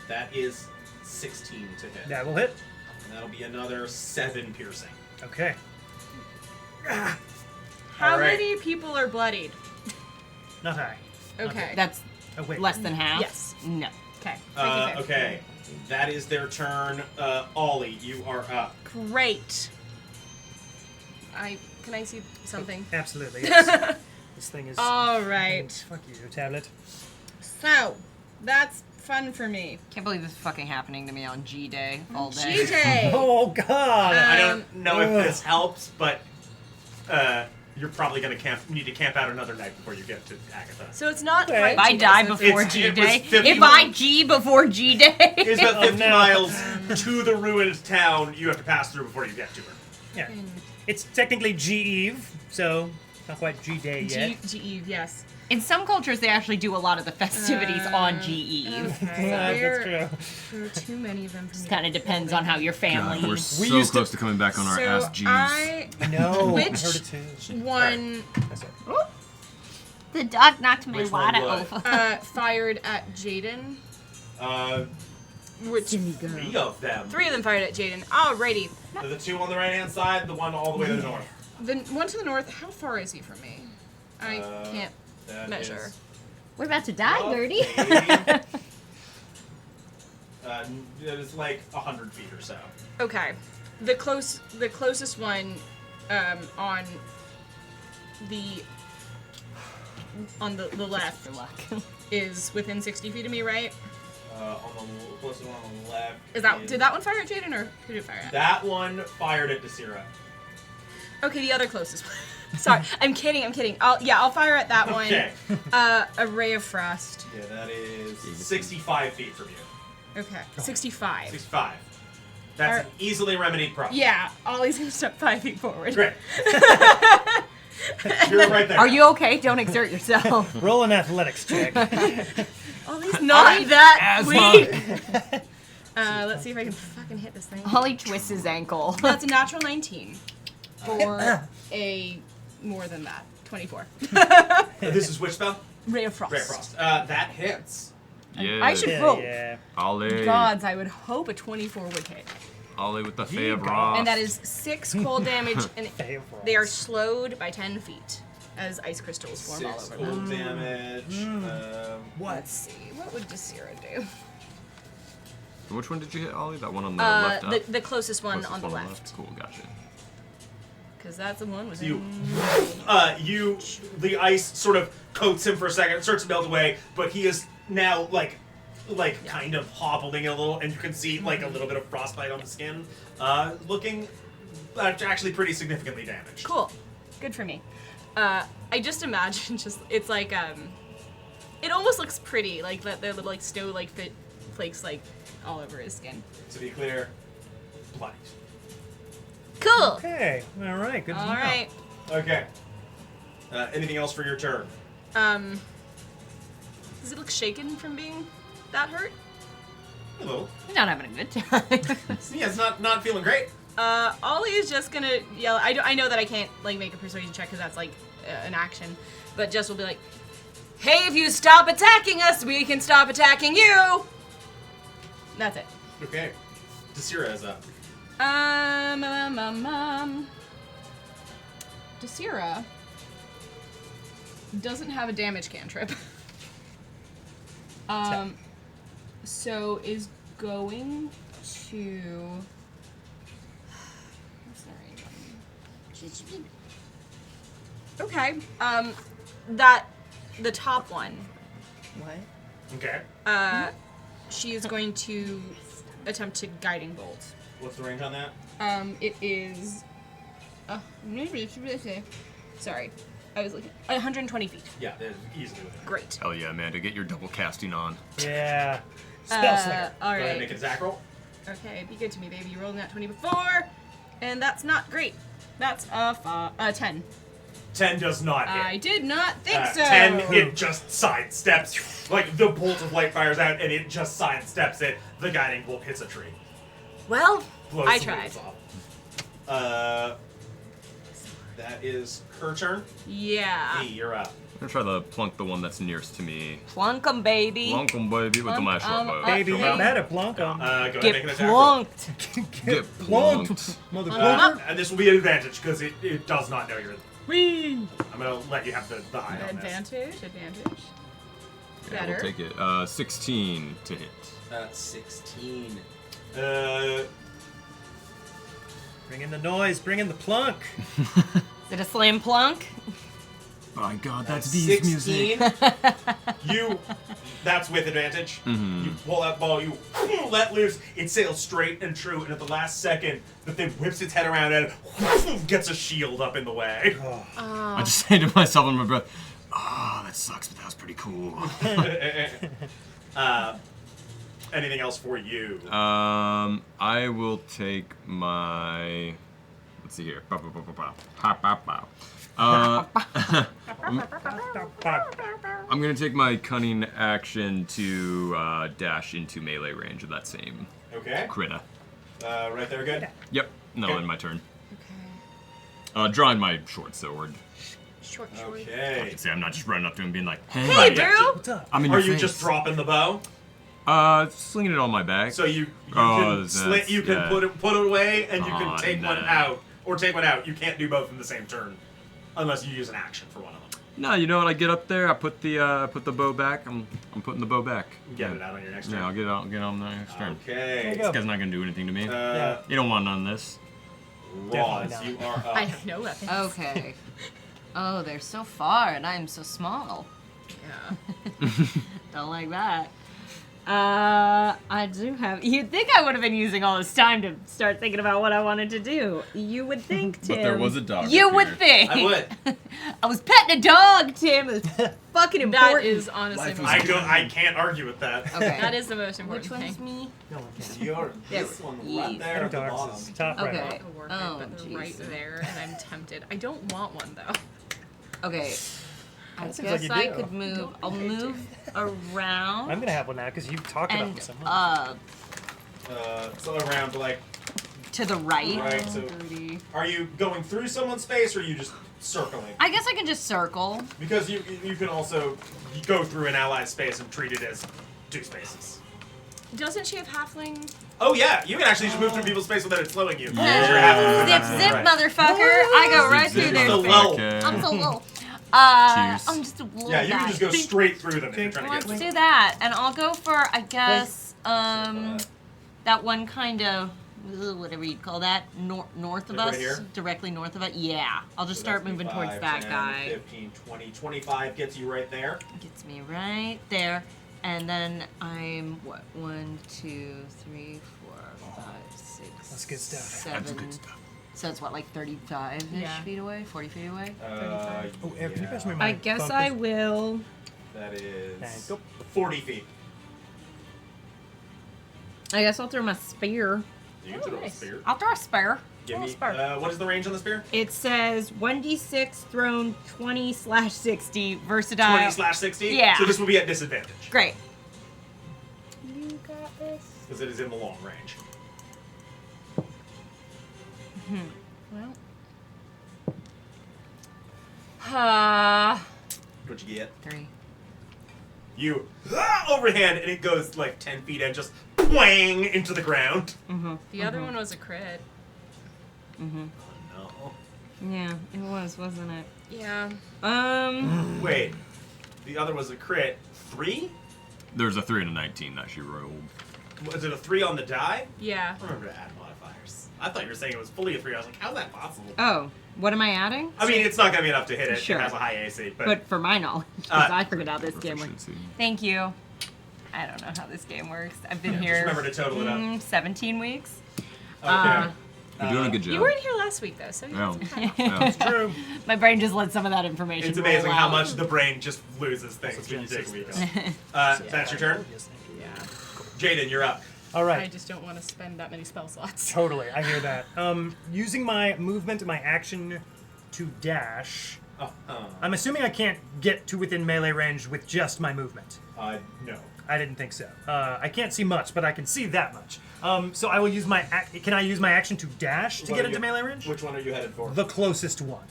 That is 16 to hit. That will hit. And that'll be another 7 piercing. Okay. How All right. many people are bloodied? Not high. Okay. That's Oh wait. less than half? Yes. No. Okay. Okay. That is their turn. Ollie, you are up. Great. Can I see something? Absolutely. Yes. This thing is. All right. Fuck you, tablet. So, that's fun for me. Can't believe this is fucking happening to me on G Day all day. Cheide. Oh God. I don't know if ugh. this helps, but you're probably going to need to camp out another night before you get to Agatha. So it's not Okay. right. If I to die us, it's- before It's- G it was Day, 50 if I G before G Day, It's about 50 no. miles to the ruined town you have to pass through before you get to her. Yeah. It's technically G Eve, so not quite G Day yet. G yes. in some cultures they actually do a lot of the festivities on G Eve. Okay. Yeah, There that's true. are too many of them for me. It kind of depends on how your family. God, we're We so used to- close to coming back on our So ass G's. I No, Which I heard it too. one That's it. The dog knocked my Which one water would? over. fired at Jaden. Which 3 of them. 3 of them fired at Jaden. Alrighty. The 2 on the right hand side, the one all the way to the north. The one to the north. How far is he from me? I can't That measure. is We're about to die, Gertie. roughly, It's like 100 feet or so. Okay. The closest one on the left is within 60 feet of me, right? On the closest one on the left. Did that one fire at Jaden, or who did it fire at? That one fired at Desira. Okay, the other closest one. Sorry, I'm kidding. I'll fire at that one. Okay. A ray of frost. Yeah, that is 65 feet from you. Okay, 65. 65. That's an easily remedied problem. Yeah, Ollie's gonna step 5 feet forward. Great. You're right there. Are you okay? Don't exert yourself. Roll an athletics check. Ollie's not that weak. Let's see if I can fucking hit this thing. Ollie twists his ankle. That's a natural 19 for a more than that 24. This is which spell? Ray of Frost. Ray of Frost. That hits. Yeah. I should roll. Yeah. Ollie. Gods, I would hope a 24 would hit. Ollie with the Fae of God. Ross. And that is 6 cold damage, and Fae of Ross. they are slowed by 10 feet as ice crystals form 6 all over them. cold damage. Let's see, what would Desira do? Which one did you hit, Ollie? That one on the left? up? The closest one Closest on the left. Cool, gotcha. Because that's the one with The ice sort of coats him for a second, starts to melt away, but he is now kind of hobbling a little, and you can see like a little bit of frostbite on the skin, looking actually pretty significantly damaged. Cool. Good for me. I just imagine it's like it almost looks pretty, like the little like snow like flakes like all over his skin. To be clear, bloody. Cool. Okay. All right. Good to know. All right. Okay. Anything else for your turn? Does it look shaken from being that hurt? A little. You're not having a good time. Yeah, it's not feeling great. Ollie is just gonna yell. I know that I can't like make a persuasion check because that's like an action, but Jess will be like, "Hey, if you stop attacking us, we can stop attacking you." That's it. Okay. Desira is up. Desira doesn't have a damage cantrip. So is going to. What's the range on? Okay. The top one. What? Okay. She is going to attempt to guiding bolt. What's the range on that? It is. Sorry, I was looking. 120 feet. Yeah, it's easily within. Great. Hell yeah, Amanda, get your double casting on. Yeah. Spellslinger. All Go ahead and right. make a attack roll. Okay, be good to me, baby. You rolled that 20 before, and that's not great. That's a 10. 10 does not hit. I did not think so. 10, it just sidesteps. Like, the bolt of light fires out, and it just sidesteps it. The guiding bolt hits a tree. Well, Blows I the tried. wheels off. That is her turn. Yeah. Hey, you're up. I'm gonna try to plunk the one that's nearest to me. Plunk 'em, baby. Plunk 'em, baby, with my short bow. Baby, you okay. better plunk 'em. Go ahead and Get make an attack roll. plunked. Get plunked. Mother And this will be an advantage, because it does not know you're... Whee! I'm going to let you have the high on this. Advantage. Yeah, Better. we'll take it. 16 to hit. 16. Bring in the noise, bring in the plunk. Is it a slam plunk? My God, that's 16. That's with advantage. Mm-hmm. You pull that ball, you let loose, it sails straight and true, and at the last second, the thing whips its head around and gets a shield up in the way. I just say to myself under my breath, "Oh, that sucks, but that was pretty cool." Anything else for you? I will take my. Let's see here. I'm gonna take my cunning action to dash into melee range of that same Okay. critter. Right there, good? Yep. No, Okay. in my turn. Okay. Drawing my short sword. Short. I Okay. can say I'm not just running up to him being like, Hey, "Hey, bro. What's up? I'm in Are your you face." just dropping the bow? Slinging it on my back. So you Oh, can yeah. put it away, and you can Oh, take one no. out, or take one out. You can't do both in the same turn, unless you use an action for one of them. No, you know what? I get up there. I put the bow back. I'm putting the bow back. Get it out on your next turn. Yeah, I'll get on the next turn. Okay. you This go. guy's not gonna do anything to me. Yeah. You don't want none of this. Roz, Definitely you are up. I have no weapons. Okay. Oh, they're so far, and I'm so small. Yeah. Don't like that. I do have. You'd think I would have been using all this time to start thinking about what I wanted to do. You would think, Tim. But there was a dog. You up would here. think. I would. I was petting a dog, Tim. It was fucking important. That is honestly Life most is I can't argue with that. Okay. That is the most important Which one's thing. me? No one can. You're There this we one go. right there at the Dark's bottom. is top right. Okay. To work Oh, it, but they're right jeez. there, and I'm tempted. I don't want one though. Okay. I That seems like guess you I do. could move. I'll move around. I'm gonna have one now because you've talked about and them so much. So around like, to the right. right, so 30. are you going through someone's space or are you just circling? I guess I can just circle. Because you can also go through an allied space and treat it as two spaces. Doesn't she have halfling? Oh yeah, you can actually just move through people's space without it slowing you. Because you're half Zip, zip, motherfucker! I go right Zip, through zip, their So space. low. Okay. I'm so low. Cheers. I'm just a little Yeah, you can guy. just go straight through them if you're trying to Let's get do that, and I'll go for, I guess, that one kind of, whatever you'd call that, north of Right us, here? directly north of it. Yeah, I'll just start moving towards 5, that 10, guy. 15, 20, 25 gets you right there. Gets me right there, and then I'm what? 1, 2, 3, 4, 5, 6. That's good stuff. 7. That's good stuff. So it's what, like 35-ish Yeah. feet away, 40 feet away. Oh, Eric, can you pass me my I guess phone, I please? will. That is Thank you. 40 feet. I guess I'll throw my spear. You can throw a spear. I'll throw a spear. Give me. spear. What is the range on the spear? It says 1d6 thrown 20/60 versatile. 20/60. Yeah. So this will be at disadvantage Great. because it is in the long range. Well. What'd you get? 3. You overhand and it goes like 10 feet and just whang into the ground. The other one was a crit. Oh no. Yeah, it was, wasn't it? Yeah. Wait. The other was a crit. 3? There's a 3 and a 19 that she rolled. Was it a 3 on the die? Yeah. Remember to add modifiers. I thought you were saying it was fully a 3. I was like, how's that possible? Oh, what am I adding? I mean, it's not going to be enough to hit it. Sure. It has a high AC. But for my knowledge, because Uh, I figured out this game works. Proficiency. Thank you. I don't know how this game works. I've been Yeah, just here remember to total it up. 17 weeks. Okay. You're doing a good job. You weren't here last week though, so you Yeah. had some time off. Yeah. True. My brain just let some of that information It's amazing roll how out. much the brain just loses things when you take a week off. That's your turn? Yes, thank you. Yeah. Jaden, you're up. All I right. just don't want to spend that many spell slots. Totally, I hear that. Using my movement and my action to dash, I'm assuming I can't get to within melee range with just my movement. No. I didn't think so. I can't see much, but I can see that much. So I will use my. Can I use my action to dash to What get are into you- melee range? Which one are you headed for? The closest one.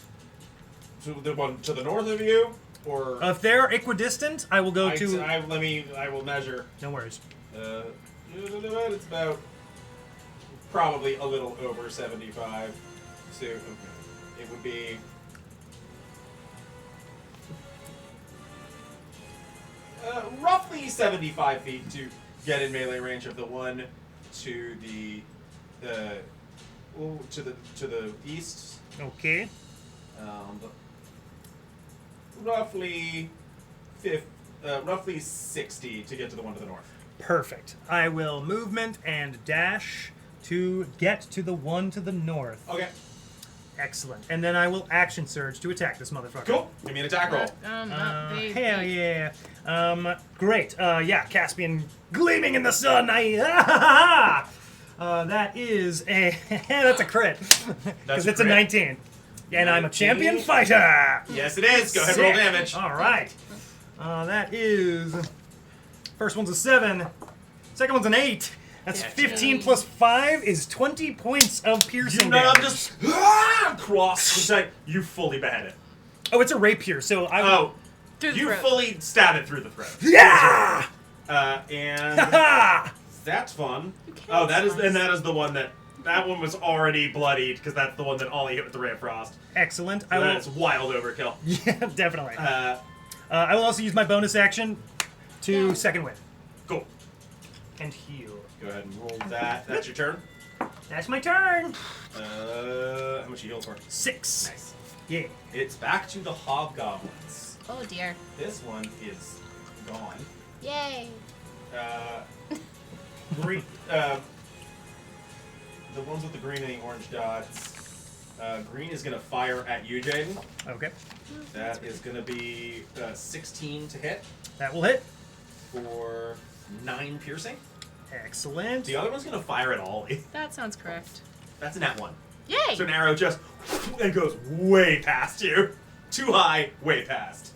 To the one to the north of you, or If they're equidistant, I will go to. I will measure. No worries. It's about probably a little over 75. So okay, it would be. Roughly 75 feet to get in melee range of the one to the to the east. Okay. Roughly roughly 60 to get to the one to the north. Perfect. I will movement and dash to get to the one to the north. Okay, Excellent. And then I will action surge to attack this motherfucker. cool. Give me an attack roll. Not big. Hell yeah. Great. Yeah, Caspian gleaming in the sun. That is a that's a crit because a it's a crit? 19, and I'm a 19? champion fighter. Yes, it is. Go ahead, roll Sick. damage. All right. That is first one's a 7, second one's an 8. That's Yeah, 15 plus 5 is 20 points of piercing You know, I'm damage. just cross. It's like you fully behead it. Oh, it's a rapier, so I. Oh, Through the you throat. fully stab it through the throat. Yeah! And Ha! that's fun. can't Oh, that is slice. and that is the one that That one was already bloodied because that's the one that Ollie hit with the Ray of Frost. Excellent. So that's wild overkill. Yeah, definitely. I will also use my bonus action to second wind Cool. and heal. Go ahead and roll that. That's your turn. That's my turn. How much you heal for? 6. Nice. Yeah. It's back to the hobgoblins. Oh dear. This one is gone. Yay. Green, the ones with the green and the orange dots. Green is going to fire at you, Jaden. Okay. That is going to be 16 to hit That will hit. for 9 piercing. Excellent. The other one's going to fire at Ollie. That sounds correct. That's a nat 1. Yay. So an arrow just and goes way past you. Too high, way past.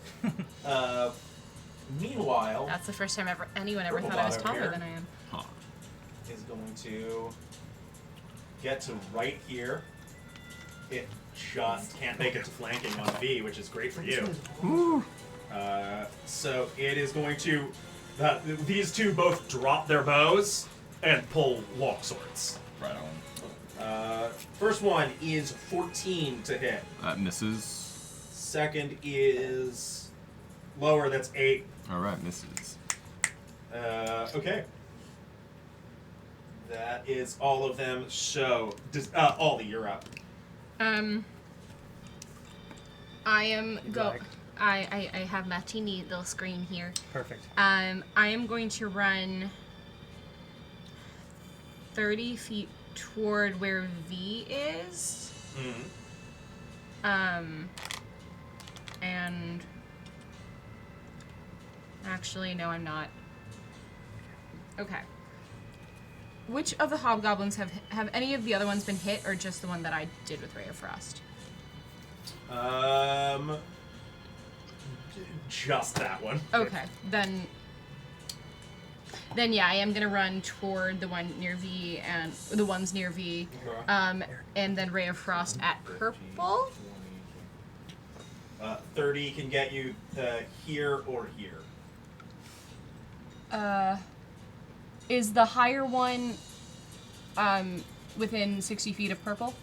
Meanwhile, That's the first time anyone ever Purple thought I was bot over taller here. than I am. Huh. is going to get to right here. It just can't make it to flanking on V, which is great for you. So it is going to... these two both drop their bows and pull long swords. Right on. First one is 14 to hit. That misses. Second is lower, that's 8. Alright, misses. Okay. That is all of them. So, Ollie, you're up. I am Like. I have my teeny little screen here. Perfect. I am going to run 30 feet toward where V is. And actually, no, I'm not. Okay. Which of the hobgoblins have any of the other ones been hit, or just the one that I did with Ray of Frost? Just that one. Okay, then yeah, I am gonna run toward the one near V and the ones near V, and then Ray of Frost at purple. 30 can get you here or here. Is the higher one within 60 feet of purple?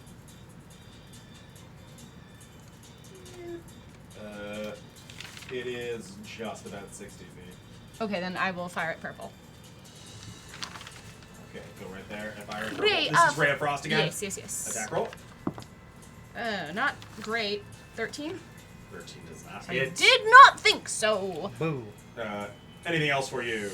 It is just about 60 feet. Okay, then I will fire at purple. Okay, go right there. And fire at purple. Ray This is of- Ray of Frost again. Yes. Attack roll. Not great. 13? 13 does not I hit. did not think so. Boo. Anything else for you?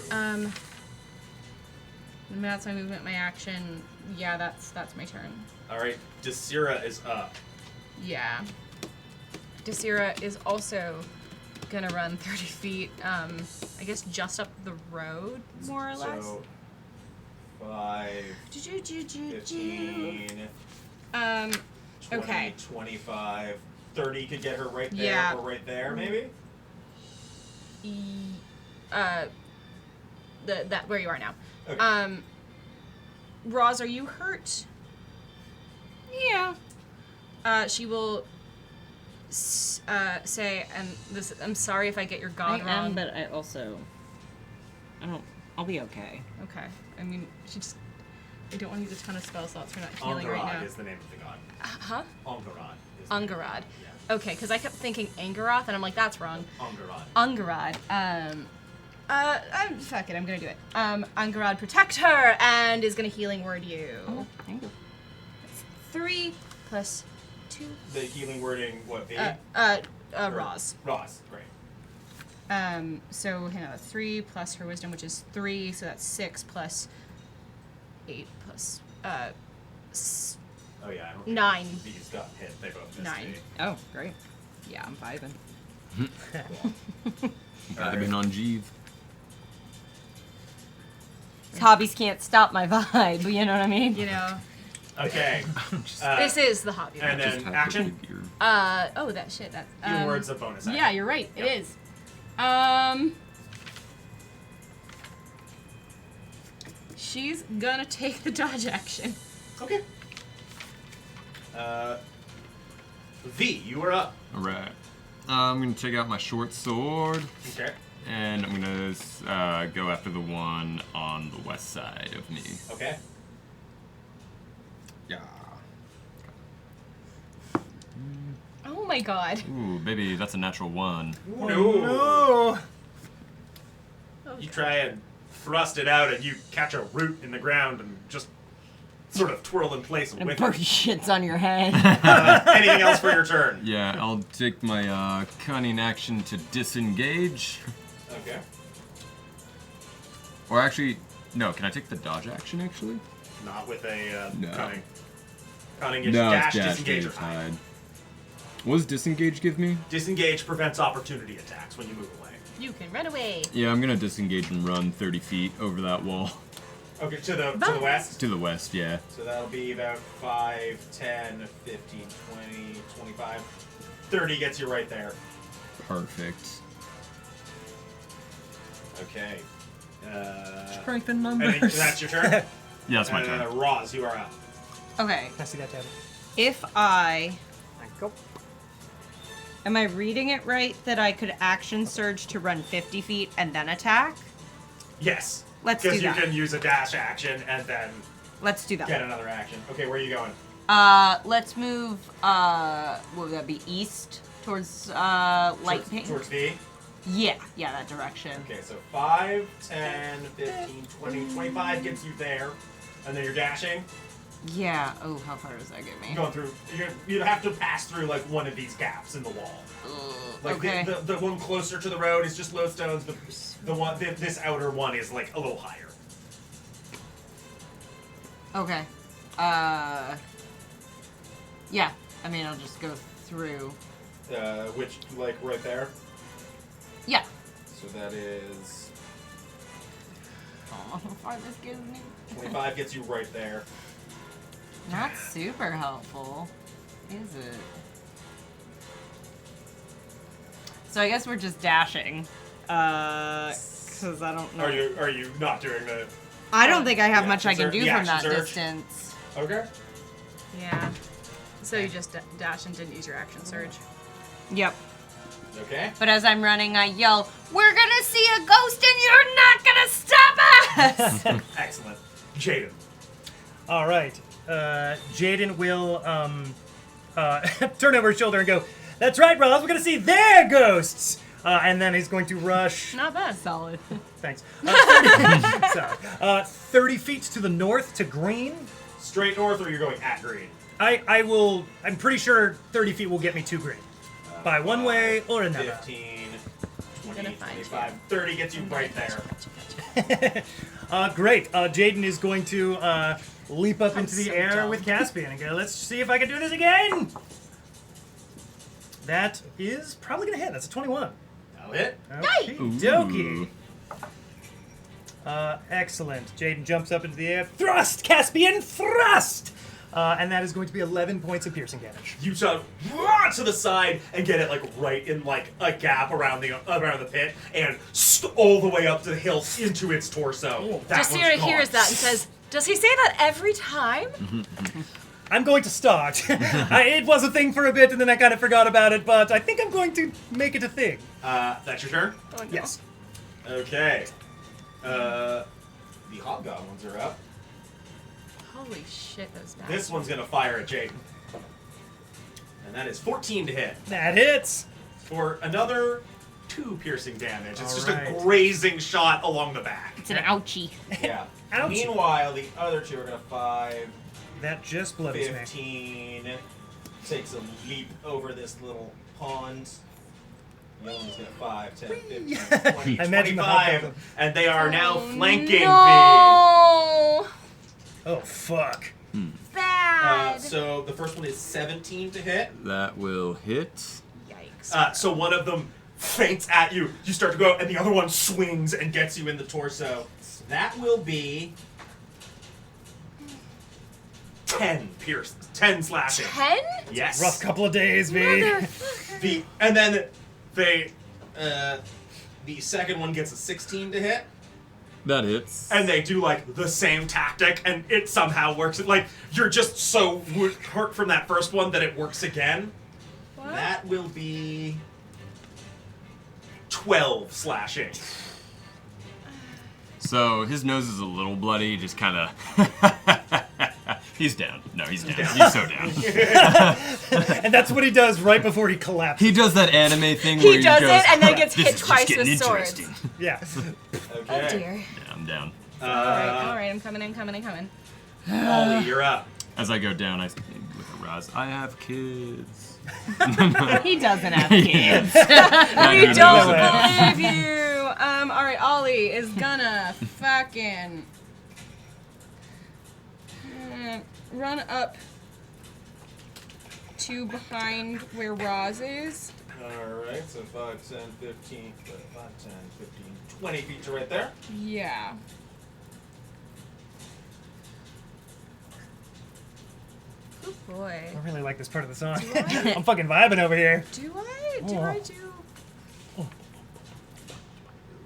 That's my movement, my action. Yeah, that's my turn. Alright, Desira is up. Yeah. Desira is also gonna run 30 feet, I guess just up the road, more or less. So, 5, 15, 20, Okay. 25, 30 could get her right there Yeah. or right there, maybe? That where you are now. Okay. Roz, are you hurt? Yeah. She will say, and this, I'm sorry if I get your god I wrong. am, but I also... I'll be okay. Okay. I mean, I don't want to use a ton of spell slots for not healing right Angarad now. is the name of the god. Huh? Angarad. Is the name. Ungarad. Yeah. Okay, because I kept thinking Angaroth, and I'm like, that's wrong. Angarad. Ungarad. Fuck it, I'm gonna do it. Ungarad, protect her, and is gonna healing word you. Oh, thank you. 3 plus 2. The healing wording, what, V? Roz. Roz, great. So hang on, 3 plus her wisdom, which is 3, so that's 6 plus 8 plus Oh yeah, I don't 9. think these got hit. They both missed 9. me. Oh, great. Yeah. I'm vibing. Vibing on Jeeve. Hobbies can't stop my vibe, you know what I mean? You know, Okay. this is the hobby. And Just then have action. pretty beard. Oh, that shit. That. Healing word's a bonus action. Yeah, you're right. It Yep. is. She's gonna take the dodge action. Okay. V, you are up. Alright. I'm gonna take out my short sword, Okay. and I'm gonna go after the one on the west side of me. Okay. Yeah. Oh my god. Ooh, baby, that's a natural 1. Oh, no. You try and thrust it out, and you catch a root in the ground and just sort of twirl in place with Bird it. shits on your head. Anything else for your turn? Yeah, I'll take my cunning action to disengage. Okay. Or actually, no, can I take the dodge action, actually? Not with a No. cunning. Cunning is No, dash, it's dash, disengage, or dash, hide. hide. What does disengage give me? Disengage prevents opportunity attacks when you move away. You can run away. Yeah, I'm gonna disengage and run 30 feet over that wall. Okay, to the west. To the west, yeah. So that'll be about 5, 10, 15, 20, 25. 30 gets you right there. Perfect. Okay. Strength in I think numbers. that's your turn? Yeah, that's my turn. Roz, you are up. Okay. I see that tab. If I... Am I reading it right that I could action surge to run 50 feet and then attack? Yes. Let's do Because you that. can use a dash action and then Let's do that. get another action. Okay, where are you going? Let's move, what would that be, east? Towards, light paint? Towards V? Yeah, that direction. Okay, so 5, 10, 15, 20, 25 gets you there. And then you're dashing. Yeah, oh, how far does that get me? Going through, you have to pass through like one of these gaps in the wall. Like okay. the one closer to the road is just low stones. The one this outer one is like a little higher. Okay. Yeah, I mean, I'll just go through. Which like right there. Yeah. So that is Oh, how far this gives me? 25 gets you right there. Not super helpful, is it? So I guess we're just dashing. Because I don't know. Are you not doing the? I don't think I have the much I action can do surge? from The that action surge? distance. Okay. Yeah. So you just dash and didn't use your action surge. Yep. Okay. But as I'm running, I yell, "We're gonna see a ghost and you're not gonna stop us!" Excellent. Jaden. All right. Jaden will turn over his shoulder and go, "That's right, Roz, we're going to see their ghosts!" And then he's going to rush... Not bad. Solid. Thanks. 30, sorry. 30 feet to the north to green. Straight north, or you're going at green? I'm pretty sure 30 feet will get me to green. By one way or another. 15, 20, gonna find 25, 30 gets you right there. Great. Jaden is going to leap up into the so air dumb. with Caspian and go, "Let's see if I can do this again." That is probably going to hit. That's a 21. That'll hit. Okie dokie. Excellent. Jaden jumps up into the air. Thrust, Caspian, thrust! And that is going to be 11 points of piercing damage. You jump to the side and get it like right in like a gap around the pit and all the way up to the hilt into its torso. That one's Jasira gone. hears that and says, "Does he say that every time?" I'm going to start. It was a thing for a bit, and then I kind of forgot about it, but I think I'm going to make it a thing. That's your turn? Oh, no. Yes. Okay. The hobgoblins are up. Holy shit, those bad. This one's gonna fire at Jaden. And that is 14 to hit. That hits. For another 2 piercing damage. It's just Alright. a grazing shot along the back. It's an ouchie. Yeah. Ouchie. Meanwhile, the other 2 are gonna 5, That just blows me. 15. Takes a leap over this little pond. The other one's gonna 5, 10, 15, 20, I imagine the 25. hobgoblin. And they are now flanking V. No! Oh, fuck. Bad. So the first one is 17 to hit. That will hit. Yikes. So one of them feints at you. You start to go, and the other one swings and gets you in the torso. That will be 10 slashing. 10? Yes. Rough couple of days, V. And then the second one gets a 16 to hit. That hits. And they do like the same tactic, and it somehow works. Like you're just so hurt from that first one that it works again. What? That will be 12 slashing. So his nose is a little bloody, just kind of He's down. No, he's down. He's so down. And that's what he does right before he collapses. He does that anime thing where He he does goes, it and then gets "This hit is just twice getting with swords. interesting." Yeah. Okay. Oh dear. Yeah, I'm down. Alright, I'm coming. Ollie, you're up. As I go down, I look at Raz. I have kids. He doesn't have kids. We We don't believe you! Alright, Ollie is gonna fucking run up to behind where Roz is. Alright, so 5, 10, 15, 5, 10, 15, 20 feet to right there. Yeah. Oh boy. I really like this part of the song. I'm fucking vibing over here. Do I do?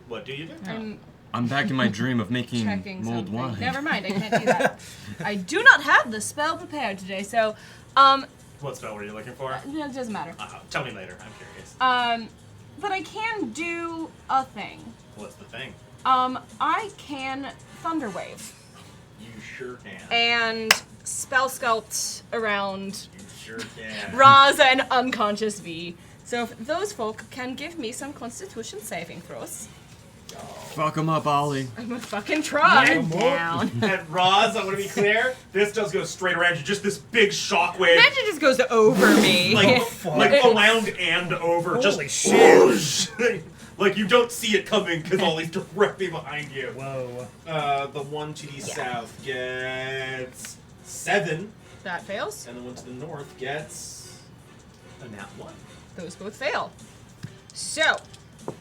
What do you do? I'm back in my dream of making Checking mulled something. wine. Never mind, I can't do that. I do not have the spell prepared today, so What spell were you looking for? it doesn't matter. Tell me later. I'm curious. But I can do a thing. What's the thing? I can Thunderwave You sure can. and spell sculpt around You sure can. Roz and unconscious V. So if those folk can give me some Constitution saving throws, Fuck him up, Ollie. I'm gonna fucking try. Down. And Roz, I want to be clear, this does go straight around you. Just this big shockwave. Imagine it just goes over me. like around and over. Holy just shit. like you don't see it coming because Ollie's directly behind you. Whoa. The one to the south gets 7, That fails. and the one to the north gets a nat 1. Those both fail. So,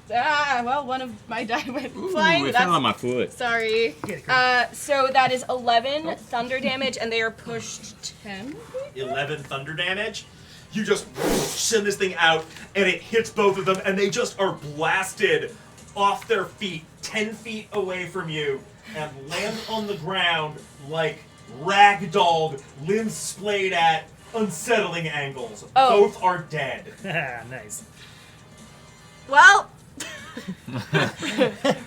well, one of my die went flying. Ooh, it That's fell on my foot. sorry. So that is 11 thunder damage, and they are pushed 10. 11 thunder damage. You just send this thing out, and it hits both of them, and they just are blasted off their feet, 10 feet away from you, and land on the ground like ragdolled, limbs splayed at unsettling angles. Oh. Both are dead. Nice. Well,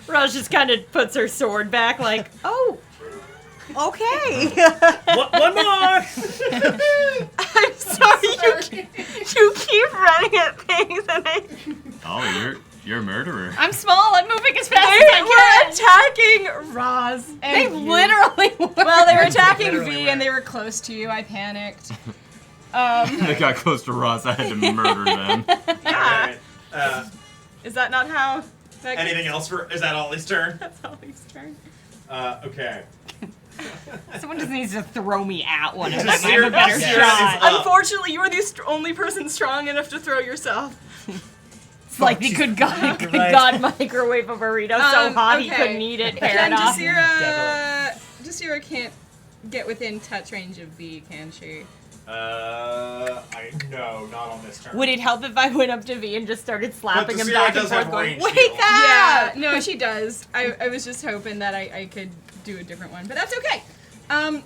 Rose just kind of puts her sword back, like, oh, okay. One more! I'm sorry, you keep running at things, and Ollie, you're a murderer. I'm small. I'm moving as fast as I they can. were attacking Roz. And They you. literally were. Well, they were attacking Literally V, were. and they were close to you. I panicked. They got close to Ross. I had to murder them. Yeah. Alright. Is that not how? That Anything else for? Is that Ollie's turn? That's Ollie's turn. Okay. Someone just needs to throw me at one of them. Just I have a better serious- shot. Up. Unfortunately, you are the only person strong enough to throw yourself. It's like the good God, You're good right. God microwave a burrito so hot he okay. couldn't eat it. Can Paradox. Jasira can't get within touch range of V, can she? No, not on this turn. Would it help if I went up to V and just started slapping him Jasira back and does have forth, going, range "Wake shield." up!" Yeah, no, she does. I was just hoping that I could do a different one, but that's okay.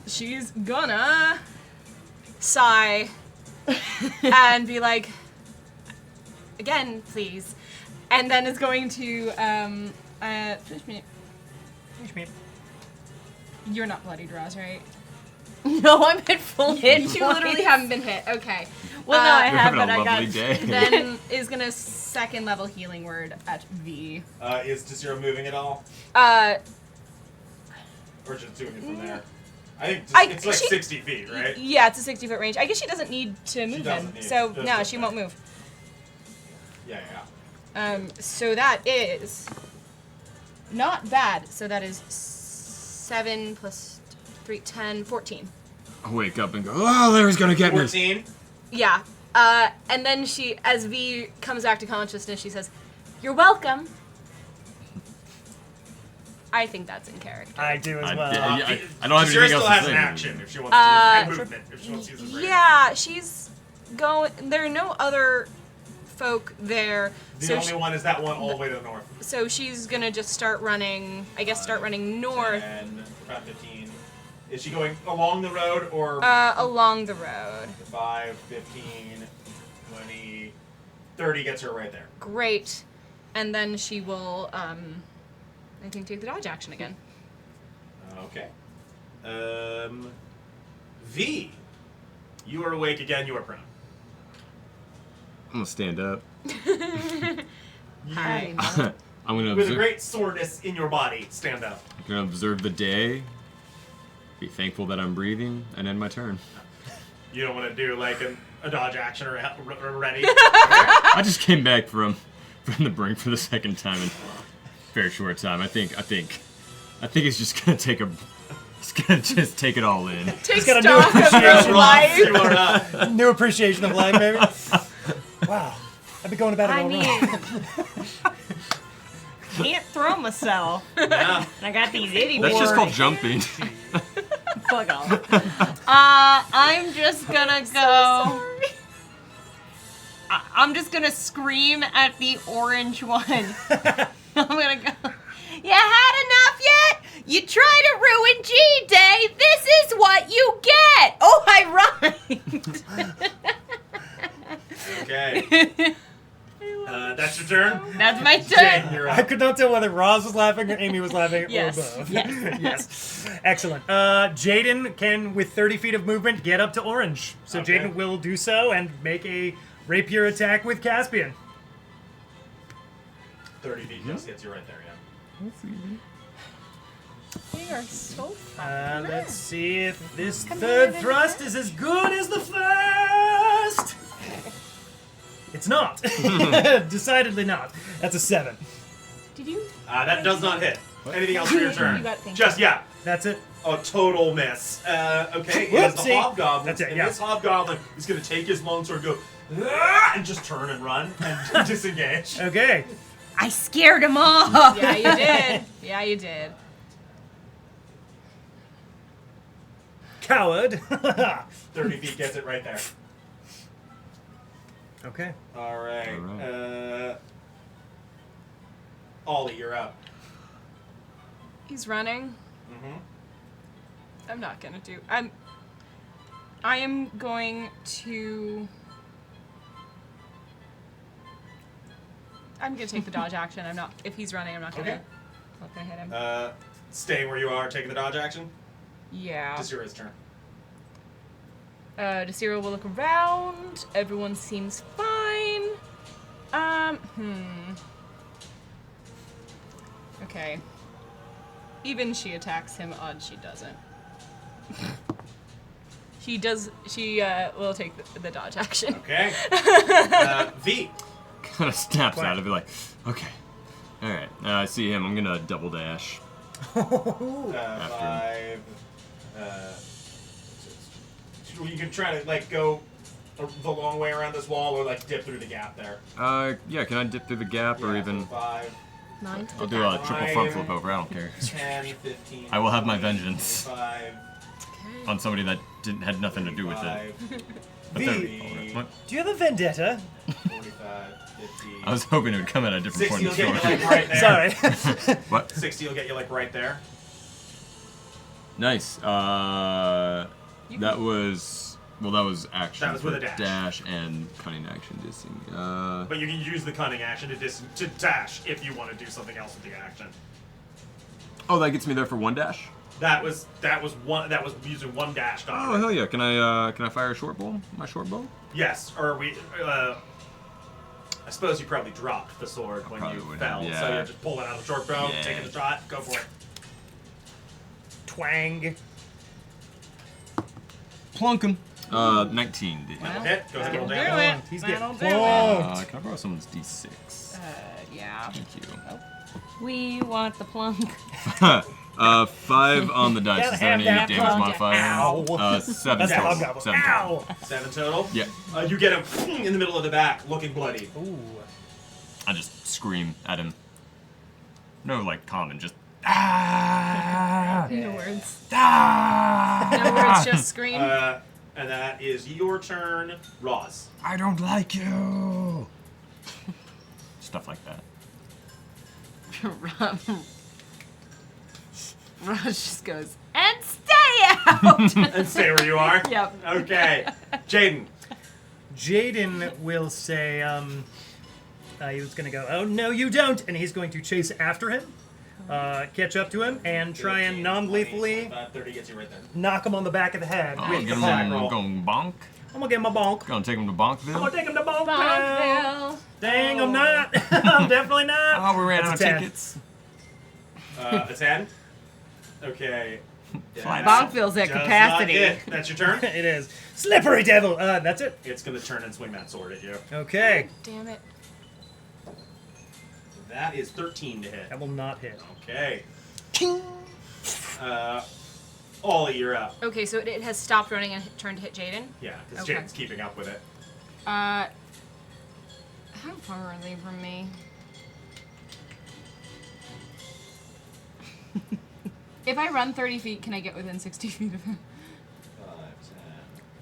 She's gonna sigh and be like, again, please. And then is going to, finish me. You're not bloody draws, right? No, I'm at full hit. You literally haven't been hit. Okay. Well, no, I You're have, having but a I got. lovely day. Then is gonna second level healing word at V. Is Jasira moving at all? Or just doing it from there? I think it's like she- 60 feet, right? Yeah, it's a 60-foot range. I guess she doesn't need to move doesn't him. need So it. Just no, does she that. won't move. Yeah. So that is not bad. So that is 7 plus 3, 10, 14. I wake up and go, oh, Larry's gonna get me. 14. Yeah. And then she, as V comes back to consciousness, she says, "You're welcome." I think that's in character. I do as I well. don't have Jasira anything still else has to an say. action if she wants to use and movement if she wants to use his range. Yeah, she's going. There are no other folk there. The only one is that one all the way to the north. So she's gonna just start running. I guess start running north, 10, about 15. Is she going along the road or along the road. 5, 15, 20, 30 gets her right there. Great, and then she will, I think, take the dodge action again. Okay. V, you are awake again. You are prone. I'm gonna stand up. Hi. I'm gonna With a great soreness in your body, stand up. I'm gonna observe the day. Be thankful that I'm breathing, and end my turn. You don't want to do like a dodge action or ready. I just came back from the brink for the second time in a very short time. I think it's just gonna take it's gonna just take it all in. Take got a new stock of your appreciation. life. You are up. New appreciation of life, baby. Wow. I've been going about it I all mean, wrong. can't throw myself. Yeah. I got these itty That's just called boards. jumping. Fuck off. I'm just gonna go. I'm just gonna scream at the orange one. I'm gonna go. You had enough yet? You try to ruin G-Day. This is what you get. Oh, I rhymed. Okay. That's your turn. That's my Jaden, turn. you're I up. could not tell whether Roz was laughing or Amy was laughing Yes. or both. Yes. Yes. Excellent. Jaden can, with 30 feet of movement, get up to orange. So Okay. Jaden will do so and make a rapier attack with Caspian. 30 feet just hits you right there, yeah. We are so Let's see if this third thrust is as good as the first. It's not. Decidedly not. That's a 7. Did you? That does not hit. Anything else for your turn? You got things. Just, yeah. That's it. A total miss. Okay, it is the Whoopsie. hobgoblin. That's it, And yeah. this hobgoblin is going to take his longsword and go, "Ah," and just turn and run and disengage. Okay. I scared him off. Yeah, you did. Yeah, you did. Coward. 30 feet gets it right there. Okay. All right. All right. Ollie, you're up. He's running. Mm-hmm. I'm not gonna do. I am going to. I'm gonna take the dodge action. I'm not. If he's running, I'm not gonna. Okay. Not gonna hit him. Staying where you are, taking the dodge action. Yeah. Desira's turn. Desira will look around. Everyone seems fine. Okay. Even she attacks him, odd she doesn't. She will take the dodge action. Okay. V. Kind of snaps out of it like, okay. Alright, I see him. I'm gonna double dash. 5. You can try to like go the long way around this wall, or like dip through the gap there. Yeah, can I dip through the gap or Yeah, even... so 5, 9 to I'll do a triple front flip over, I don't care. 10, 15. I will have my vengeance 5, on somebody that had nothing to do with it. 5, But V. they're- what? Do you have a vendetta? 45, 50. I was hoping it would come at a different 60 point will in the get you story. like right there. Sorry. What? 60 will get you like right there. Nice. That was action. That was with for a dash. and cunning action dissing. But you can use the cunning action to dash if you want to do something else with the action. Oh, that gets me there for one dash. That was using one dash. Oh hell yeah! Can I fire a short bow? My short bow? Yes, or we. I suppose you probably dropped the sword when Probably you would fell, have, so yeah. you're just pulling out the short bow, Yeah. taking the shot, go for it. Twang. Plunk him. 19 to hit. That'll hit. Go ahead and roll Do damage. it. He's That'll getting do it. plunked. Can I borrow someone's d6? Yeah. Thank you. We want the plunk. 5 on the dice. Gotta Is there have any that damage plunk. modifier? Ow. 7 That's the total. hobgoblin. 7 total. Ow. 7 total. Yeah. You get him in the middle of the back, looking bloody. Ooh. I just scream at him. No, like common, just ah, No words. ah. No words, just scream. And that is your turn, Roz. I don't like you. Stuff like that. Raj just goes, and stay out! And stay where you are. Yep. Okay, Jaden. Jaden will say, he was going to go, oh, no, you don't. And he's going to chase after him. catch up to him and try and 15, non-gleefully 25, 30 gets you right there. knock him on the back of the head. I'm with gonna the get pot. him roll. going bonk. I'm gonna give him a bonk. Gonna take him to I'm Bonkville. gonna take him to bonk. Bonkville. Dang, I'm not. I'm definitely not. Oh, we ran out of That's a 10. tickets. A 10? Okay. Fine. Bonkville's at Does not capacity. hit. That's your turn. It is. Slippery devil. That's it. It's going to turn and swing that sword at you. Okay. Damn it. That is 13 to hit. That will not hit. Okay. Ollie, you're up. Okay, so it has stopped running and turned to hit Jaden. Yeah, because Okay. Jaden's keeping up with it. How far are they from me? If I run 30 feet, can I get within 60 feet of him? 5, 10,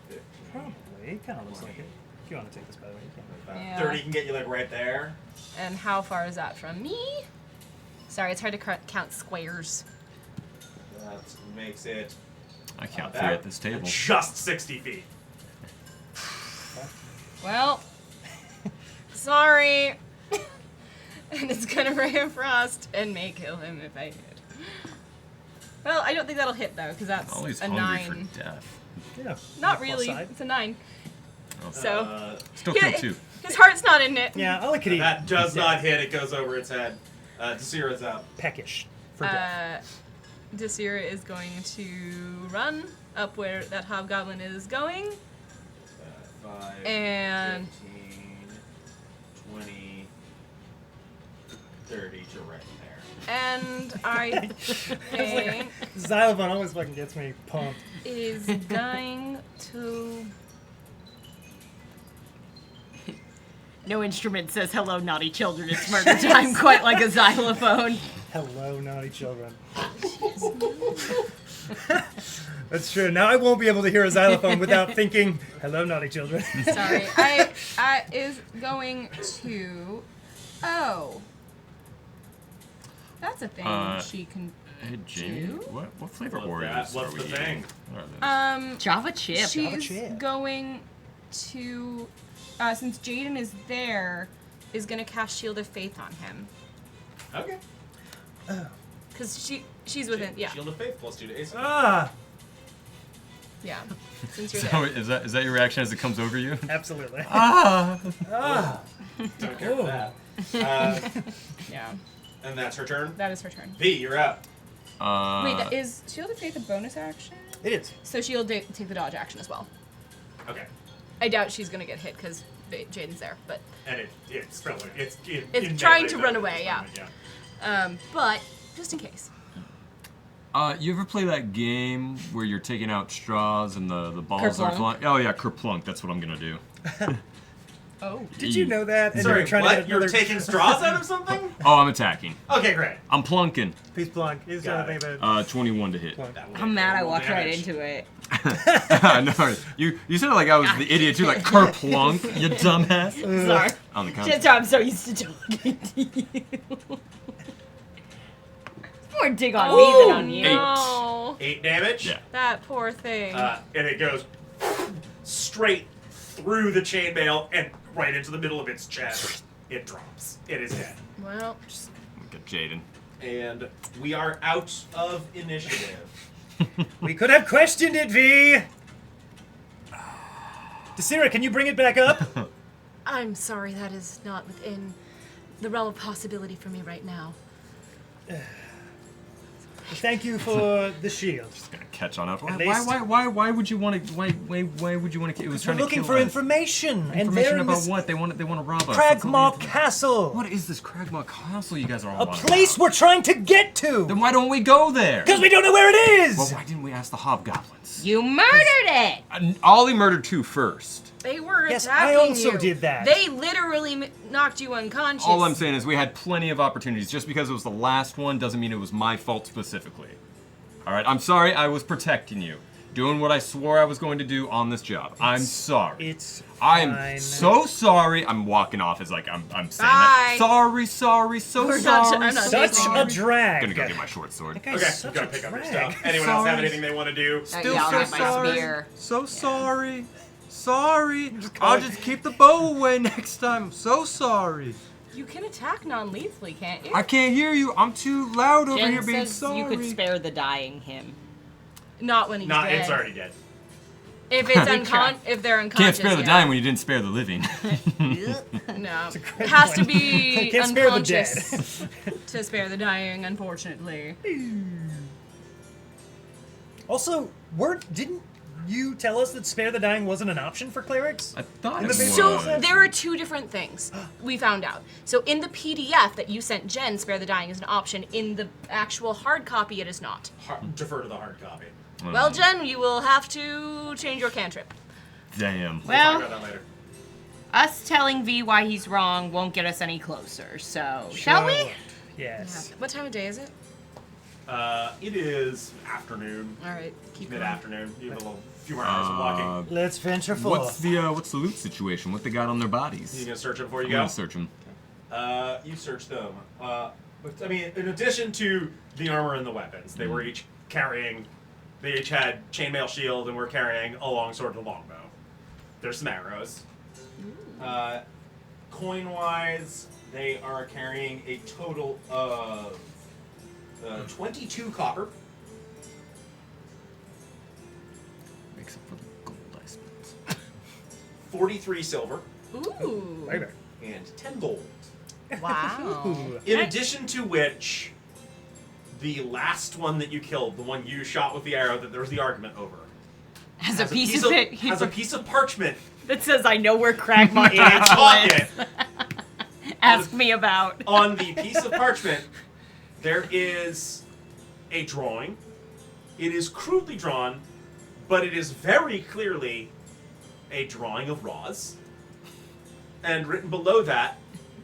15, Probably. It kind of looks like it. If you want to take this, by the way, you can. Yeah. 30 can get you like right there. And how far is that from me? Sorry, it's hard to count squares. That makes it I count that- 3 at this table. just 60 feet. Well, sorry. And it's gonna Ray of Frost and may kill him if I hit. Well, I don't think that'll hit though, because that's Ollie's a hungry 9. for death. Yeah. Not Plus really. side. It's a 9. Oh. So Still kill 2. his heart's not in it. Yeah, I could eat. That does not hit. It goes over its head. Desira's up. Peckish for death. Desira is going to run up where that hobgoblin is going. 5, And 15, 20, 30 to right there. And I think Xylophone always fucking gets me pumped. is going to. No instrument says hello, naughty children. It's murder time, quite like a xylophone. Hello, naughty children. That's true. Now I won't be able to hear a xylophone without thinking, hello, naughty children. Sorry, I is going to. Oh, that's a thing she can. Hey, Jamie, Two? what flavor What's Oreos that? What's are the we thing? eating? What are those? Java chip. She's chip. going to, since Jaden is there, is gonna cast Shield of Faith on him. Okay. Cause she's within, yeah, Shield of Faith plus 2 to AC. yeah. Since you're So there. is that your reaction as it comes over you? Absolutely. Don't care for that. Yeah, And that's her turn. that is her turn. V, you're up. Wait, is Shield of Faith a bonus action? It is. So she'll take the dodge action as well. Okay. I doubt she's gonna get hit because Jaden's there, but And it's still it's trying melee to though run at away, this yeah. moment, But just in case. You ever play that game where you're taking out straws and the balls are Kerplunk. flying? Oh yeah, kerplunk. That's what I'm gonna do. Oh. Did you know that? And Sorry, you're trying what? to get You're another taking straws out of something? Oh, I'm attacking. Okay, great. I'm plunking. Peace plunk. He's Got trying to think about 21 to hit. plunk. That will I'm make mad I roll walked right damage. into it. No, you said it like I was the idiot too, like kerplunk, you dumbass. Sorry. On the Just contrary. how I'm so used to talking to you. More dig on me than on you. No. 8 damage. Yeah. That poor thing. And it goes straight through the chainmail and right into the middle of its chest. It drops. It is dead. Well, Look at Jaden. And we are out of initiative. We could have questioned it, V. Desira, can you bring it back up? I'm sorry that is not within the realm of possibility for me right now. Thank you for the shield. Gonna catch on up. Why least- why would you want to? Why would you want to? It was We're trying to looking kill for us. information. And Information there about was what? They want to rob us. That's all Cragmaw they- Castle. What is this Cragmaw Castle you guys are all A about? place we're trying to get to. Then why don't we go there? Because we don't know where it is. Well, why didn't we ask the hobgoblins? You murdered it! Ollie murdered 2 first. They were Yes, attacking I also you. did that. They literally knocked you unconscious. All I'm saying is we had plenty of opportunities. Just because it was the last one doesn't mean it was my fault specifically. All right, I'm sorry. I was protecting you, doing what I swore I was going to do on this job. I'm sorry. It's I'm fine. so sorry. I'm walking off as like I'm saying Bye. that. Sorry, so We're not- sorry. I'm not Such taking a it. drag. Gonna go get my short sword. That guy's Okay, you such gotta a pick up your drag. stuff. Anyone else have Sorry. anything they want to do? Still yeah, I'll get my spear. So sorry. Sorry. I'll just keep the bow away next time. I'm so sorry. You can attack non-lethally, can't you? I can't hear you. I'm too loud over Jen here being says sorry. you could spare the dying him. Not when he's dead. It's already dead. If it's if they're unconscious. Can't spare the yeah. dying when you didn't spare the living. No. It has to be Can't spare the unconscious to spare the dying, unfortunately. Also, didn't you tell us that spare the dying wasn't an option for clerics? I thought In it the was. So there are two different things we found out. So in the PDF that you sent Jen, spare the dying is an option. In the actual hard copy, it is not. Defer to the hard copy. Well, Jen, you will have to change your cantrip. Damn. We'll Well, talk about that later. us telling V why he's wrong won't get us any closer. So, shall we? Yes. What time of day is it? It is afternoon, All right, keep going. mid-afternoon. You have a few more hours of walking. Let's venture forth. What's the loot situation? What they got on their bodies? You gonna search them before you I'm go? gonna search them. You search them. I mean, in addition to the armor and the weapons, they were each carrying. They each had chainmail shield and were carrying a longsword and a longbow. There's some arrows. Coin-wise, they are carrying a total of 22 copper. Makes up for the gold I spent. 43 silver, Ooh. Baby. and 10 gold. Wow. Ooh. In addition to which, the last one that you killed, the one you shot with the arrow that there was the argument over, Has a piece of it has a piece of parchment that says, I know where Cragmont in its pocket. Ask me about. On the piece of parchment, there is a drawing. It is crudely drawn, but it is very clearly a drawing of Roz. And written below that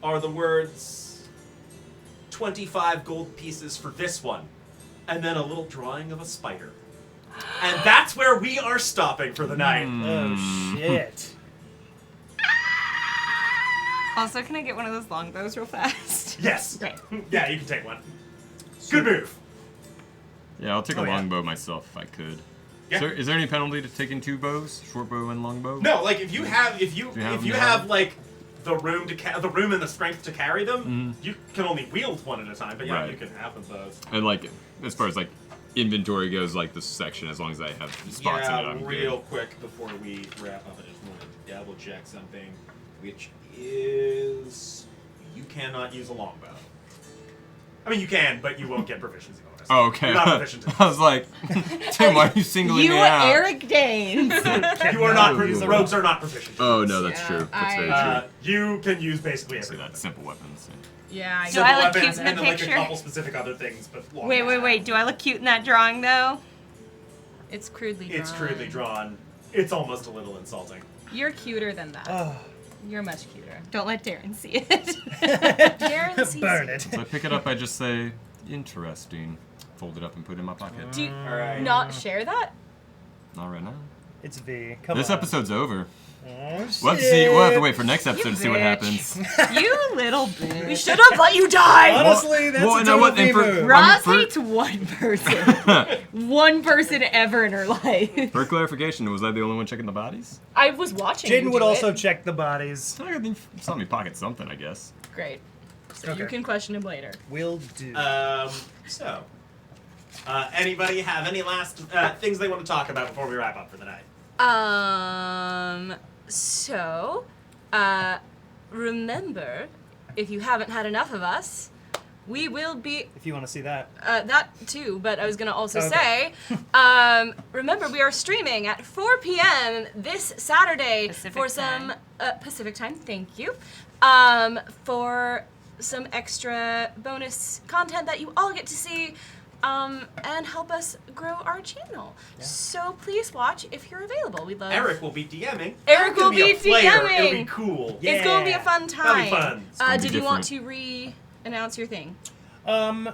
are the words 25 gold pieces for this one. And then a little drawing of a spider. And that's where we are stopping for the night. Oh, shit. Also, can I get one of those longbows real fast? Yes. Great. Yeah, you can take one. Good move. Yeah, I'll take Oh, a yeah. longbow myself if I could. Yeah. Is there any penalty to taking two bows, short bow and longbow? No, like if you have them like the room the room and the strength to carry them, you can only wield one at a time. But yeah, Right. you can have them both. And like, as far as like inventory goes, like this section, as long as I have spots in it, I'm real good. quick before we wrap up, I just want to double check something, which is you cannot use a longbow. I mean, you can, but you won't get proficiency bonus. Oh, okay. You're not proficient. in it. I was like, Tim, why are you singling You, me out? Eric Danes. You are not. No. Rogues are not proficient. Oh no, that's Yeah, true. That's very I- true. You can use basically So every that's simple weapons. Yeah, I Do know. I look weapons cute in the and then like a picture? couple specific other things, but Wait. Do I look cute in that drawing, though? It's crudely drawn. It's crudely drawn. It's almost a little insulting. You're cuter than that. Oh, You're much cuter. Don't let Darren see it. Darren sees burn it. it. So I pick it up, I just say, interesting. Fold it up and put it in my pocket. Do you All right. not share that? Not right now. It's V. Come This on. episode's over. Oh, shit. We'll have to see. We'll have to wait for next episode to see what bitch. happens. You little bitch. We should have let you die! Honestly, that's well, a you know total what, and V for- move. Roz for- hates one person. One person ever in her life. For clarification, was I the only one checking the bodies? I was watching you Jaden would do also it. check the bodies. I think saw me pocket something, I guess. Great. So Okay. you can question him later. Will do. So, anybody have any last things they want to talk about before we wrap up for the night? So, remember, if you haven't had enough of us, we will be, if you want to see that. that too, but I was gonna also Okay. say, remember we are streaming at 4 p.m. this Saturday Pacific for time. some, Pacific time, thank you, for some extra bonus content that you all get to see, and help us grow our channel. So please watch if you're available. We'd love. Eric will be DMing. Eric I'm gonna will be a player. It'll DMing. be cool. Yeah. It's gonna be a fun That'll time. be fun. It's gonna be Did you want to different. re-announce your thing? No,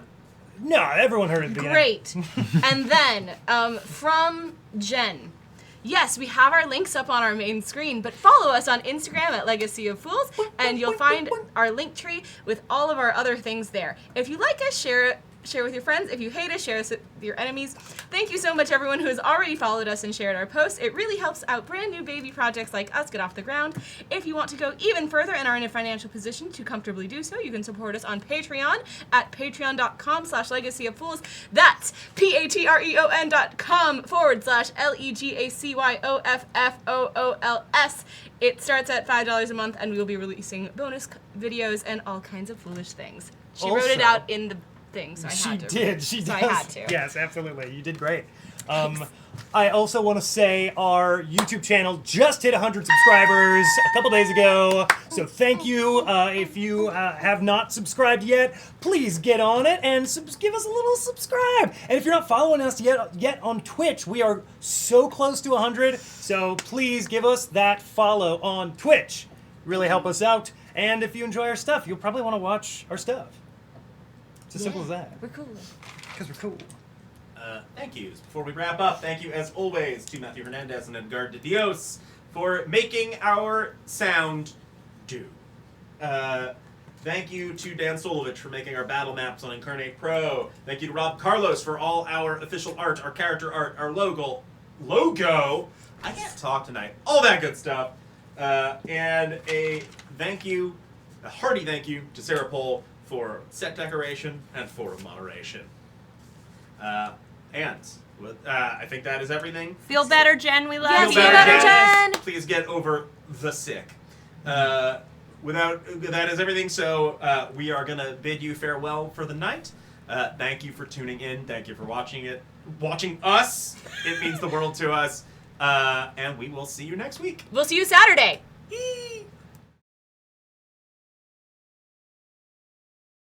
everyone heard it at the beginning. Great. And then, from Jen. Yes, we have our links up on our main screen, but follow us on Instagram at Legacy of Fools, and you'll find our link tree with all of our other things there. If you like us, share share with your friends. If you hate us, share us with your enemies. Thank you so much, everyone who has already followed us and shared our posts. It really helps out brand new baby projects like us get off the ground. If you want to go even further and are in a financial position to comfortably do so, you can support us on Patreon at patreon.com/legacyoffools. That's patreon.com/LEGACYOFFOOLS. It starts at $5 a month, and we will be releasing bonus videos and all kinds of foolish things. She wrote it Also- out in the thing, so I She had to. did. She so does. I had to. Yes, absolutely. You did great. I also want to say our YouTube channel just hit 100 subscribers a couple days ago. So thank you. If you have not subscribed yet, please get on it and give us a little subscribe. And if you're not following us yet on Twitch, we are so close to 100. So please give us that follow on Twitch. Really help us out. And if you enjoy our stuff, you'll probably want to watch our stuff. It's as simple as that. We're cool. Because we're cool. Thank yous. Before we wrap up, thank you as always to Matthew Hernandez and Edgard de Dios for making our sound do. Thank you to Dan Szolovits for making our battle maps on Incarnate Pro. Thank you to Rob Carlos for all our official art, our character art, our logo. I can't talk tonight. All that good stuff. And a hearty thank you to Sarah Pohl for set decoration and for moderation. I think that is everything. Feel better, Jen. We love Yes, you. feel better, Jen. Please get over the sick. That is everything. So we are gonna bid you farewell for the night. Thank you for tuning in. Thank you for watching us. It means the world to us. And we will see you next week. We'll see you Saturday.